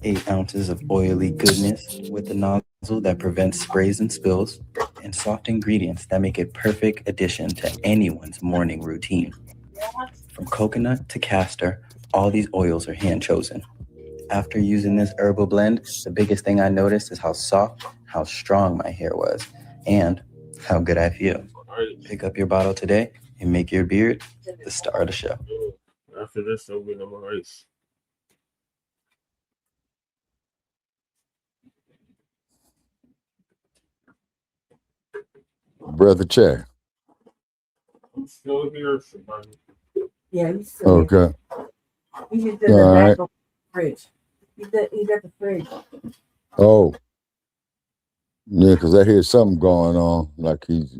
8 ounces of oily goodness with a nozzle that prevents sprays and spills, and soft ingredients that make it perfect addition to anyone's morning routine. From coconut to castor, all these oils are hand chosen. After using this herbal blend, the biggest thing I noticed is how soft, how strong my hair was, and how good I feel. Pick up your bottle today and make your beard the star of the show. After this, I'll be number race. Brother Che. I'm still here, somebody. Yeah, he's still Okay. He's just in the back of the fridge. He's at the fridge. Oh. Yeah, because I hear something going on, like he's,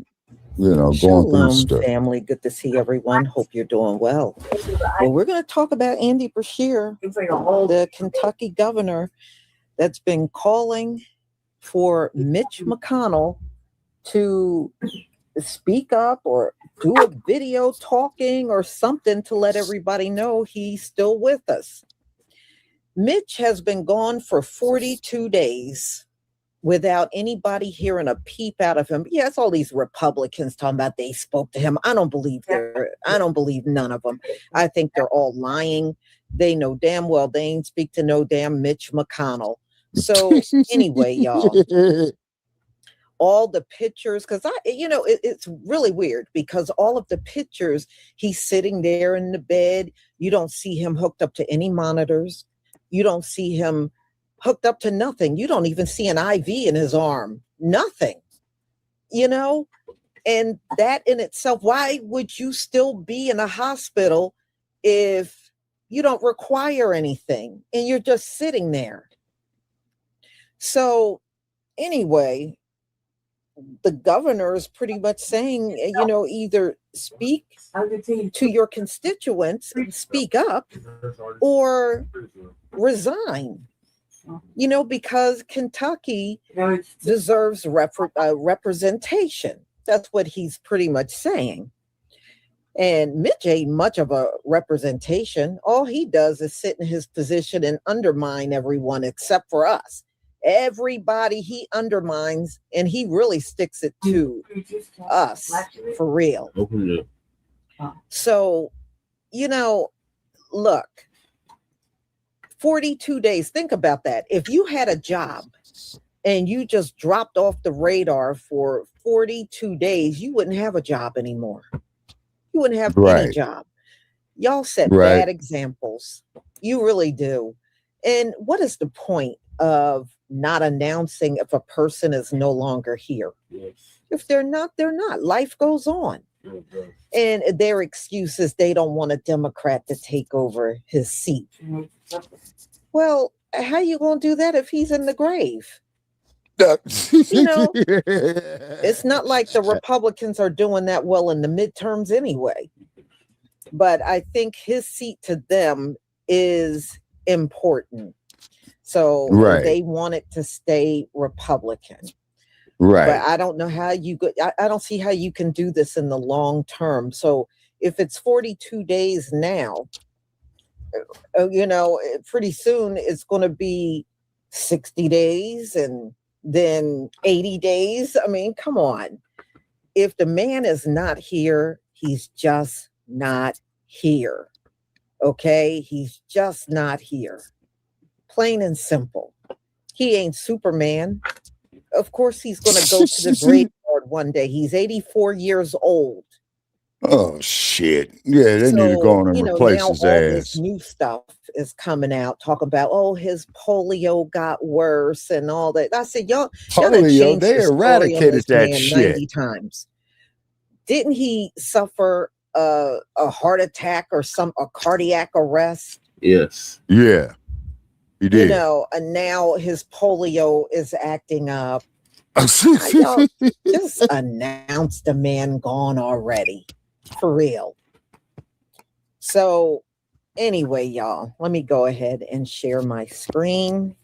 you know, going through stuff. Family, good to see everyone. Hope you're doing well. Well, we're going to talk about Andy Beshear, the Kentucky governor that's been calling for Mitch McConnell to speak up or do a video talking or something to let everybody know he's still with us. Mitch has been gone for 42 days without anybody hearing a peep out of him. Yes, all these Republicans talking about they spoke to him. I don't believe none of them. I think they're all lying. They know damn well they ain't speak to no damn Mitch McConnell. So anyway, y'all, all the pictures, because it's really weird because all of the pictures, he's sitting there in the bed. You don't see him hooked up to any monitors. You don't see him hooked up to nothing. You don't even see an IV in his arm. Nothing. And that in itself, why would you still be in a hospital if you don't require anything and you're just sitting there? So anyway, the governor is pretty much saying, either speak to your constituents, speak up, or resign. Because Kentucky deserves representation. That's what he's pretty much saying. And Mitch ain't much of a representation. All he does is sit in his position and undermine everyone except for us. Everybody he undermines, and he really sticks it to us for real. So, look, 42 days. Think about that. If you had a job and you just dropped off the radar for 42 days, you wouldn't have a job anymore. You wouldn't have any job. Y'all set Right. bad examples. You really do. And what is the point of not announcing if a person is no longer here? Yes. If they're not, they're not. Life goes on. Okay. And their excuse is they don't want a Democrat to take over his seat. Well, how you going to do that if he's in the grave? You know, it's not like the Republicans are doing that well in the midterms anyway. But I think his seat to them is important. So Right. they want it to stay Republican. Right. But I don't know how you go. I don't see how you can do this in the long term. So if it's 42 days now, you know, pretty soon it's going to be 60 days and then 80 days. I mean, come on. If the man is not here, he's just not here. Okay? He's just not here. Plain and simple. He ain't Superman. Of course, he's going to go to the graveyard one day. He's 84 years old. Oh, shit. Yeah, they need to go on and replace now his all ass. this new stuff is coming out, talking about, oh, his polio got worse and all that. I said, y'all done Polio, changed they the story on eradicated this that man shit. 90 times. Didn't he suffer a heart attack or a cardiac arrest? Yes. Yeah, he did. You know, and now his polio is acting up. Y'all just announced the man gone already. For real. So anyway, y'all, let me go ahead and share my screen.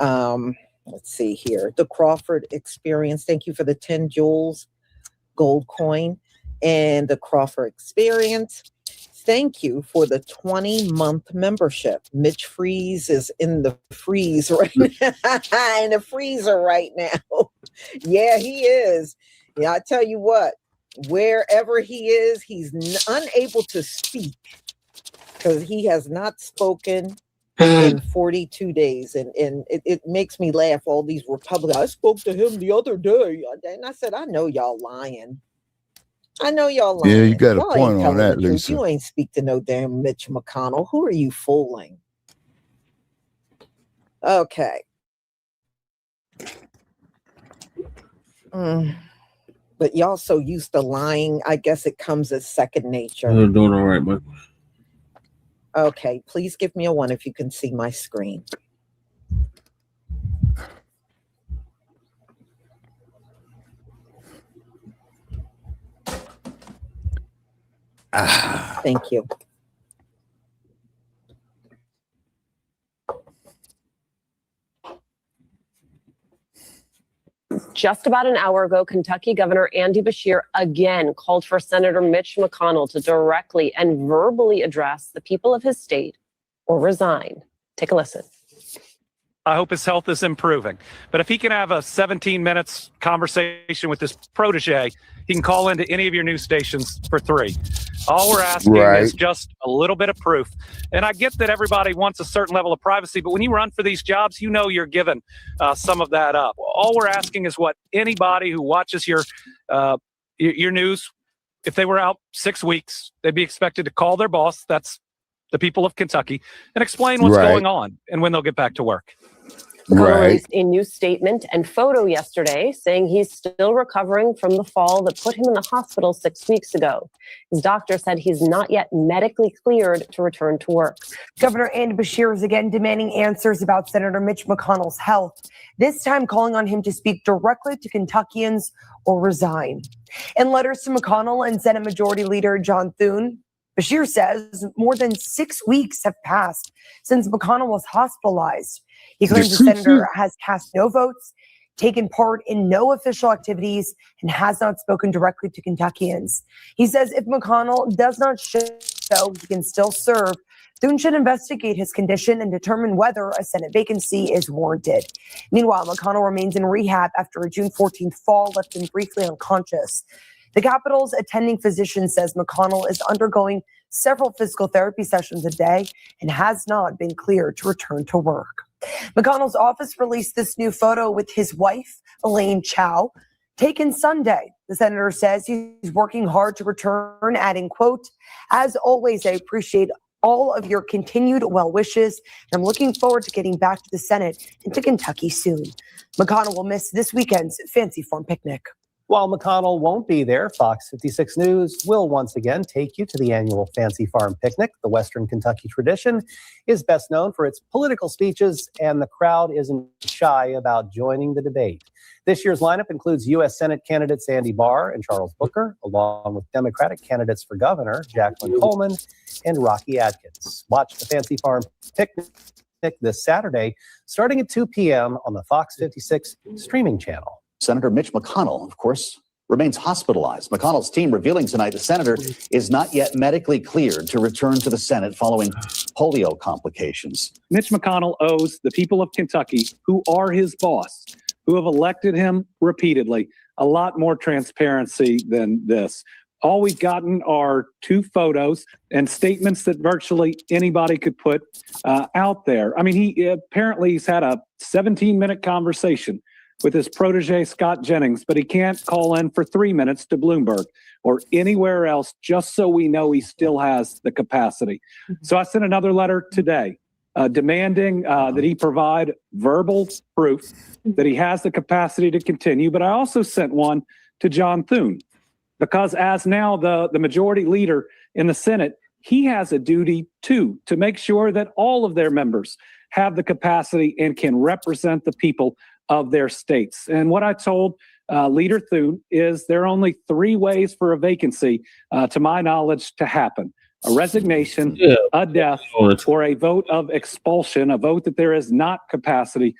Let's see here. The Crawford Experience. Thank you for the 10 joules gold coin and the Crawford Experience. Thank you for the 20-month membership. Mitch Freeze is in the freeze right now. In the freezer right now. Yeah, he is. Yeah, I tell you what, wherever he is, he's unable to speak because he has not spoken in 42 days. And it makes me laugh, all these Republicans. I spoke to him the other day. And I said, I know y'all lying. I know y'all lying. Yeah, you got a Y'all point ain't on telling that, the truth. Lisa. You ain't speak to no damn Mitch McConnell. Who are you fooling? Okay. But y'all so used to lying, I guess it comes as second nature. You're doing all right, Mike. Okay, please give me a 1 if you can see my screen. Thank you. Just about an hour ago, Kentucky Governor Andy Beshear again called for Senator Mitch McConnell to directly and verbally address the people of his state or resign. Take a listen. I hope his health is improving. But if he can have a 17 minutes conversation with his protege, he can call into any of your news stations for 3. All we're asking is just a little bit of proof. And I get that everybody wants a certain level of privacy, but when you run for these jobs, you know you're giving some of that up. All we're asking is what anybody who watches your news, if they were out 6 weeks, they'd be expected to call their boss, that's the people of Kentucky, and explain what's going on and when they'll get back to work. McConnell released a new statement and photo yesterday saying he's still recovering from the fall that put him in the hospital 6 weeks ago. His doctor said he's not yet medically cleared to return to work. Governor Andy Beshear is again demanding answers about Senator Mitch McConnell's health, this time calling on him to speak directly to Kentuckians or resign. In letters to McConnell and Senate Majority Leader John Thune, Beshear says more than 6 weeks have passed since McConnell was hospitalized. He claims the senator has cast no votes, taken part in no official activities, and has not spoken directly to Kentuckians. He says if McConnell does not show he can still serve, Thune should investigate his condition and determine whether a Senate vacancy is warranted. Meanwhile, McConnell remains in rehab after a June 14th fall left him briefly unconscious. The Capitol's attending physician says McConnell is undergoing several physical therapy sessions a day and has not been cleared to return to work. McConnell's office released this new photo with his wife, Elaine Chao. taken Sunday. The senator says he's working hard to return, adding, quote, "As always, I appreciate all of your continued well wishes. And I'm looking forward to getting back to the Senate and to Kentucky soon." McConnell will miss this weekend's fancy farm picnic. While McConnell won't be there, Fox 56 News will once again take you to the annual Fancy Farm Picnic. The Western Kentucky tradition is best known for its political speeches, and the crowd isn't shy about joining the debate. This year's lineup includes U.S. Senate candidates Andy Barr and Charles Booker, along with Democratic candidates for governor Jacqueline Coleman and Rocky Adkins. Watch the Fancy Farm Picnic this Saturday, starting at 2 p.m. on the Fox 56 streaming channel. Senator Mitch McConnell, of course, remains hospitalized. McConnell's team revealing tonight the senator is not yet medically cleared to return to the Senate following polio complications. Mitch McConnell owes the people of Kentucky, who are his boss, who have elected him repeatedly, a lot more transparency than this. All we've gotten are 2 photos and statements that virtually anybody could put out there. I mean, he's had a 17-minute conversation with his protege, Scott Jennings, but he can't call in for 3 minutes to Bloomberg or anywhere else, just so we know he still has the capacity. So I sent another letter today demanding that he provide verbal proof that he has the capacity to continue. But I also sent one to John Thune, because as now the majority leader in the Senate, he has a duty too to make sure that all of their members have the capacity and can represent the people of their states. And what I told Leader Thune is there are only 3 ways for a vacancy, to my knowledge, to happen: a resignation, a death, or a vote of expulsion, a vote that there is not capacity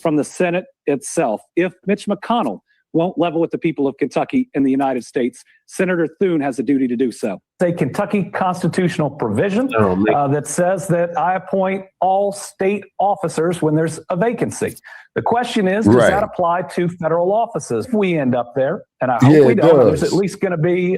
from the Senate itself. If Mitch McConnell won't level with the people of Kentucky and the United States, Senator Thune has a duty to do so. A Kentucky constitutional provision that says that I appoint all state officers when there's a vacancy. The question is, does that apply to federal offices? If we end up there, and I hope we don't, there's at least going to be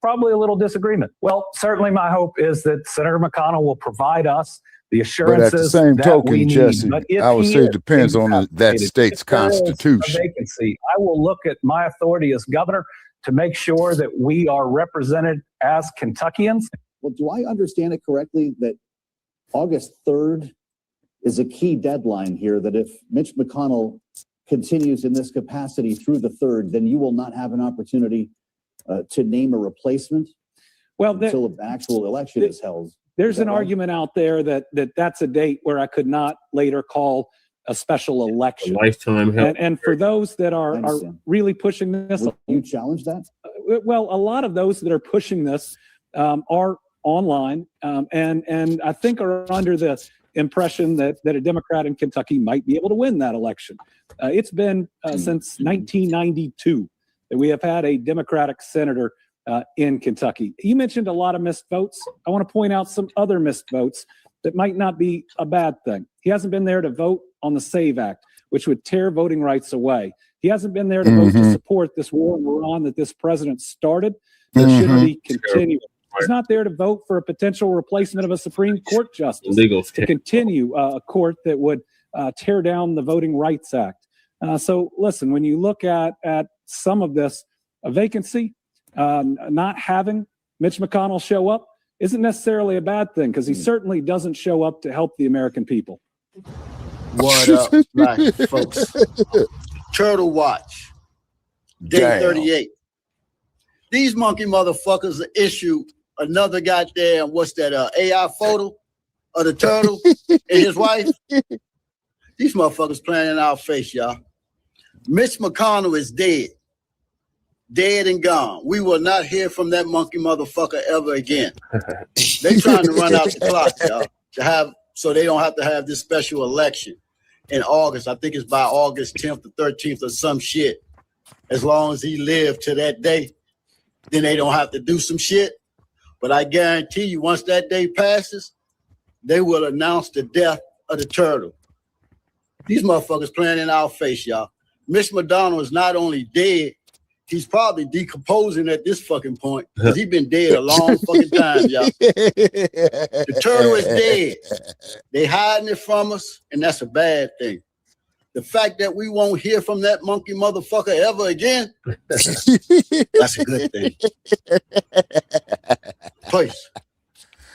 probably a little disagreement. Well, certainly my hope is that Senator McConnell will provide us the assurances. But at the same that token, we need. Jesse, I would say it depends on that state's constitution. Vacancy. I will look at my authority as governor to make sure that we are represented as Kentuckians. Well, do I understand it correctly that August 3rd is a key deadline here, that if Mitch McConnell continues in this capacity through the 3rd, then you will not have an opportunity to name a replacement until the actual election is held? There's an argument out there that's a date where I could not later call a special election. Lifetime help. And for those that are really pushing this. Would you challenge that? Well, a lot of those that are pushing this are online and I think are under the impression that a Democrat in Kentucky might be able to win that election. It's been since 1992 that we have had a Democratic senator in Kentucky. You mentioned a lot of missed votes. I want to point out some other missed votes that might not be a bad thing. He hasn't been there to vote on the SAVE Act, which would tear voting rights away. He hasn't been there to vote to support this war in Iran that this president started, that should be continuing. He's not there to vote for a potential replacement of a Supreme Court justice to continue a court that would tear down the Voting Rights Act. So listen, when you look at some of this, a vacancy, not having Mitch McConnell show up isn't necessarily a bad thing, because he certainly doesn't show up to help the American people. What up, black folks? Turtle Watch, day 38. These monkey motherfuckers issue another goddamn, what's that, AI photo of the turtle and his wife? These motherfuckers playing in our face, y'all. Mitch McConnell is dead. Dead and gone. We will not hear from that monkey motherfucker ever again. They trying to run out the clock, y'all, so they don't have to have this special election in August. I think it's by August 10th or 13th or some shit. As long as he lived to that day, then they don't have to do some shit. But I guarantee you, once that day passes, they will announce the death of the turtle. These motherfuckers playing in our face, y'all. Mitch McConnell is not only dead, he's probably decomposing at this fucking point, because he's been dead a long fucking time, y'all. The turtle is dead. They hiding it from us, and that's a bad thing. The fact that we won't hear from that monkey motherfucker ever again, that's a good thing. Please.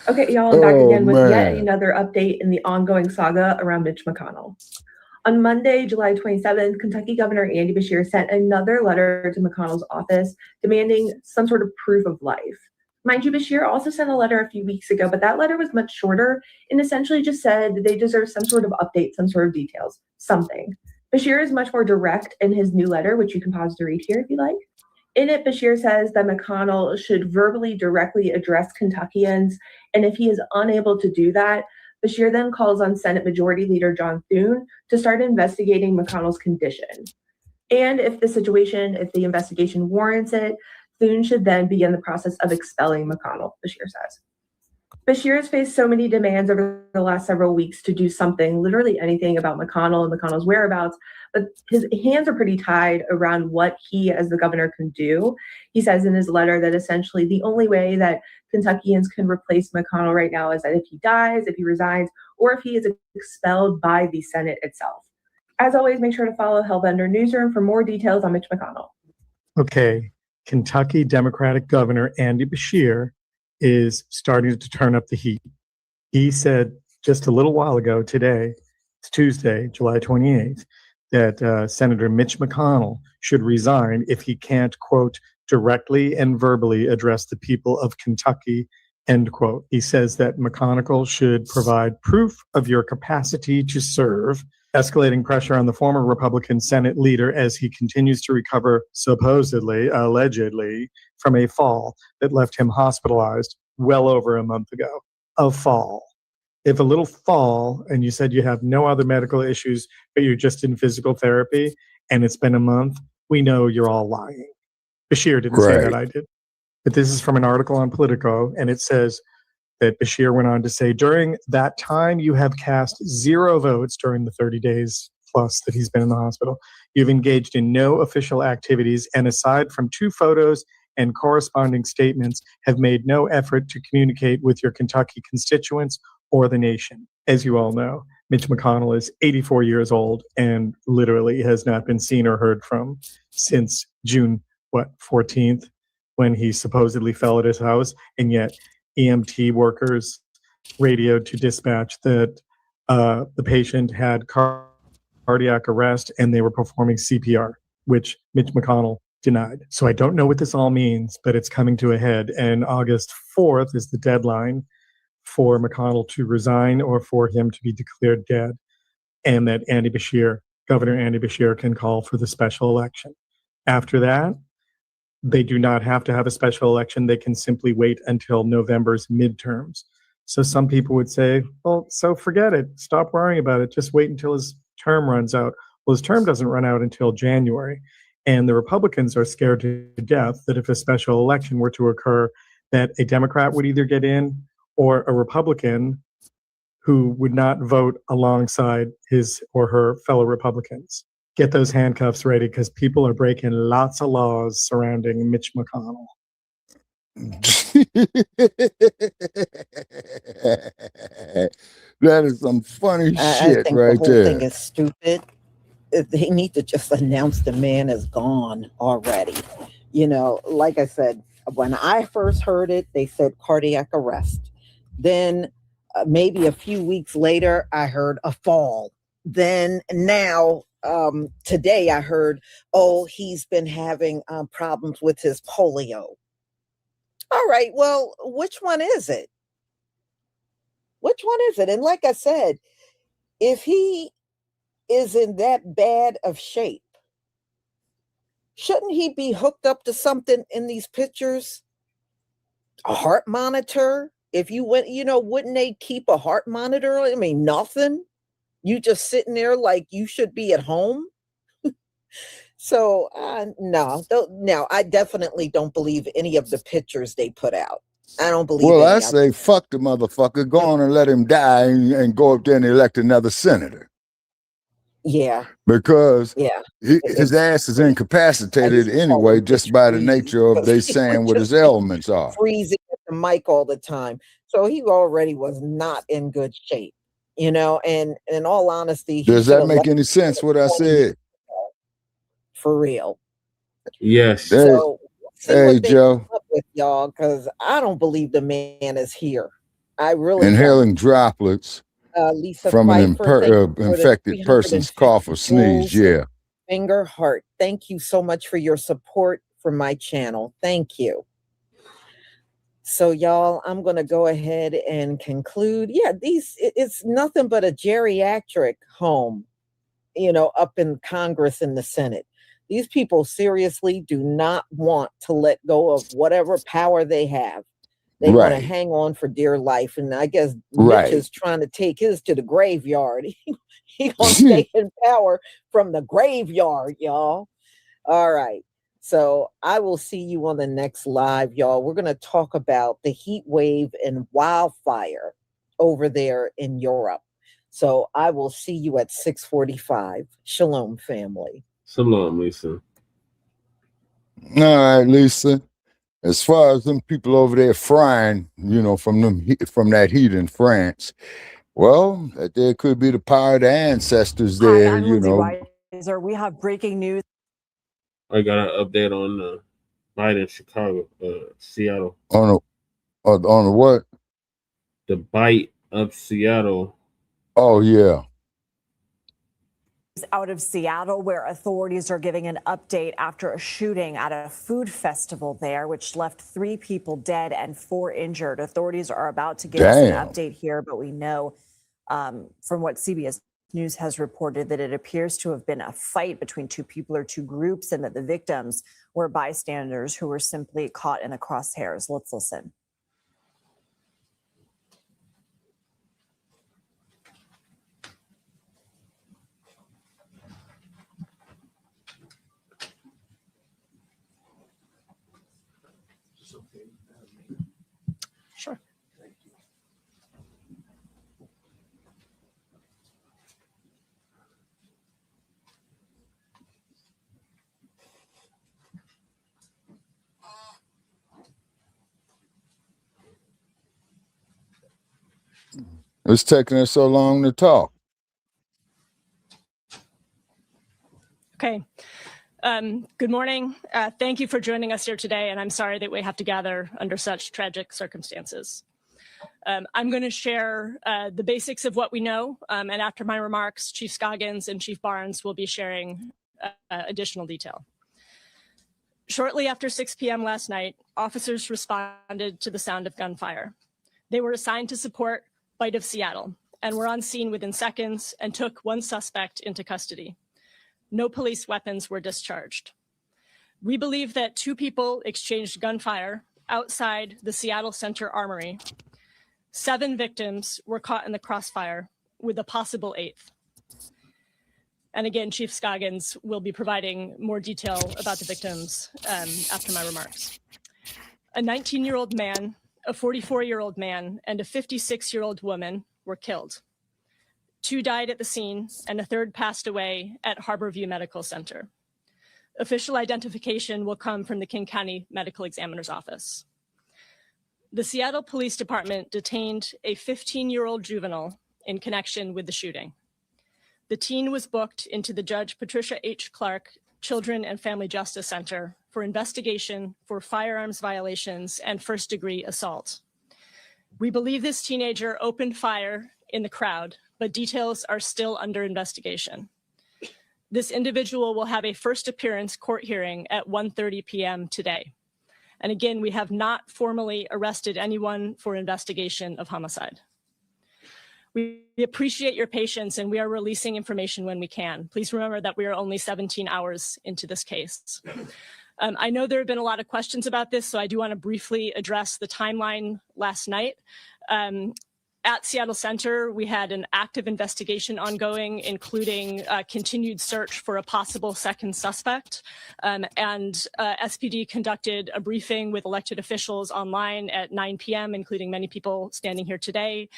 Okay, y'all, back again with yet another update in the ongoing saga around Mitch McConnell. On Monday, July 27th, Kentucky Governor Andy Beshear sent another letter to McConnell's office demanding some sort of proof of life. Mind you, Beshear also sent a letter a few weeks ago, but that letter was much shorter and essentially just said that they deserve some sort of update, some sort of details, something. Beshear is much more direct in his new letter, which you can pause to read here if you like. In it, Beshear says that McConnell should verbally directly address Kentuckians, and if he is unable to do that, Beshear then calls on Senate Majority Leader John Thune to start investigating McConnell's condition. And if the investigation warrants it, Thune should then begin the process of expelling McConnell, Beshear says. Beshear has faced so many demands over the last several weeks to do something, literally anything about McConnell and McConnell's whereabouts, but his hands are pretty tied around what he as the governor can do. He says in his letter that essentially the only way that Kentuckians can replace McConnell right now is that if he dies, if he resigns, or if he is expelled by the Senate itself. As always, make sure to follow Hellbender Newsroom for more details on Mitch McConnell. Okay, Kentucky Democratic Governor Andy Beshear is starting to turn up the heat. He said just a little while ago today, it's Tuesday, July 28th, that Senator Mitch McConnell should resign if he can't, quote, directly and verbally address the people of Kentucky, end quote. He says that McConnell should provide proof of your capacity to serve, escalating pressure on the former Republican Senate leader as he continues to recover, supposedly, allegedly, from a fall that left him hospitalized well over a month ago. A fall. If a little fall, and you said you have no other medical issues, but you're just in physical therapy, and it's been a month, we know you're all lying. Beshear didn't say that, I did. But this is from an article on Politico, and it says that Beshear went on to say, during that time, you have cast 0 votes during the 30 days plus that he's been in the hospital. You've engaged in no official activities, and aside from 2 photos and corresponding statements, have made no effort to communicate with your Kentucky constituents or the nation. As you all know, Mitch McConnell is 84 years old and literally has not been seen or heard from since June 14th, when he supposedly fell at his house, and yet EMT workers radioed to dispatch that the patient had cardiac arrest and they were performing CPR, which Mitch McConnell denied. So I don't know what this all means, but it's coming to a head, and August 4th is the deadline for McConnell to resign or for him to be declared dead, and that Governor Andy Beshear can call for the special election. After that, they do not have to have a special election. They can simply wait until November's midterms. So some people would say, well, so forget it. Stop worrying about it. Just wait until his term runs out. Well, his term doesn't run out until January. And the Republicans are scared to death that if a special election were to occur, that a Democrat would either get in or a Republican who would not vote alongside his or her fellow Republicans. Get those handcuffs ready, because people are breaking lots of laws surrounding Mitch McConnell. That is some funny shit I think right the whole there. thing is stupid. They need to just announce the man is gone already. You know, like I said, when I first heard it, they said cardiac arrest. Then maybe a few weeks later, I heard a fall. Then now, today I heard, he's been having problems with his polio. All right, well, which one is it? Which one is it? And like I said, if he is in that bad of shape, shouldn't he be hooked up to something in these pictures? A heart monitor? If you went, wouldn't they keep a heart monitor? I mean, nothing. You just sitting there like you should be at home. So no, I definitely don't believe any of the pictures they put out. I don't believe. Well, I say fuck the motherfucker. Go on and let him die and go up there and elect another senator. Yeah. Because his ass is incapacitated anyway, just by the nature of they saying what his ailments are. Freezing at the mic all the time. So he already was not in good shape. And in all honesty, does that make any sense what I said? For real. Yes. So see hey what they Joe. come up with, y'all, because I don't believe the man is here. I really Inhaling droplets Lisa from an Pfeiffer, thank you for the infected person's cough or sneeze. Yeah. Finger heart. Thank you so much for your support for my channel. Thank you. So y'all, I'm going to go ahead and conclude. Yeah, it's nothing but a geriatric home, up in Congress and the Senate. These people seriously do not want to let go of whatever power they have. They want to hang on for dear life. And I guess Mitch is trying to take his to the graveyard. He gonna stay in power from the graveyard, y'all. All right. So I will see you on the next live, y'all. We're going to talk about the heat wave and wildfire over there in Europe. So I will see you at 6:45. Shalom, family. Shalom, Lisa. All right, Lisa. As far as them people over there frying, from that heat in France, well, there could be the power of the ancestors there. Hi, I'm Lindsey Weiser. We have breaking news. I got an update on the bite in Chicago, Seattle. On the what? The bite of Seattle. Oh yeah. Out of Seattle, where authorities are giving an update after a shooting at a food festival there, which left 3 people dead and 4 injured. Authorities are about to give us an update here, but we know from what CBS News has reported that it appears to have been a fight between 2 people or 2 groups, and that the victims were bystanders who were simply caught in the crosshairs. Let's listen. Sure. It's taking us so long to talk. Okay. Good morning. Thank you for joining us here today, and I'm sorry that we have to gather under such tragic circumstances. I'm going to share the basics of what we know, and after my remarks, Chief Scoggins and Chief Barnes will be sharing additional detail. Shortly after 6 p.m. last night, officers responded to the sound of gunfire. They were assigned to support Bite of Seattle and were on scene within seconds and took 1 suspect into custody. No police weapons were discharged. We believe that 2 people exchanged gunfire outside the Seattle Center Armory. 7 victims were caught in the crossfire, with a possible 8th. And again, Chief Scoggins will be providing more detail about the victims after my remarks. A 19-year-old man, a 44-year-old man, and a 56-year-old woman were killed. 2 died at the scene, and a 3rd passed away at Harborview Medical Center. Official identification will come from the King County Medical Examiner's Office. The Seattle Police Department detained a 15-year-old juvenile in connection with the shooting. The teen was booked into the Judge Patricia H. Clark Children and Family Justice Center for investigation for firearms violations and first-degree assault. We believe this teenager opened fire in the crowd, but details are still under investigation. This individual will have a first appearance court hearing at 1:30 p.m. today. And again, we have not formally arrested anyone for investigation of homicide. We appreciate your patience, and we are releasing information when we can. Please remember that we are only 17 hours into this case. I know there have been a lot of questions about this, so I do want to briefly address the timeline last night. At Seattle Center, we had an active investigation ongoing, including continued search for a possible second suspect. SPD conducted a briefing with elected officials online at 9 p.m., including many people standing here today.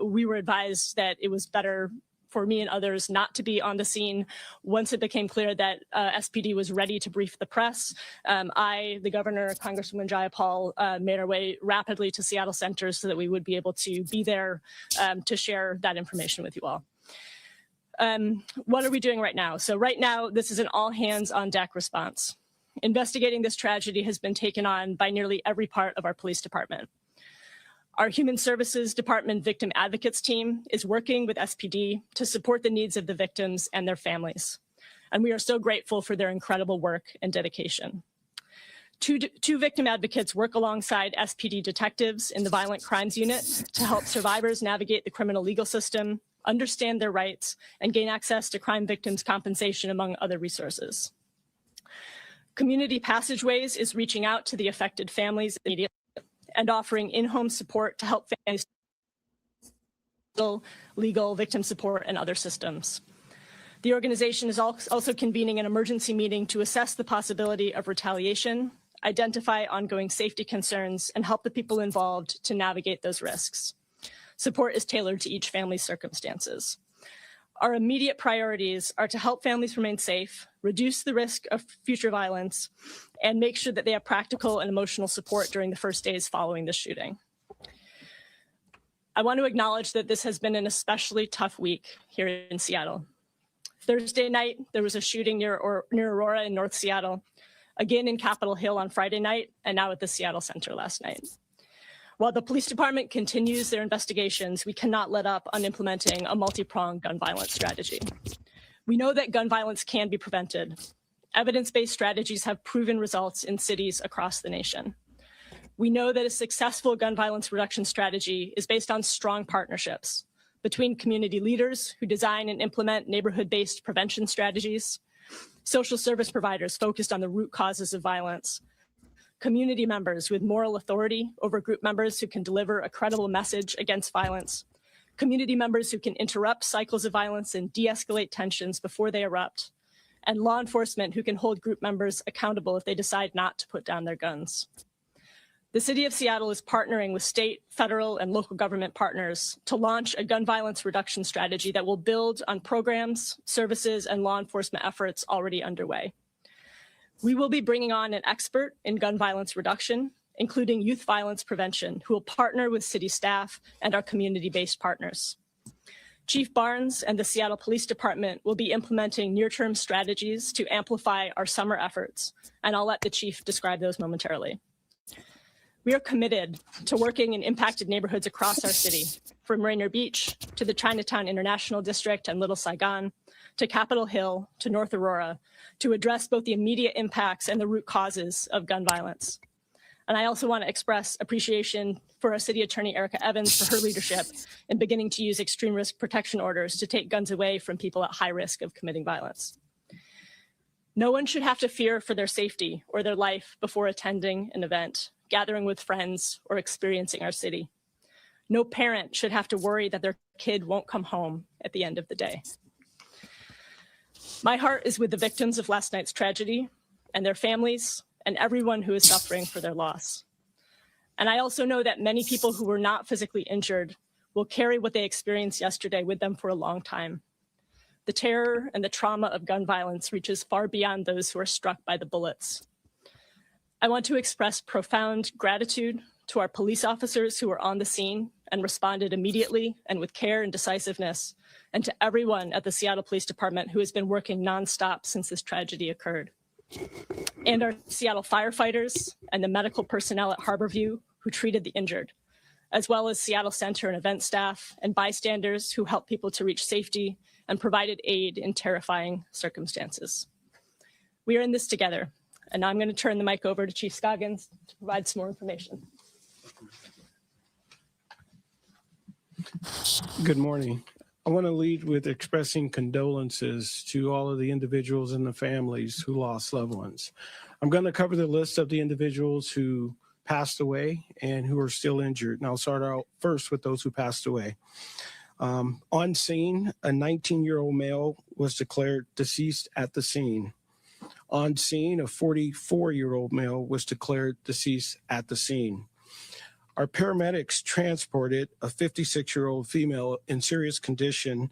We were advised that it was better for me and others not to be on the scene once it became clear that SPD was ready to brief the press. I, the governor, Congresswoman Jayapal, made our way rapidly to Seattle Center so that we would be able to be there to share that information with you all. What are we doing right now? So right now, this is an all hands on deck response. Investigating this tragedy has been taken on by nearly every part of our police department. Our Human Services Department Victim Advocates team is working with SPD to support the needs of the victims and their families. And we are so grateful for their incredible work and dedication. Two victim advocates work alongside SPD detectives in the Violent Crimes Unit to help survivors navigate the criminal legal system, understand their rights, and gain access to crime victims' compensation, among other resources. Community Passageways is reaching out to the affected families immediately and offering in-home support to help families legal victim support and other systems. The organization is also convening an emergency meeting to assess the possibility of retaliation, identify ongoing safety concerns, and help the people involved to navigate those risks. Support is tailored to each family's circumstances. Our immediate priorities are to help families remain safe, reduce the risk of future violence, and make sure that they have practical and emotional support during the first days following the shooting. I want to acknowledge that this has been an especially tough week here in Seattle. Thursday night, there was a shooting near Aurora in North Seattle, again in Capitol Hill on Friday night, and now at the Seattle Center last night. While the police department continues their investigations, we cannot let up on implementing a multi-pronged gun violence strategy. We know that gun violence can be prevented. Evidence-based strategies have proven results in cities across the nation. We know that a successful gun violence reduction strategy is based on strong partnerships between community leaders who design and implement neighborhood-based prevention strategies, social service providers focused on the root causes of violence, community members with moral authority over group members who can deliver a credible message against violence, community members who can interrupt cycles of violence and de-escalate tensions before they erupt, and law enforcement who can hold group members accountable if they decide not to put down their guns. The City of Seattle is partnering with state, federal, and local government partners to launch a gun violence reduction strategy that will build on programs, services, and law enforcement efforts already underway. We will be bringing on an expert in gun violence reduction, including youth violence prevention, who will partner with city staff and our community-based partners. Chief Barnes and the Seattle Police Department will be implementing near-term strategies to amplify our summer efforts, and I'll let the chief describe those momentarily. We are committed to working in impacted neighborhoods across our city, from Rainier Beach to the Chinatown International District and Little Saigon, to Capitol Hill, to North Aurora, to address both the immediate impacts and the root causes of gun violence. And I also want to express appreciation for our City Attorney Erica Evans for her leadership in beginning to use extreme risk protection orders to take guns away from people at high risk of committing violence. No one should have to fear for their safety or their life before attending an event, gathering with friends, or experiencing our city. No parent should have to worry that their kid won't come home at the end of the day. My heart is with the victims of last night's tragedy and their families and everyone who is suffering for their loss. And I also know that many people who were not physically injured will carry what they experienced yesterday with them for a long time. The terror and the trauma of gun violence reaches far beyond those who are struck by the bullets. I want to express profound gratitude to our police officers who were on the scene and responded immediately and with care and decisiveness, and to everyone at the Seattle Police Department who has been working nonstop since this tragedy occurred. And our Seattle firefighters and the medical personnel at Harborview who treated the injured, as well as Seattle Center and event staff and bystanders who helped people to reach safety and provided aid in terrifying circumstances. We are in this together, and now I'm going to turn the mic over to Chief Scoggins to provide some more information. Good morning. I want to lead with expressing condolences to all of the individuals and the families who lost loved ones. I'm going to cover the list of the individuals who passed away and who are still injured. And I'll start out first with those who passed away. On scene, a 19-year-old male was declared deceased at the scene. On scene, a 44-year-old male was declared deceased at the scene. Our paramedics transported a 56-year-old female in serious condition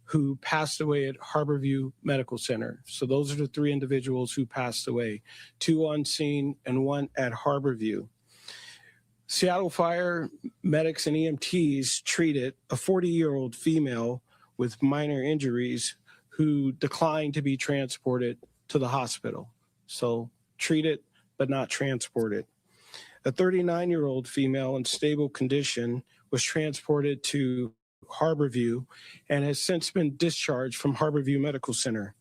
who passed away at Harborview Medical Center. So those are the 3 individuals who passed away, 2 on scene and 1 at Harborview. Seattle Fire medics and EMTs treated a 40-year-old female with minor injuries who declined to be transported to the hospital. So treated, but not transported. A 39-year-old female in stable condition was transported to Harborview and has since been discharged from Harborview Medical Center.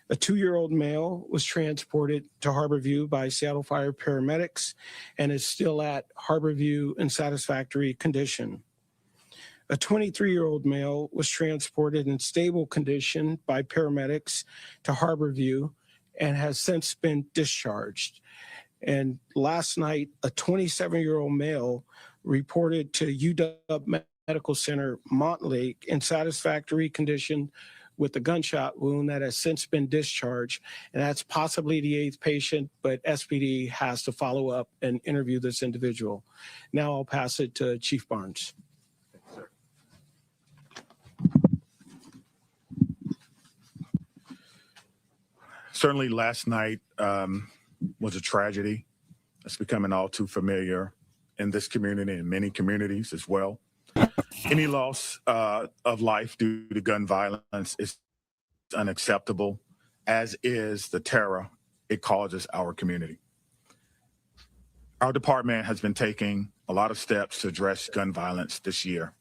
A 2-year-old male was transported to Harborview by Seattle Fire paramedics and is still at Harborview in satisfactory condition. A 23-year-old male was transported in stable condition by paramedics to Harborview and has since been discharged. And last night, a 27-year-old male reported to UW Medical Center, Montlake, in satisfactory condition with a gunshot wound that has since been discharged. And that's possibly the 8th patient, but SPD has to follow up and interview this individual. Now I'll pass it to Chief Barnes. Certainly last night was a tragedy. It's becoming all too familiar in this community and many communities as well. Any loss of life due to gun violence is unacceptable, as is the terror it causes our community. Our department has been taking a lot of steps to address gun violence this year,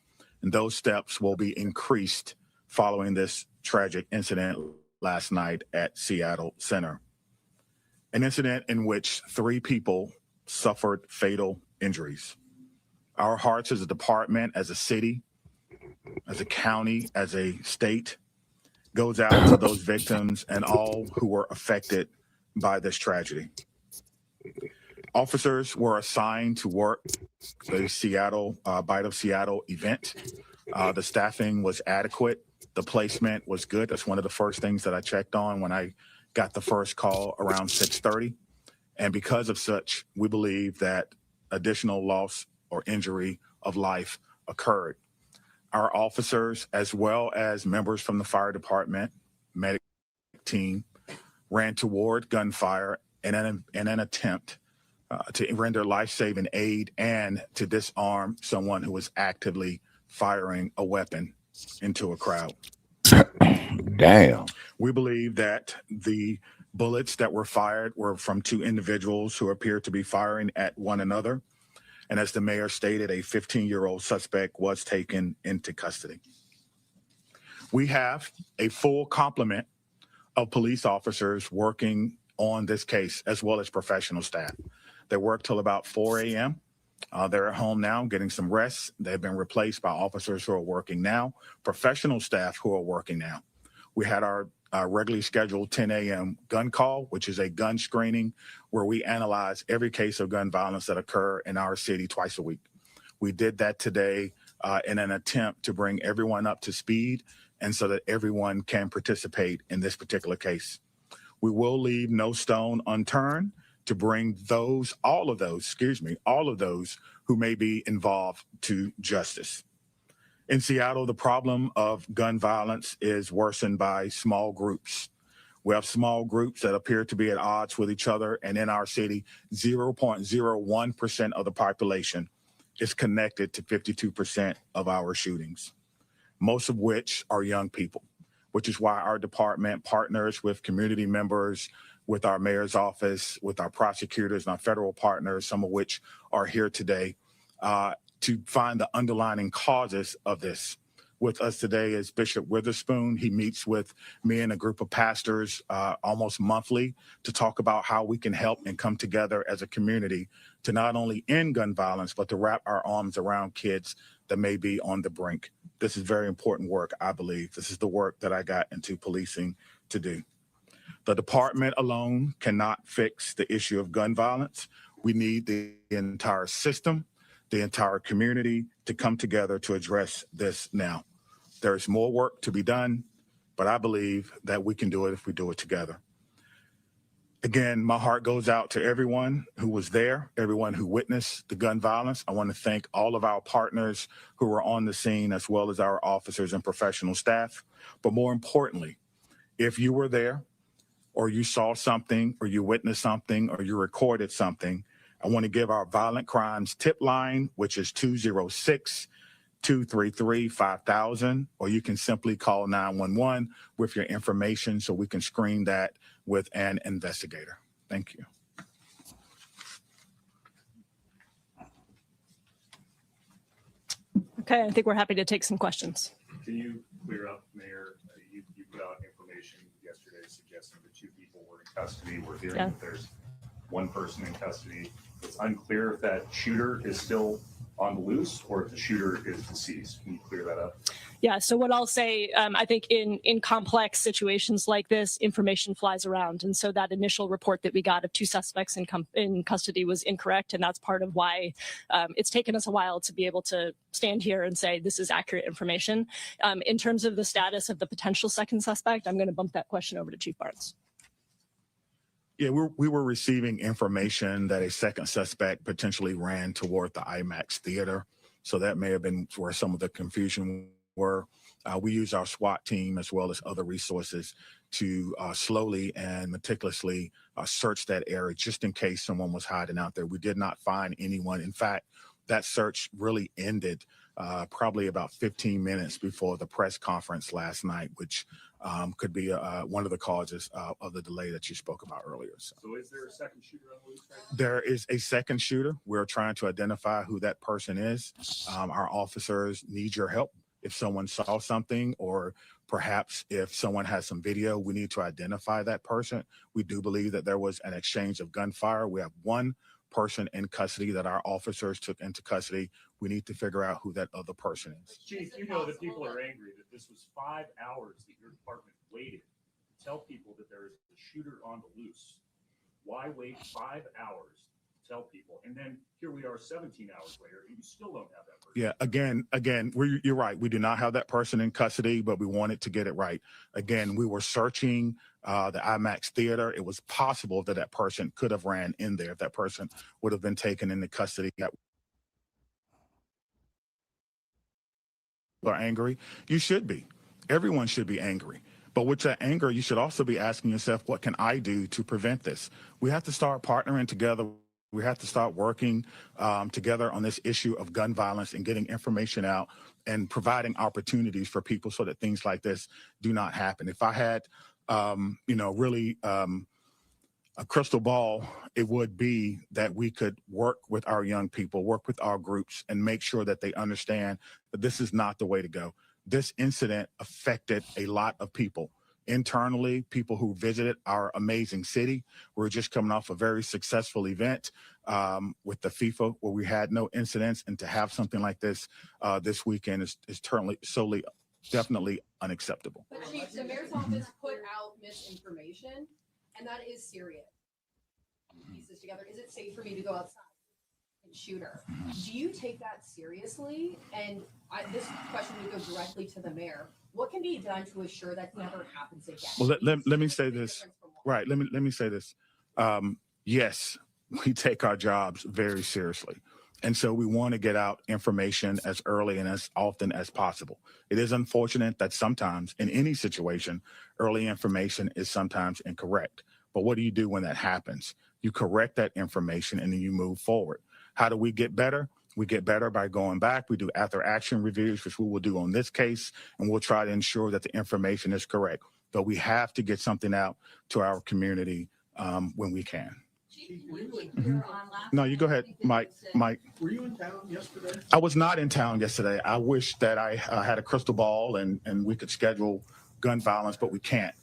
and those steps will be increased following this tragic incident last night at Seattle Center. An incident in which 3 people suffered fatal injuries. Our hearts as a department, as a city, as a county, as a state, goes out to those victims and all who were affected by this tragedy. Officers were assigned to work the Seattle, Bite of Seattle event. The staffing was adequate. The placement was good. That's one of the first things that I checked on when I got the first call around 6:30. And because of such, we believe that additional loss or injury of life occurred. Our officers, as well as members from the fire department, medic team, ran toward gunfire in an attempt to render life-saving aid and to disarm someone who was actively firing a weapon into a crowd. Damn. We believe that the bullets that were fired were from 2 individuals who appeared to be firing at one another. And as the mayor stated, a 15-year-old suspect was taken into custody. We have a full complement of police officers working on this case, as well as professional staff. They work till about 4 a.m. They're at home now getting some rest. They've been replaced by officers who are working now, professional staff who are working now. We had our regularly scheduled 10 a.m. gun call, which is a gun screening where we analyze every case of gun violence that occur in our city twice a week. We did that today in an attempt to bring everyone up to speed and so that everyone can participate in this particular case. We will leave no stone unturned to bring all of those who may be involved to justice. In Seattle, the problem of gun violence is worsened by small groups. We have small groups that appear to be at odds with each other, and in our city, 0.01% of the population is connected to 52% of our shootings, most of which are young people, which is why our department partners with community members, with our mayor's office, with our prosecutors and our federal partners, some of which are here today, to find the underlying causes of this. With us today is Bishop Witherspoon. He meets with me and a group of pastors almost monthly to talk about how we can help and come together as a community to not only end gun violence, but to wrap our arms around kids that may be on the brink. This is very important work, I believe. This is the work that I got into policing to do. The department alone cannot fix the issue of gun violence. We need the entire system, the entire community to come together to address this now. There's more work to be done, but I believe that we can do it if we do it together. Again, my heart goes out to everyone who was there, everyone who witnessed the gun violence. I want to thank all of our partners who were on the scene, as well as our officers and professional staff. But more importantly, if you were there, or you saw something, or you witnessed something, or you recorded something, I want to give our violent crimes tip line, which is 206-233-5000, or you can simply call 911 with your information so we can screen that with an investigator. Thank you. Okay, I think we're happy to take some questions. Can you clear up, Mayor? You put out information yesterday suggesting that 2 people were in custody. We're hearing that there's 1 person in custody. It's unclear if that shooter is still on the loose or if the shooter is deceased. Can you clear that up? Yeah, so what I'll say, I think in complex situations like this, information flies around. And so that initial report that we got of 2 suspects in custody was incorrect. And that's part of why it's taken us a while to be able to stand here and say this is accurate information. In terms of the status of the potential second suspect, I'm going to bump that question over to Chief Barnes. Yeah, we were receiving information that a second suspect potentially ran toward the IMAX theater. So that may have been where some of the confusion were. We use our SWAT team as well as other resources to slowly and meticulously search that area just in case someone was hiding out there. We did not find anyone. In fact, that search really ended probably about 15 minutes before the press conference last night, which could be one of the causes of the delay that you spoke about earlier. So is there a second shooter on the loose right now? There is a second shooter. We're trying to identify who that person is. Our officers need your help. If someone saw something, or perhaps if someone has some video, we need to identify that person. We do believe that there was an exchange of gunfire. We have 1 person in custody that our officers took into custody. We need to figure out who that other person is. Chief, you know that people are angry that this was 5 hours that your department waited to tell people that there is a shooter on the loose. Why wait 5 hours to tell people? And then here we are 17 hours later and you still don't have that person. Yeah, again, you're right. We do not have that person in custody, but we wanted to get it right. Again, we were searching the IMAX theater. It was possible that that person could have ran in there if that person would have been taken into custody. Are angry. You should be. Everyone should be angry. But with that anger, you should also be asking yourself, what can I do to prevent this? We have to start partnering together. We have to start working together on this issue of gun violence and getting information out and providing opportunities for people so that things like this do not happen. If I had, really a crystal ball, it would be that we could work with our young people, work with our groups, and make sure that they understand that this is not the way to go. This incident affected a lot of people. Internally, people who visited our amazing city. We're just coming off a very successful event with the FIFA where we had no incidents, and to have something like this this weekend is definitely unacceptable. But Chief, the mayor's office put out misinformation, and that is serious. Pieces together. Is it safe for me to go outside and shoot her? Do you take that seriously? And this question would go directly to the mayor. What can be done to assure that never happens again? Well, let me say this. Right. Let me say this. Yes, we take our jobs very seriously. And so we want to get out information as early and as often as possible. It is unfortunate that sometimes in any situation, early information is sometimes incorrect. But what do you do when that happens? You correct that information and then you move forward. How do we get better? We get better by going back. We do after action reviews, which we will do on this case, and we'll try to ensure that the information is correct. But we have to get something out to our community when we can. No, you go ahead, Mike. Were you in town yesterday? I was not in town yesterday. I wish that I had a crystal ball and we could schedule gun violence, but we can't.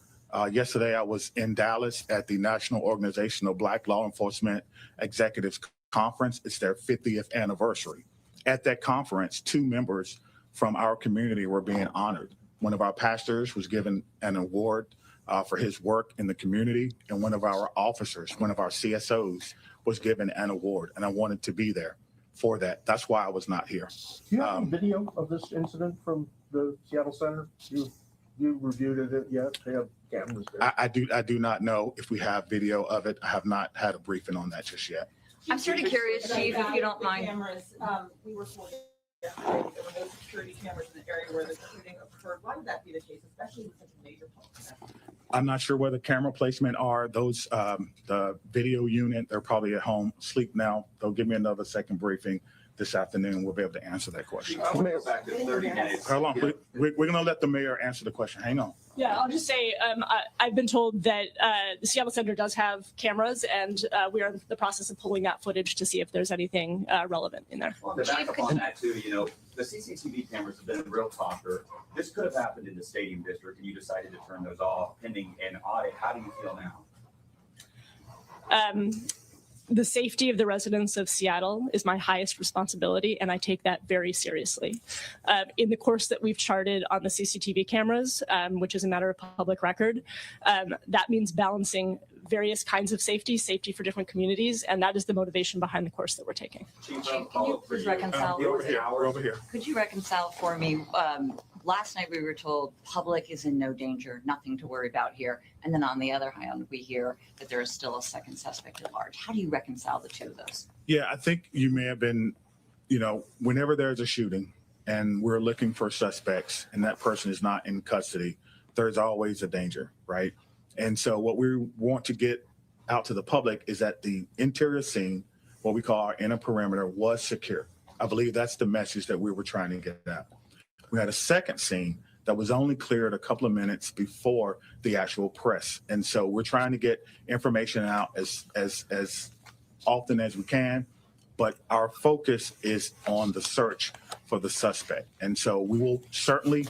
Yesterday, I was in Dallas at the National Organization of Black Law Enforcement Executives Conference. It's their 50th anniversary. At that conference, 2 members from our community were being honored. One of our pastors was given an award for his work in the community, and one of our officers, one of our CSOs, was given an award, and I wanted to be there for that. That's why I was not here. Do you have any video of this incident from the Seattle Center? you reviewed it yet? They have cameras there. I do not know if we have video of it. I have not had a briefing on that just yet. I'm sort of curious, Chief, if you don't mind. Cameras, we were told yesterday that there were no security cameras in the area where the shooting occurred. Why would that be the case, especially with such a major public? I'm not sure where the camera placement are. Those, the video unit, they're probably at home asleep now. They'll give me another second briefing this afternoon. We'll be able to answer that question. I want to go back to 30 minutes. Hold on, we're going to let the mayor answer the question. Hang on. Yeah, I'll just say I've been told that the Seattle Center does have cameras, and we are in the process of pulling that footage to see if there's anything relevant in there. Well, to back up on that too, you know, the CCTV cameras have been a real talker. This could have happened in the stadium district, and you decided to turn those off pending an audit. How do you feel now? The safety of the residents of Seattle is my highest responsibility, and I take that very seriously. In the course that we've charted on the CCTV cameras, which is a matter of public record, that means balancing various kinds of safety for different communities, and that is the motivation behind the course that we're taking. Chief, can you please reconcile? We're over here. Could you reconcile for me? Last night we were told public is in no danger, nothing to worry about here. And then on the other hand, we hear that there is still a second suspect at large. How do you reconcile the two of those? Yeah, I think you may have been, you know, whenever there's a shooting and we're looking for suspects and that person is not in custody, there's always a danger, right? And so what we want to get out to the public is that the interior scene, what we call our inner perimeter, was secure. I believe that's the message that we were trying to get out. We had a second scene that was only cleared a couple of minutes before the actual press. And so we're trying to get information out as often as we can, but our focus is on the search for the suspect. And so we will certainly,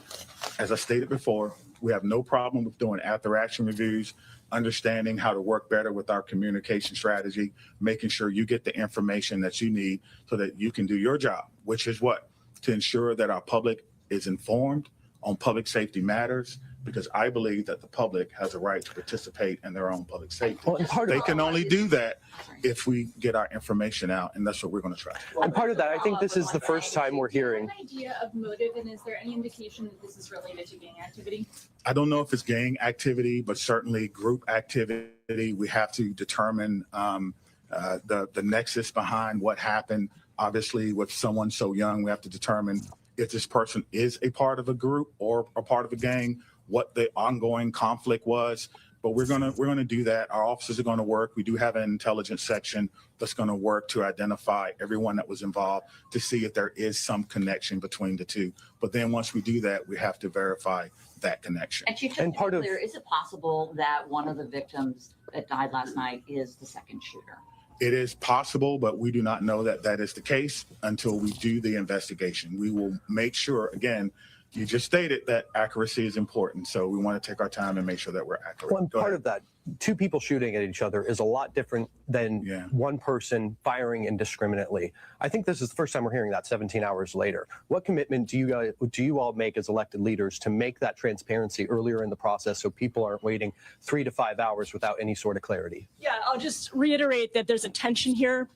as I stated before, we have no problem with doing after action reviews, understanding how to work better with our communication strategy, making sure you get the information that you need so that you can do your job, which is what? To ensure that our public is informed on public safety matters, because I believe that the public has a right to participate in their own public safety. Well, they can only do that if we get our information out, and that's what we're going to try. And part of that, I think this is the first time we're hearing. An idea of motive, and is there any indication that this is related to gang activity? I don't know if it's gang activity, but certainly group activity. We have to determine the nexus behind what happened. Obviously, with someone so young, we have to determine if this person is a part of a group or a part of a gang, what the ongoing conflict was. But we're gonna do that. Our officers are going to work. We do have an intelligence section that's going to work to identify everyone that was involved to see if there is some connection between the two. But then once we do that, we have to verify that connection. And Chief, just to be clear, is it possible that one of the victims that died last night is the second shooter? It is possible, but we do not know that that is the case until we do the investigation. We will make sure, again, you just stated that accuracy is important. So we want to take our time and make sure that we're accurate. One part of that, two people shooting at each other is a lot different than one person firing indiscriminately. I think this is the first time we're hearing that 17 hours later. What commitment do you all make as elected leaders to make that transparency earlier in the process so people aren't waiting 3 to 5 hours without any sort of clarity? Yeah, I'll just reiterate that there's a tension here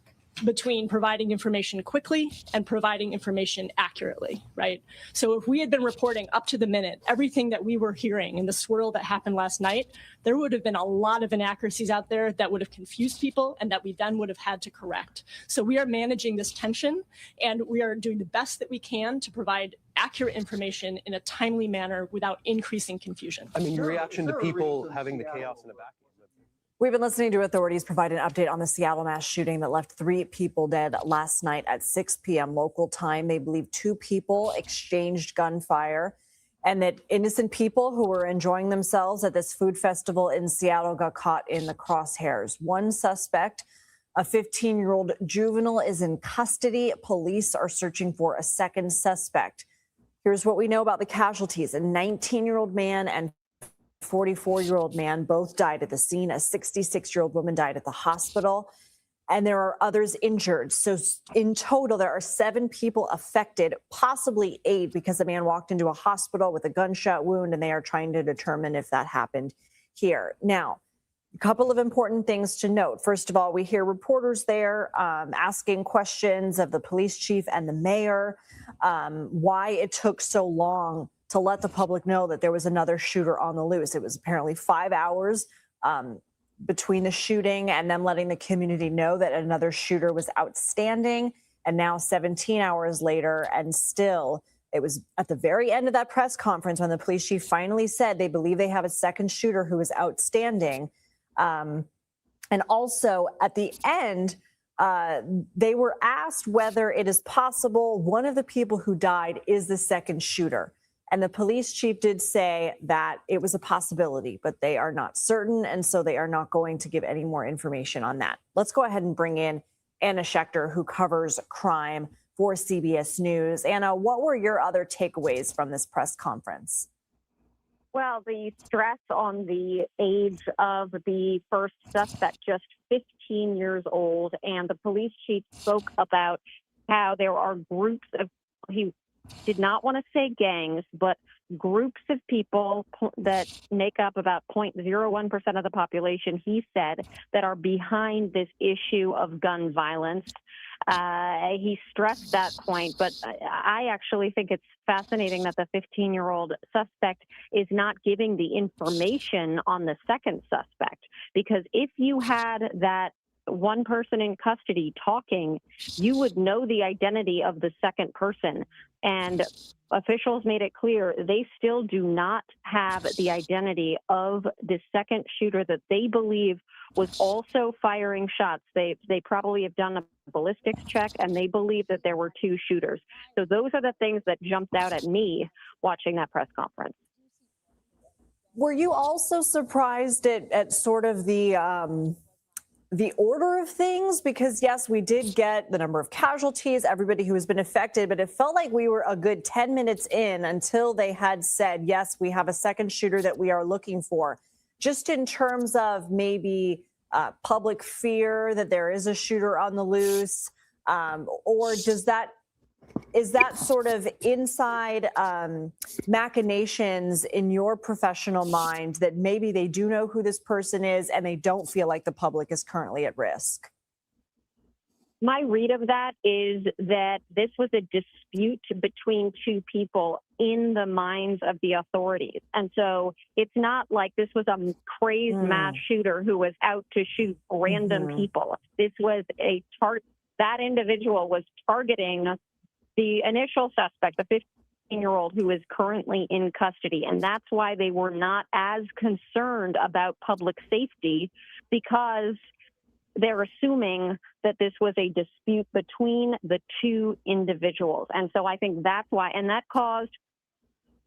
between providing information quickly and providing information accurately, right? So if we had been reporting up to the minute everything that we were hearing in the swirl that happened last night, there would have been a lot of inaccuracies out there that would have confused people and that we then would have had to correct. So we are managing this tension, and we are doing the best that we can to provide accurate information in a timely manner without increasing confusion. I mean, your reaction to people having the chaos in the back. We've been listening to authorities provide an update on the Seattle mass shooting that left 3 people dead last night at 6 p.m. local time. They believe 2 people exchanged gunfire and that innocent people who were enjoying themselves at this food festival in Seattle got caught in the crosshairs. One suspect, a 15-year-old juvenile, is in custody. Police are searching for a second suspect. Here's what we know about the casualties. A 19-year-old man and 44-year-old man both died at the scene. A 66-year-old woman died at the hospital, and there are others injured. So in total, there are 7 people affected, possibly 8, because the man walked into a hospital with a gunshot wound, and they are trying to determine if that happened here. Now, a couple of important things to note. First of all, we hear reporters there asking questions of the police chief and the mayor, why it took so long to let the public know that there was another shooter on the loose. It was apparently 5 hours between the shooting and them letting the community know that another shooter was outstanding. And now 17 hours later, and still, it was at the very end of that press conference when the police chief finally said they believe they have a second shooter who is outstanding. And also at the end, they were asked whether it is possible one of the people who died is the second shooter. And the police chief did say that it was a possibility, but they are not certain. And so they are not going to give any more information on that. Let's go ahead and bring in Anna Schechter, who covers crime for CBS News. Anna, what were your other takeaways from this press conference? Well, the stress on the age of the first suspect, just 15 years old, and the police chief spoke about how there are groups of, he did not want to say gangs, but groups of people that make up about 0.01% of the population, he said, that are behind this issue of gun violence. He stressed that point, but I actually think it's fascinating that the 15-year-old suspect is not giving the information on the second suspect, because if you had that one person in custody talking, you would know the identity of the second person. And officials made it clear they still do not have the identity of the second shooter that they believe was also firing shots. They probably have done a ballistics check, and they believe that there were two shooters. So those are the things that jumped out at me watching that press conference. Were you also surprised at sort of the order of things? Because yes, we did get the number of casualties, everybody who has been affected, but it felt like we were a good 10 minutes in until they had said, yes, we have a second shooter that we are looking for. Just in terms of maybe public fear that there is a shooter on the loose, or is that sort of inside machinations in your professional mind that maybe they do know who this person is and they don't feel like the public is currently at risk? My read of that is that this was a dispute between two people in the minds of the authorities. And so it's not like this was a crazed mass shooter who was out to shoot random people. This was that individual was targeting the initial suspect, the 15-year-old who is currently in custody. And that's why they were not as concerned about public safety, because they're assuming that this was a dispute between the two individuals. And so I think that's why, and that caused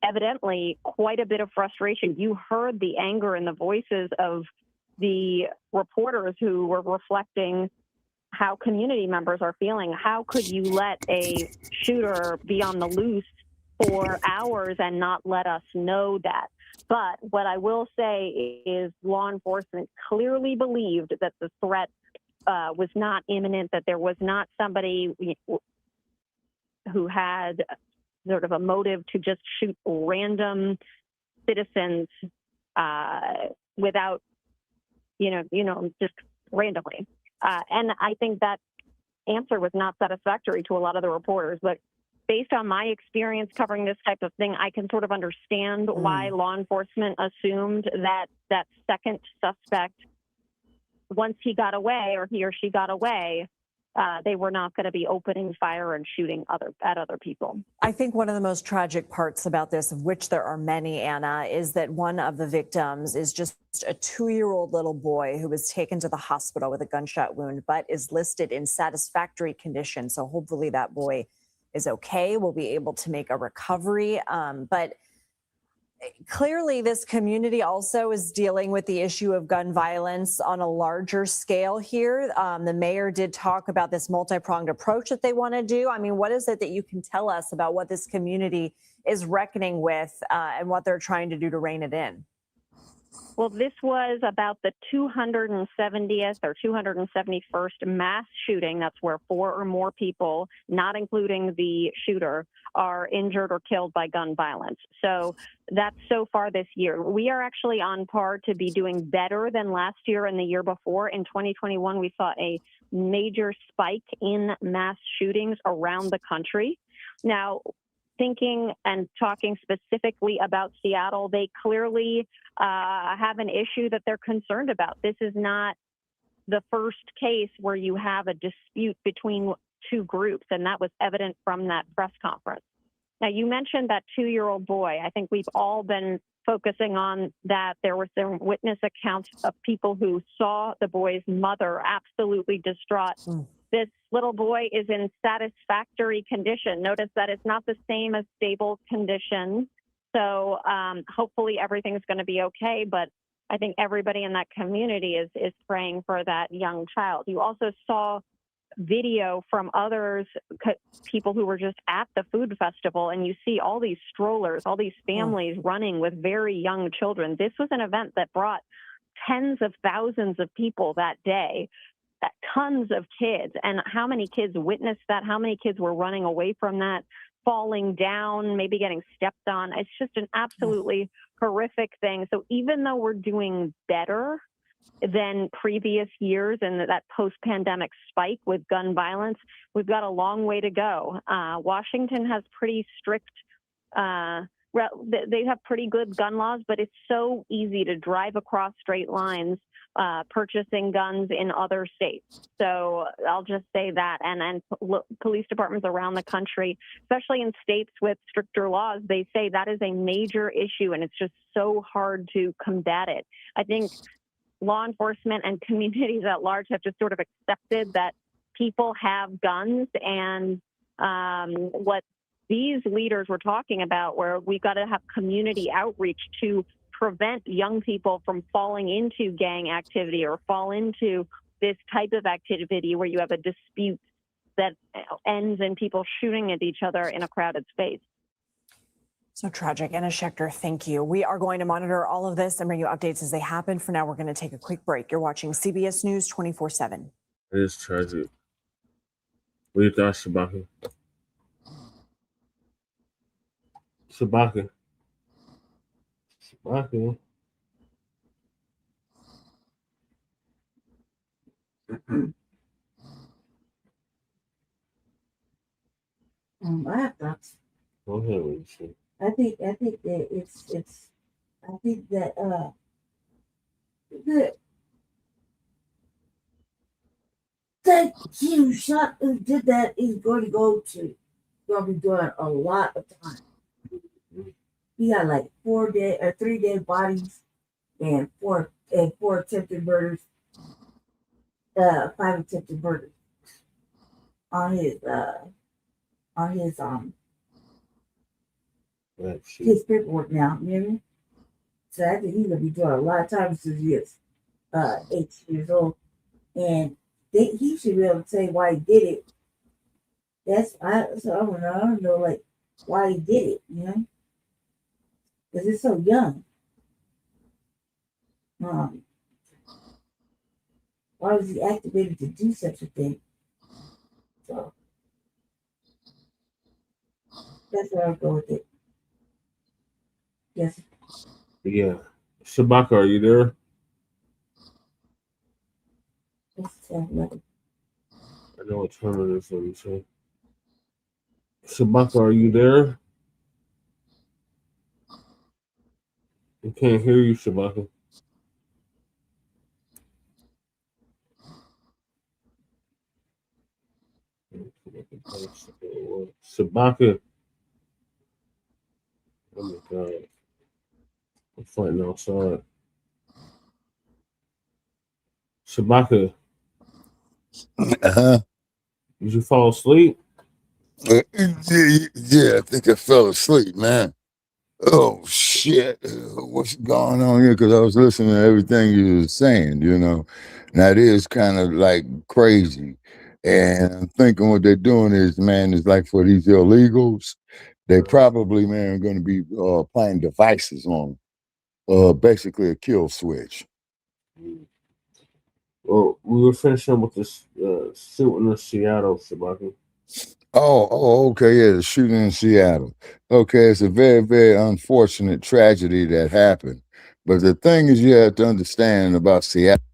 evidently quite a bit of frustration. You heard the anger in the voices of the reporters who were reflecting how community members are feeling. How could you let a shooter be on the loose for hours and not let us know that? But what I will say is law enforcement clearly believed that the threat was not imminent, that there was not somebody who had sort of a motive to just shoot random citizens without, just randomly. And I think that answer was not satisfactory to a lot of the reporters, but based on my experience covering this type of thing, I can sort of understand why law enforcement assumed that that second suspect, once he got away or he or she got away, they were not going to be opening fire and shooting at other people. I think one of the most tragic parts about this, of which there are many, Anna, is that one of the victims is just a 2-year-old little boy who was taken to the hospital with a gunshot wound, but is listed in satisfactory condition. So hopefully that boy is okay. We'll be able to make a recovery. But clearly this community also is dealing with the issue of gun violence on a larger scale here. The mayor did talk about this multi-pronged approach that they want to do. I mean, what is it that you can tell us about what this community is reckoning with and what they're trying to do to rein it in? Well, this was about the 270th or 271st mass shooting. That's where 4 or more people, not including the shooter, are injured or killed by gun violence. So that's so far this year. We are actually on par to be doing better than last year and the year before. In 2021, we saw a major spike in mass shootings around the country. Now, thinking and talking specifically about Seattle, they clearly have an issue that they're concerned about. This is not the first case where you have a dispute between two groups, and that was evident from that press conference. Now, you mentioned that 2-year-old boy. I think we've all been focusing on that. There were some witness accounts of people who saw the boy's mother absolutely distraught. This little boy is in satisfactory condition. Notice that it's not the same as stable condition. So hopefully everything's going to be okay. But I think everybody in that community is praying for that young child. You also saw video from others, people who were just at the food festival, and you see all these strollers, all these families running with very young children. This was an event that brought tens of thousands of people that day, tons of kids. And how many kids witnessed that? How many kids were running away from that, falling down, maybe getting stepped on? It's just an absolutely horrific thing. So even though we're doing better than previous years and that post-pandemic spike with gun violence, we've got a long way to go. Washington has pretty strict, they have pretty good gun laws, but it's so easy to drive across straight lines purchasing guns in other states. So I'll just say that. And police departments around the country, especially in states with stricter laws, they say that is a major issue, and it's just so hard to combat it. I think law enforcement and communities at large have just sort of accepted that people have guns, and what these leaders were talking about, where we've got to have community outreach to prevent young people from falling into gang activity or fall into this type of activity where you have a dispute that ends in people shooting at each other in a crowded space. So tragic. Anna Schechter, thank you. We are going to monitor all of this and bring you updates as they happen. For now, we're going to take a quick break. You're watching CBS News 24/7. It is tragic. What do you thought, Shabaka? Shabaka. Shabaka. I have thoughts. Go ahead, Lindsey. I think that I think that that he shot who did that is going to be doing a lot of time. He got like 3 dead bodies and four attempted murders, 5 attempted murders on his paperwork now, you know? So I think he's gonna be doing a lot of time since he is 18 years old, and he should be able to say why he did it. I don't know, like why he did it, you know, because it's so young. Why was he activated to do such a thing? So that's where I'll go with it. Yes. Yeah. Shabaka, are you there? I know what time it is, let me say. Shabaka, are you there? I can't hear you, Shabaka. Shabaka. Oh my God. I'm fighting outside. Shabaka. Uh-huh. Did you fall asleep? Yeah, I think I fell asleep, man. Oh, shit. What's going on here? Because I was listening to everything you were saying, you know. And that is kind of like crazy. And I'm thinking what they're doing is, man, is like for these illegals, they probably, man, are going to be playing devices on basically a kill switch. Well, we were finishing with this shooting in Seattle, Shabaka. Oh, okay, yeah, the shooting in Seattle. Okay, it's a very, very unfortunate tragedy that happened. But the thing is, you have to understand about Seattle.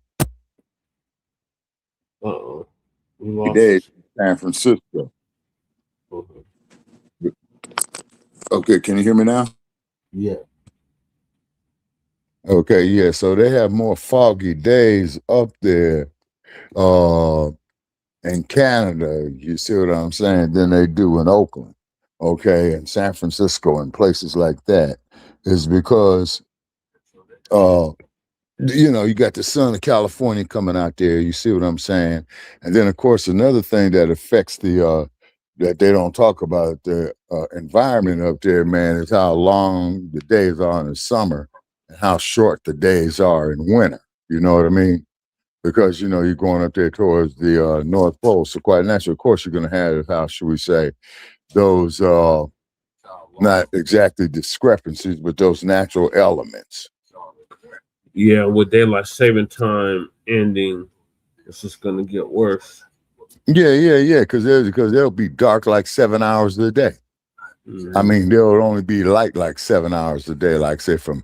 We lost San Francisco. Okay, can you hear me now? Yeah. Okay, yeah. So they have more foggy days up there in Canada, you see what I'm saying, than they do in Oakland, okay, and San Francisco and places like that, is because you got the sun of California coming out there, you see what I'm saying? And then of course another thing that affects the that they don't talk about the environment up there, man, is how long the days are in the summer and how short the days are in winter. You know what I mean? Because, you're going up there towards the North Pole. So quite naturally, of course, you're going to have, how should we say, those not exactly discrepancies, but those natural elements. Yeah, with daylight saving time ending, it's just going to get worse. Yeah, because they'll be dark like 7 hours a day. Mm-hmm. I mean, they'll only be light like 7 hours a day, like say from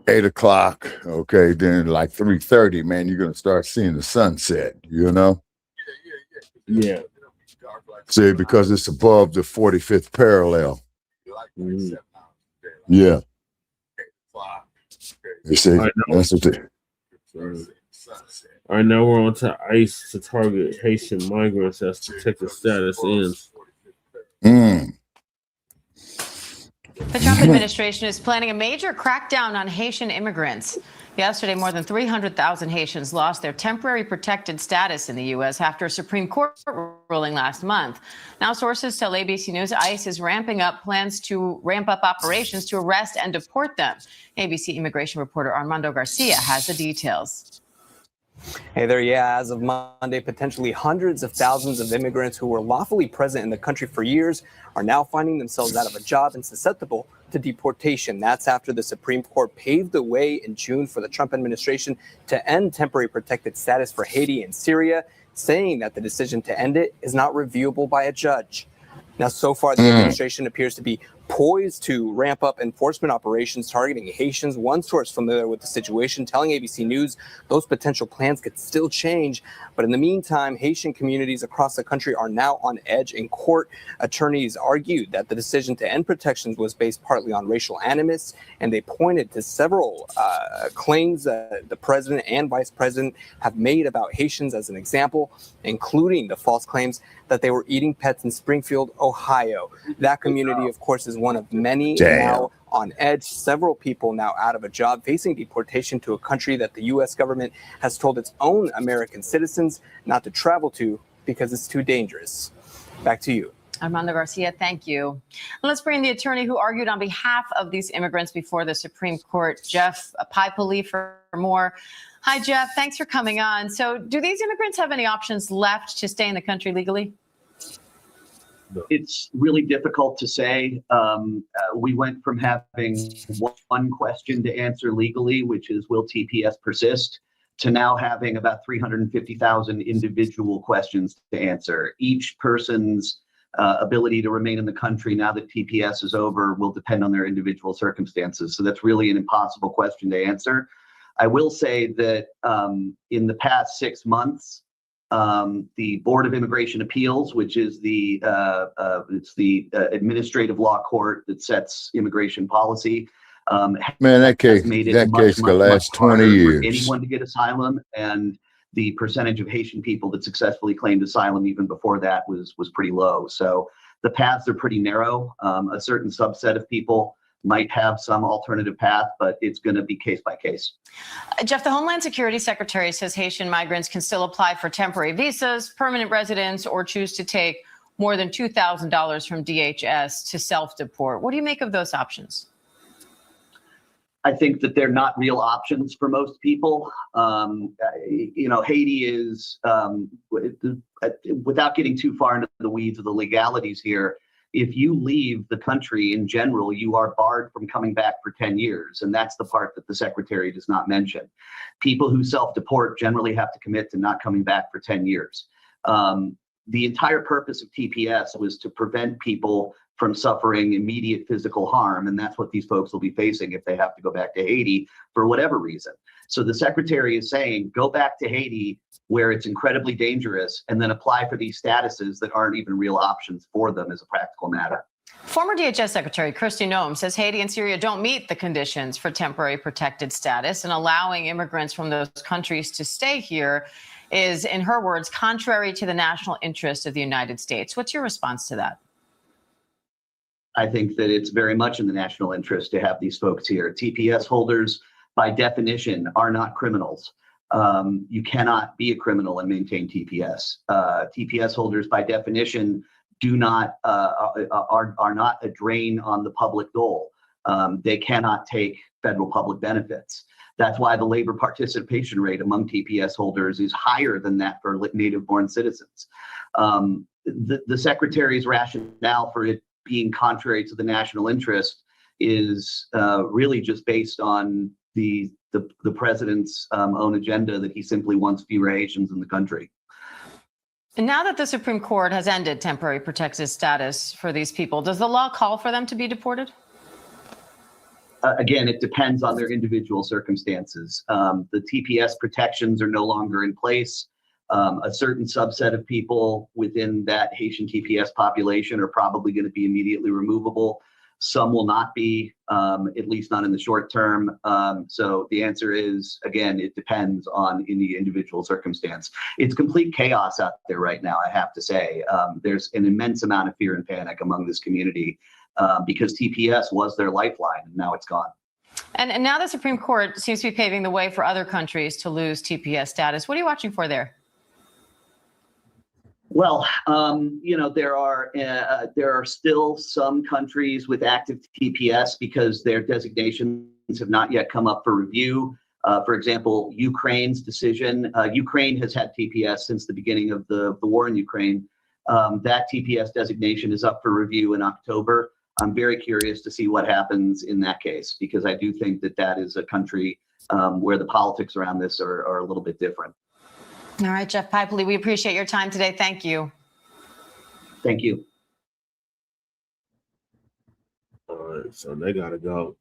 8 o'clock, okay, then like 3:30, man, you're gonna start seeing the sunset, Yeah. See, because it's above the 45th parallel. Mm-hmm. Yeah. You see, that's what they. All right, now we're on to ICE to target Haitian migrants as protected status ends. The Trump administration is planning a major crackdown on Haitian immigrants. Yesterday, more than 300,000 Haitians lost their temporary protected status in the U.S. after a Supreme Court ruling last month. Now, sources tell ABC News ICE is ramping up plans to ramp up operations to arrest and deport them. ABC immigration reporter Armando Garcia has the details. Hey there, yeah, as of Monday, potentially hundreds of thousands of immigrants who were lawfully present in the country for years are now finding themselves out of a job and susceptible to deportation. That's after the Supreme Court paved the way in June for the Trump administration to end temporary protected status for Haiti and Syria, saying that the decision to end it is not reviewable by a judge. Now, so far, the administration appears to be poised to ramp up enforcement operations targeting Haitians. One source familiar with the situation telling ABC News those potential plans could still change. But in the meantime, Haitian communities across the country are now on edge in court. Attorneys argued that the decision to end protections was based partly on racial animus, and they pointed to several claims that the president and vice president have made about Haitians as an example, including the false claims that they were eating pets in Springfield, Ohio. That community, of course, is one of many now on edge. Several people now out of a job, facing deportation to a country that the U.S. government has told its own American citizens not to travel to because it's too dangerous. Back to you. Armando Garcia, thank you. And let's bring in the attorney who argued on behalf of these immigrants before the Supreme Court, Jeff Piepoli, for more. Hi, Jeff. Thanks for coming on. So do these immigrants have any options left to stay in the country legally? It's really difficult to say. We went from having one question to answer legally, which is, will TPS persist, to now having about 350,000 individual questions to answer. Each person's ability to remain in the country now that TPS is over will depend on their individual circumstances. So that's really an impossible question to answer. I will say that in the past 6 months, the Board of Immigration Appeals, which is the administrative law court that sets immigration policy, that case could last 20 years. For anyone to get asylum, and the percentage of Haitian people that successfully claimed asylum even before that was pretty low. So the paths are pretty narrow. A certain subset of people might have some alternative path, but it's going to be case by case. Jeff, the Homeland Security Secretary says Haitian migrants can still apply for temporary visas, permanent residence, or choose to take more than $2,000 from DHS to self-deport. What do you make of those options? I think that they're not real options for most people. Haiti is, without getting too far into the weeds of the legalities here, if you leave the country in general, you are barred from coming back for 10 years. And that's the part that the secretary does not mention. People who self-deport generally have to commit to not coming back for 10 years. The entire purpose of TPS was to prevent people from suffering immediate physical harm. And that's what these folks will be facing if they have to go back to Haiti for whatever reason. So the secretary is saying, go back to Haiti where it's incredibly dangerous, and then apply for these statuses that aren't even real options for them as a practical matter. Former DHS Secretary Kristi Noem says Haiti and Syria don't meet the conditions for temporary protected status, and allowing immigrants from those countries to stay here is, in her words, contrary to the national interest of the United States. What's your response to that? I think that it's very much in the national interest to have these folks here. TPS holders, by definition, are not criminals. You cannot be a criminal and maintain TPS. TPS holders, by definition, do not are not a drain on the public dole. They cannot take federal public benefits. That's why the labor participation rate among TPS holders is higher than that for native-born citizens. The Secretary's rationale for it being contrary to the national interest is really just based on the president's own agenda that he simply wants fewer Haitians in the country. And now that the Supreme Court has ended temporary protected status for these people, does the law call for them to be deported? Again, it depends on their individual circumstances. The TPS protections are no longer in place. A certain subset of people within that Haitian TPS population are probably going to be immediately removable. Some will not be, at least not in the short term. So the answer is, again, it depends on the individual circumstance. It's complete chaos out there right now, I have to say. There's an immense amount of fear and panic among this community because TPS was their lifeline, and now it's gone. And now the Supreme Court seems to be paving the way for other countries to lose TPS status. What are you watching for there? Well, there are still some countries with active TPS because their designations have not yet come up for review. For example, Ukraine's decision. Ukraine has had TPS since the beginning of the war in Ukraine. That TPS designation is up for review in October. I'm very curious to see what happens in that case, because I do think that is a country where the politics around this are a little bit different. All right, Jeff Pipely, we appreciate your time today. Thank you. Thank you. All right, so they gotta go.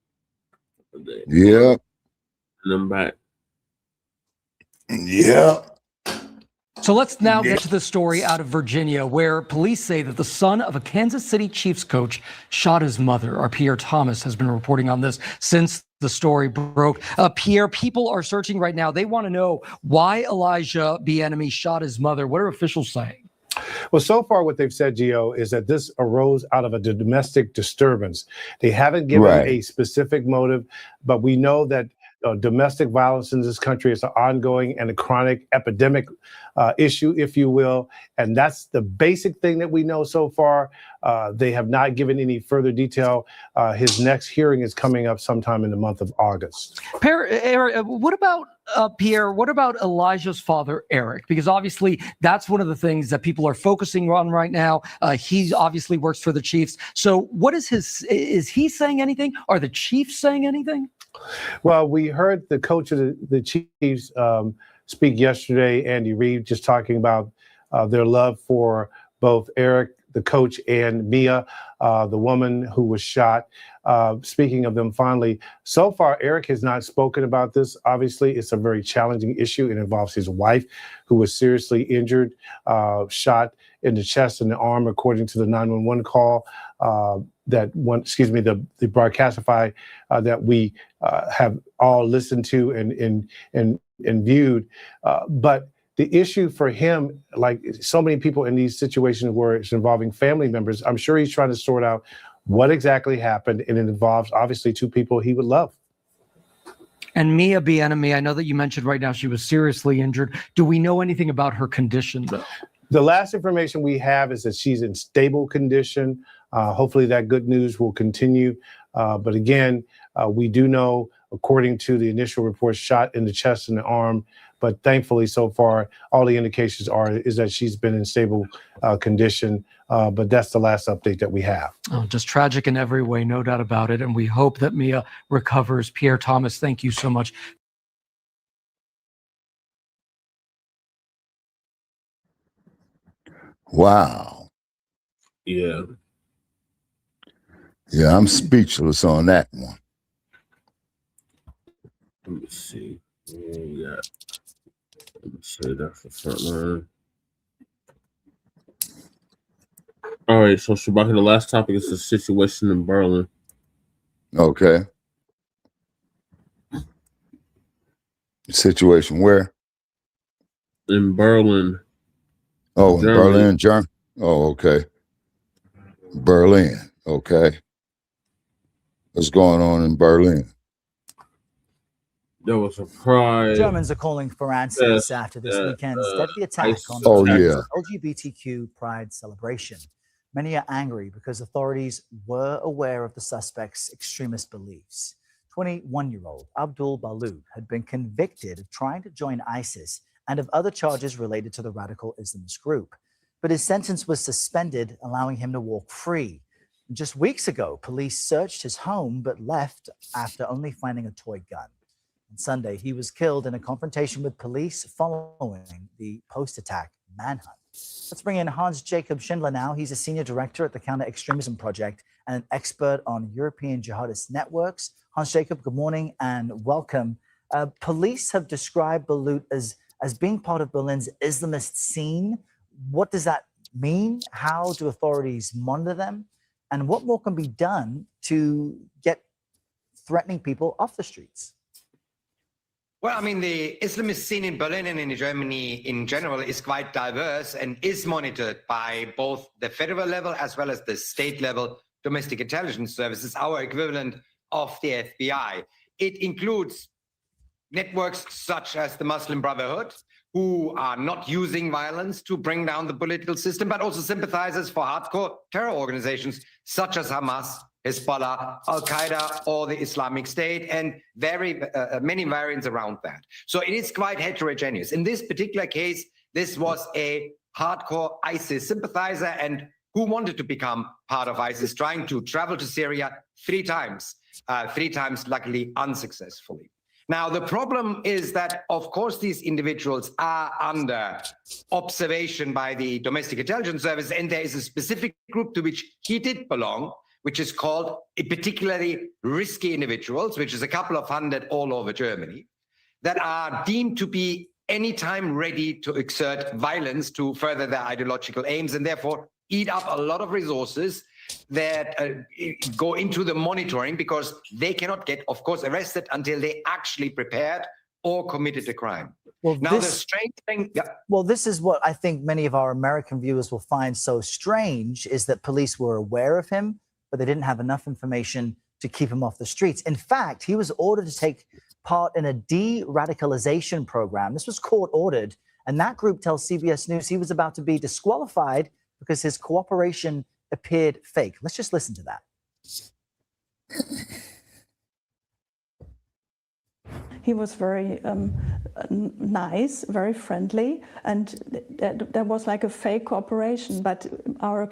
Yeah. And I'm back. Yeah. So let's now get to the story out of Virginia, where police say that the son of a Kansas City Chiefs coach shot his mother. Our Pierre Thomas has been reporting on this since the story broke. Pierre, people are searching right now. They want to know why Elijah Bieniemy shot his mother. What are officials saying? Well, so far what they've said, Gio, is that this arose out of a domestic disturbance. They haven't given a specific motive, but we know that domestic violence in this country is an ongoing and a chronic epidemic issue, if you will. And that's the basic thing that we know so far. They have not given any further detail. His next hearing is coming up sometime in the month of August. Eric, what about Pierre? What about Elijah's father, Eric? Because obviously that's one of the things that people are focusing on right now. He obviously works for the Chiefs. So what is he saying anything? Are the Chiefs saying anything? Well, we heard the coach of the Chiefs speak yesterday, Andy Reid, just talking about their love for both Eric, the coach, and Mia, the woman who was shot. Speaking of them fondly, so far, Eric has not spoken about this. Obviously, it's a very challenging issue. It involves his wife, who was seriously injured, shot in the chest and the arm, according to the 911 call. The broadcastify that we have all listened to and viewed. But the issue for him, like so many people in these situations where it's involving family members, I'm sure he's trying to sort out what exactly happened, and it involves obviously two people he would love. And Mia Bieniemy, I know that you mentioned right now she was seriously injured. Do we know anything about her condition, though? The last information we have is that she's in stable condition. Hopefully that good news will continue. But again, we do know, according to the initial reports, shot in the chest and the arm. But thankfully, so far, all the indications is that she's been in stable condition. But that's the last update that we have. Oh, just tragic in every way, no doubt about it. And we hope that Mia recovers. Pierre Thomas, thank you so much. Wow. Yeah. Yeah, I'm speechless on that one. Let me see. Yeah. Let me say that's the front line. All right, so Shabaka, the last topic is the situation in Berlin. Okay. Situation where? In Berlin. Oh, in Germany. Berlin, Germany. Oh, okay. Berlin. Okay. What's going on in Berlin? There was a pride. Germans are calling for answers after this weekend's deadly attack on yeah. LGBTQ pride celebration. Many are angry because authorities were aware of the suspect's extremist beliefs. 21-year-old Abdul Balud had been convicted of trying to join ISIS and of other charges related to the radical Islamist group. But his sentence was suspended, allowing him to walk free. Just weeks ago, police searched his home but left after only finding a toy gun. On Sunday, he was killed in a confrontation with police following the post-attack manhunt. Let's bring in Hans-Jacob Schindler now. He's a senior director at the Counter-Extremism Project and an expert on European jihadist networks. Hans-Jacob, good morning and welcome. Police have described Balud as being part of Berlin's Islamist scene. What does that mean? How do authorities monitor them? And what more can be done to get threatening people off the streets? Well, I mean, the Islamist scene in Berlin and in Germany in general is quite diverse and is monitored by both the federal level as well as the state level domestic intelligence services, our equivalent of the FBI. It includes networks such as the Muslim Brotherhood, who are not using violence to bring down the political system, but also sympathizers for hardcore terror organizations such as Hamas, Hezbollah, Al-Qaeda, or the Islamic State, and many variants around that. So it is quite heterogeneous. In this particular case, this was a hardcore ISIS sympathizer and who wanted to become part of ISIS, trying to travel to Syria three times, luckily unsuccessfully. Now, the problem is that, of course, these individuals are under observation by the domestic intelligence service, and there is a specific group to which he did belong, which is called particularly risky individuals, which is a couple of hundred all over Germany, that are deemed to be anytime ready to exert violence to further their ideological aims and therefore eat up a lot of resources that go into the monitoring because they cannot get, of course, arrested until they actually prepared or committed a crime. Well, now, the strange thing... Yeah. Well, this is what I think many of our American viewers will find so strange, is that police were aware of him, but they didn't have enough information to keep him off the streets. In fact, he was ordered to take part in a de-radicalization program. This was court-ordered, and that group tells CBS News he was about to be disqualified because his cooperation appeared fake. Let's just listen to that. He was very nice, very friendly, and there was like a fake cooperation. But our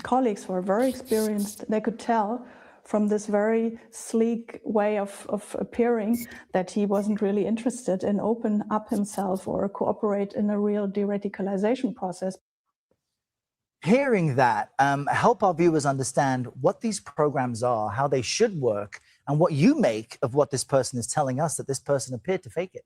colleagues were very experienced. They could tell from this very sleek way of appearing that he wasn't really interested in open up himself or cooperate in a real de-radicalization process. Hearing that, help our viewers understand what these programs are, how they should work, and what you make of what this person is telling us, that this person appeared to fake it.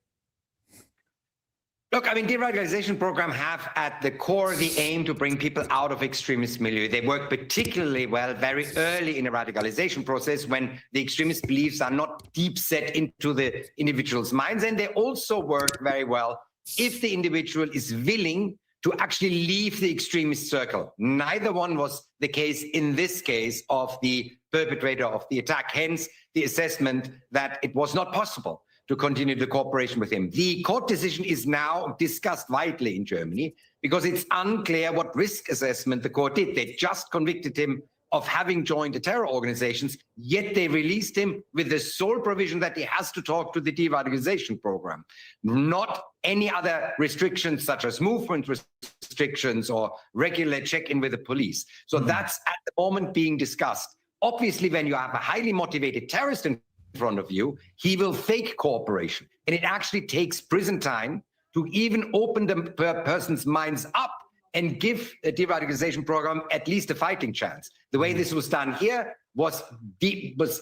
Look, I mean, de-radicalization programs have at the core the aim to bring people out of extremist milieu. They work particularly well very early in a radicalization process when the extremist beliefs are not deep set into the individual's minds. And they also work very well if the individual is willing to actually leave the extremist circle. Neither one was the case in this case of the perpetrator of the attack, hence the assessment that it was not possible to continue the cooperation with him. The court decision is now discussed widely in Germany because it's unclear what risk assessment the court did. They just convicted him of having joined the terror organizations, yet they released him with the sole provision that he has to talk to the de-radicalization program, not any other restrictions such as movement restrictions or regular check-in with the police. So that's at the moment being discussed. Obviously, when you have a highly motivated terrorist in front of you, he will fake cooperation. And it actually takes prison time to even open the person's minds up and give a de-radicalization program at least a fighting chance. The way this was done here was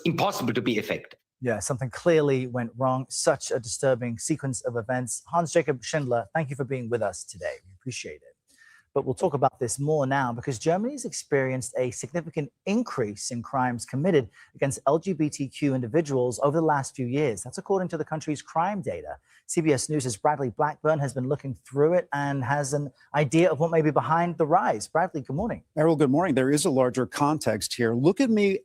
impossible to be effective. Yeah, something clearly went wrong. Such a disturbing sequence of events. Hans-Jacob Schindler, thank you for being with us today. We appreciate it. But we'll talk about this more now because Germany's experienced a significant increase in crimes committed against LGBTQ individuals over the last few years. That's according to the country's crime data. CBS News' Bradley Blackburn has been looking through it and has an idea of what may be behind the rise. Bradley, good morning. Errol, good morning. There is a larger context here. Look at me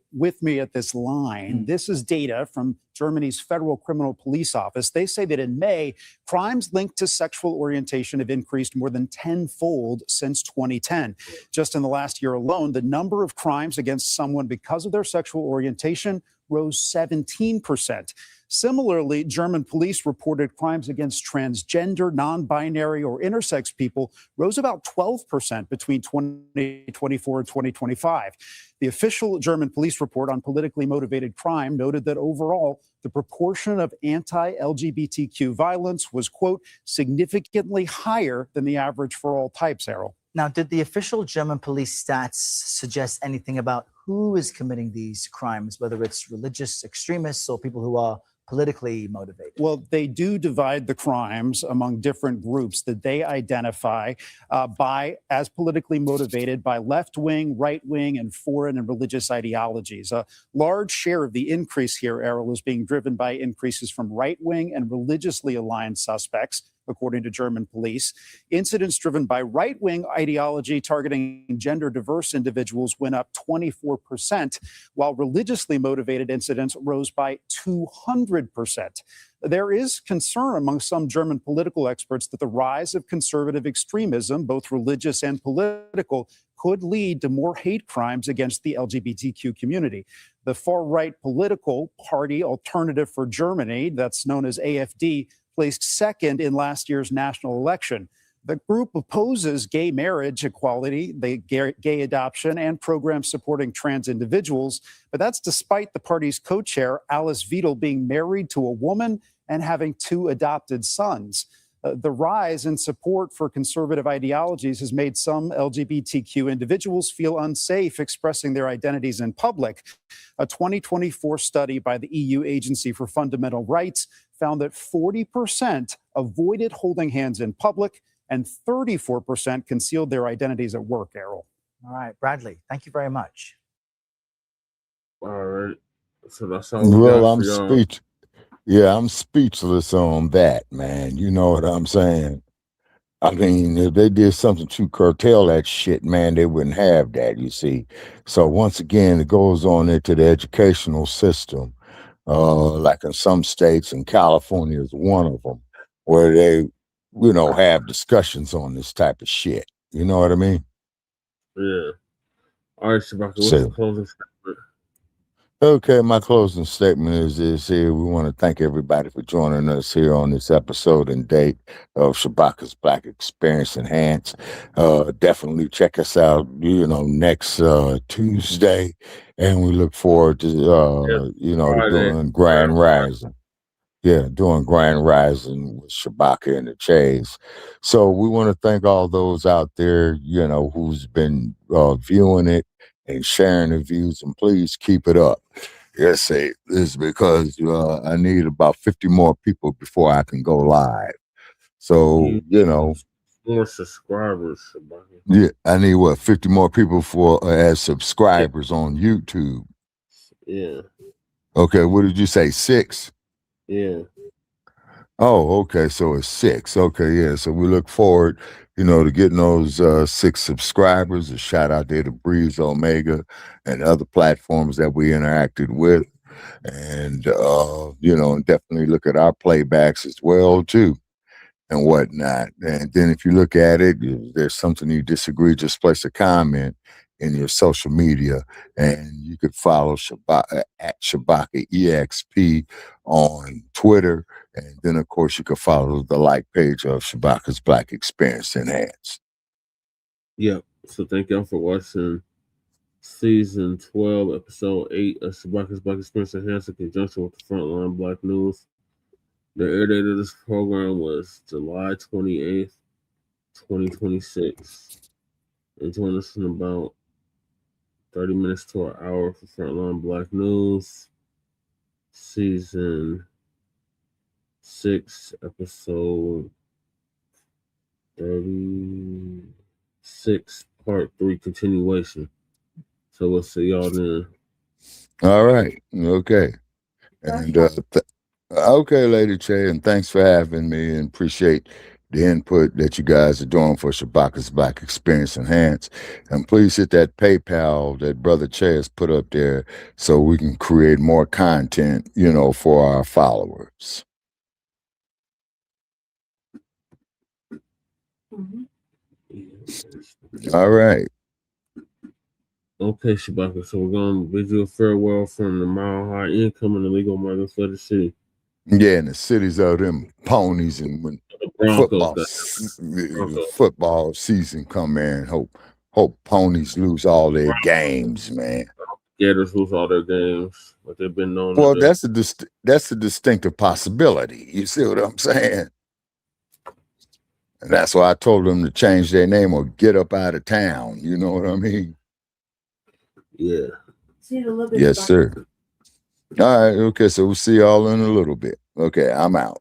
at this line. This is data from Germany's Federal Criminal Police Office. They say that in May, crimes linked to sexual orientation have increased more than tenfold since 2010. Just in the last year alone, the number of crimes against someone because of their sexual orientation rose 17%. Similarly, German police reported crimes against transgender, non-binary, or intersex people rose about 12% between 2024 and 2025. The official German police report on politically motivated crime noted that overall, the proportion of anti-LGBTQ violence was, quote, significantly higher than the average for all types, Errol. Now, did the official German police stats suggest anything about who is committing these crimes, whether it's religious extremists or people who are politically motivated? Well, they do divide the crimes among different groups that they identify as politically motivated by left-wing, right-wing, and foreign and religious ideologies. A large share of the increase here, Errol, is being driven by increases from right-wing and religiously aligned suspects, according to German police. Incidents driven by right-wing ideology targeting gender-diverse individuals went up 24%, while religiously motivated incidents rose by 200%. There is concern among some German political experts that the rise of conservative extremism, both religious and political, could lead to more hate crimes against the LGBTQ community. The far-right political party Alternative for Germany, that's known as AfD, placed second in last year's national election. The group opposes gay marriage equality, gay adoption, and programs supporting trans individuals. But that's despite the party's co-chair, Alice Weidel, being married to a woman and having 2 adopted sons. The rise in support for conservative ideologies has made some LGBTQ individuals feel unsafe expressing their identities in public. A 2024 study by the EU Agency for Fundamental Rights found that 40% avoided holding hands in public and 34% concealed their identities at work, Errol. All right, Bradley, thank you very much. All right. So that's all we Well, got I'm for y'all. I'm speechless on that, man. You know what I'm saying? I mean, if they did something to curtail that shit, man, they wouldn't have that, you see. So once again, it goes on into the educational system, like in some states, and California is one of them, where they, have discussions on this type of shit. You know what I mean? Yeah. All right, Shabaka, what's So- the closing statement? Okay, my closing statement is this here. We want to thank everybody for joining us here on this episode and date of Shabaka's Black Experience Enhanced. Definitely check us out, next Tuesday. And we look forward to, to doing Grand Rising. Yeah, doing Grand Rising with Shabaka and the Chase. So we want to thank all those out there, who's been viewing it and sharing the views, and please keep it up. Yes, this is because I need about 50 more people before I can go live. So, More subscribers, Shabaka. yeah, I need 50 more people as subscribers on YouTube. Yeah. Okay, what did you say? 6? Yeah. Oh, okay. So it's 6. Okay, yeah. So we look forward, to getting those 6 subscribers. A shout out there to Breeze Omega and other platforms that we interacted with. And, and definitely look at our playbacks as well, too, and whatnot. And then if you look at it, if there's something you disagree, just place a comment in your social media, and you could follow Shabaka at Shabaka EXP on Twitter. And then, of course, you can follow the like page of Shabaka's Black Experience Enhanced. Yep. So thank y'all for watching season 12, episode 8 of Shabaka's Black Experience Enhanced in conjunction with the Front Line Blacc News. The air date of this program was July 28th, 2026. And join us in about 30 minutes to an hour for Front Line Blacc News, season 6, episode 36. 6, part 3 continuation. So we'll see y'all then. All right. Okay. And okay, Lady Che, and thanks for having me, and appreciate the input that you guys are doing for Shabaka's Black Experience Enhanced. And please hit that PayPal that Brother Che has put up there so we can create more content, you know, for our followers. All right. Okay, Shabaka. So we're going to bid you a farewell from the Mile High Income and the Legal Migrants for the city. Yeah, and the cities of them ponies, and when football season come in, hope ponies lose all their games, man. Gators lose all their games, but they've been known. Well, that's a distinctive possibility. You see what I'm saying? And that's why I told them to change their name or get up out of town. You know what I mean? Yeah. Yes, sir. All right. Okay. So we'll see y'all in a little bit. Okay. I'm out.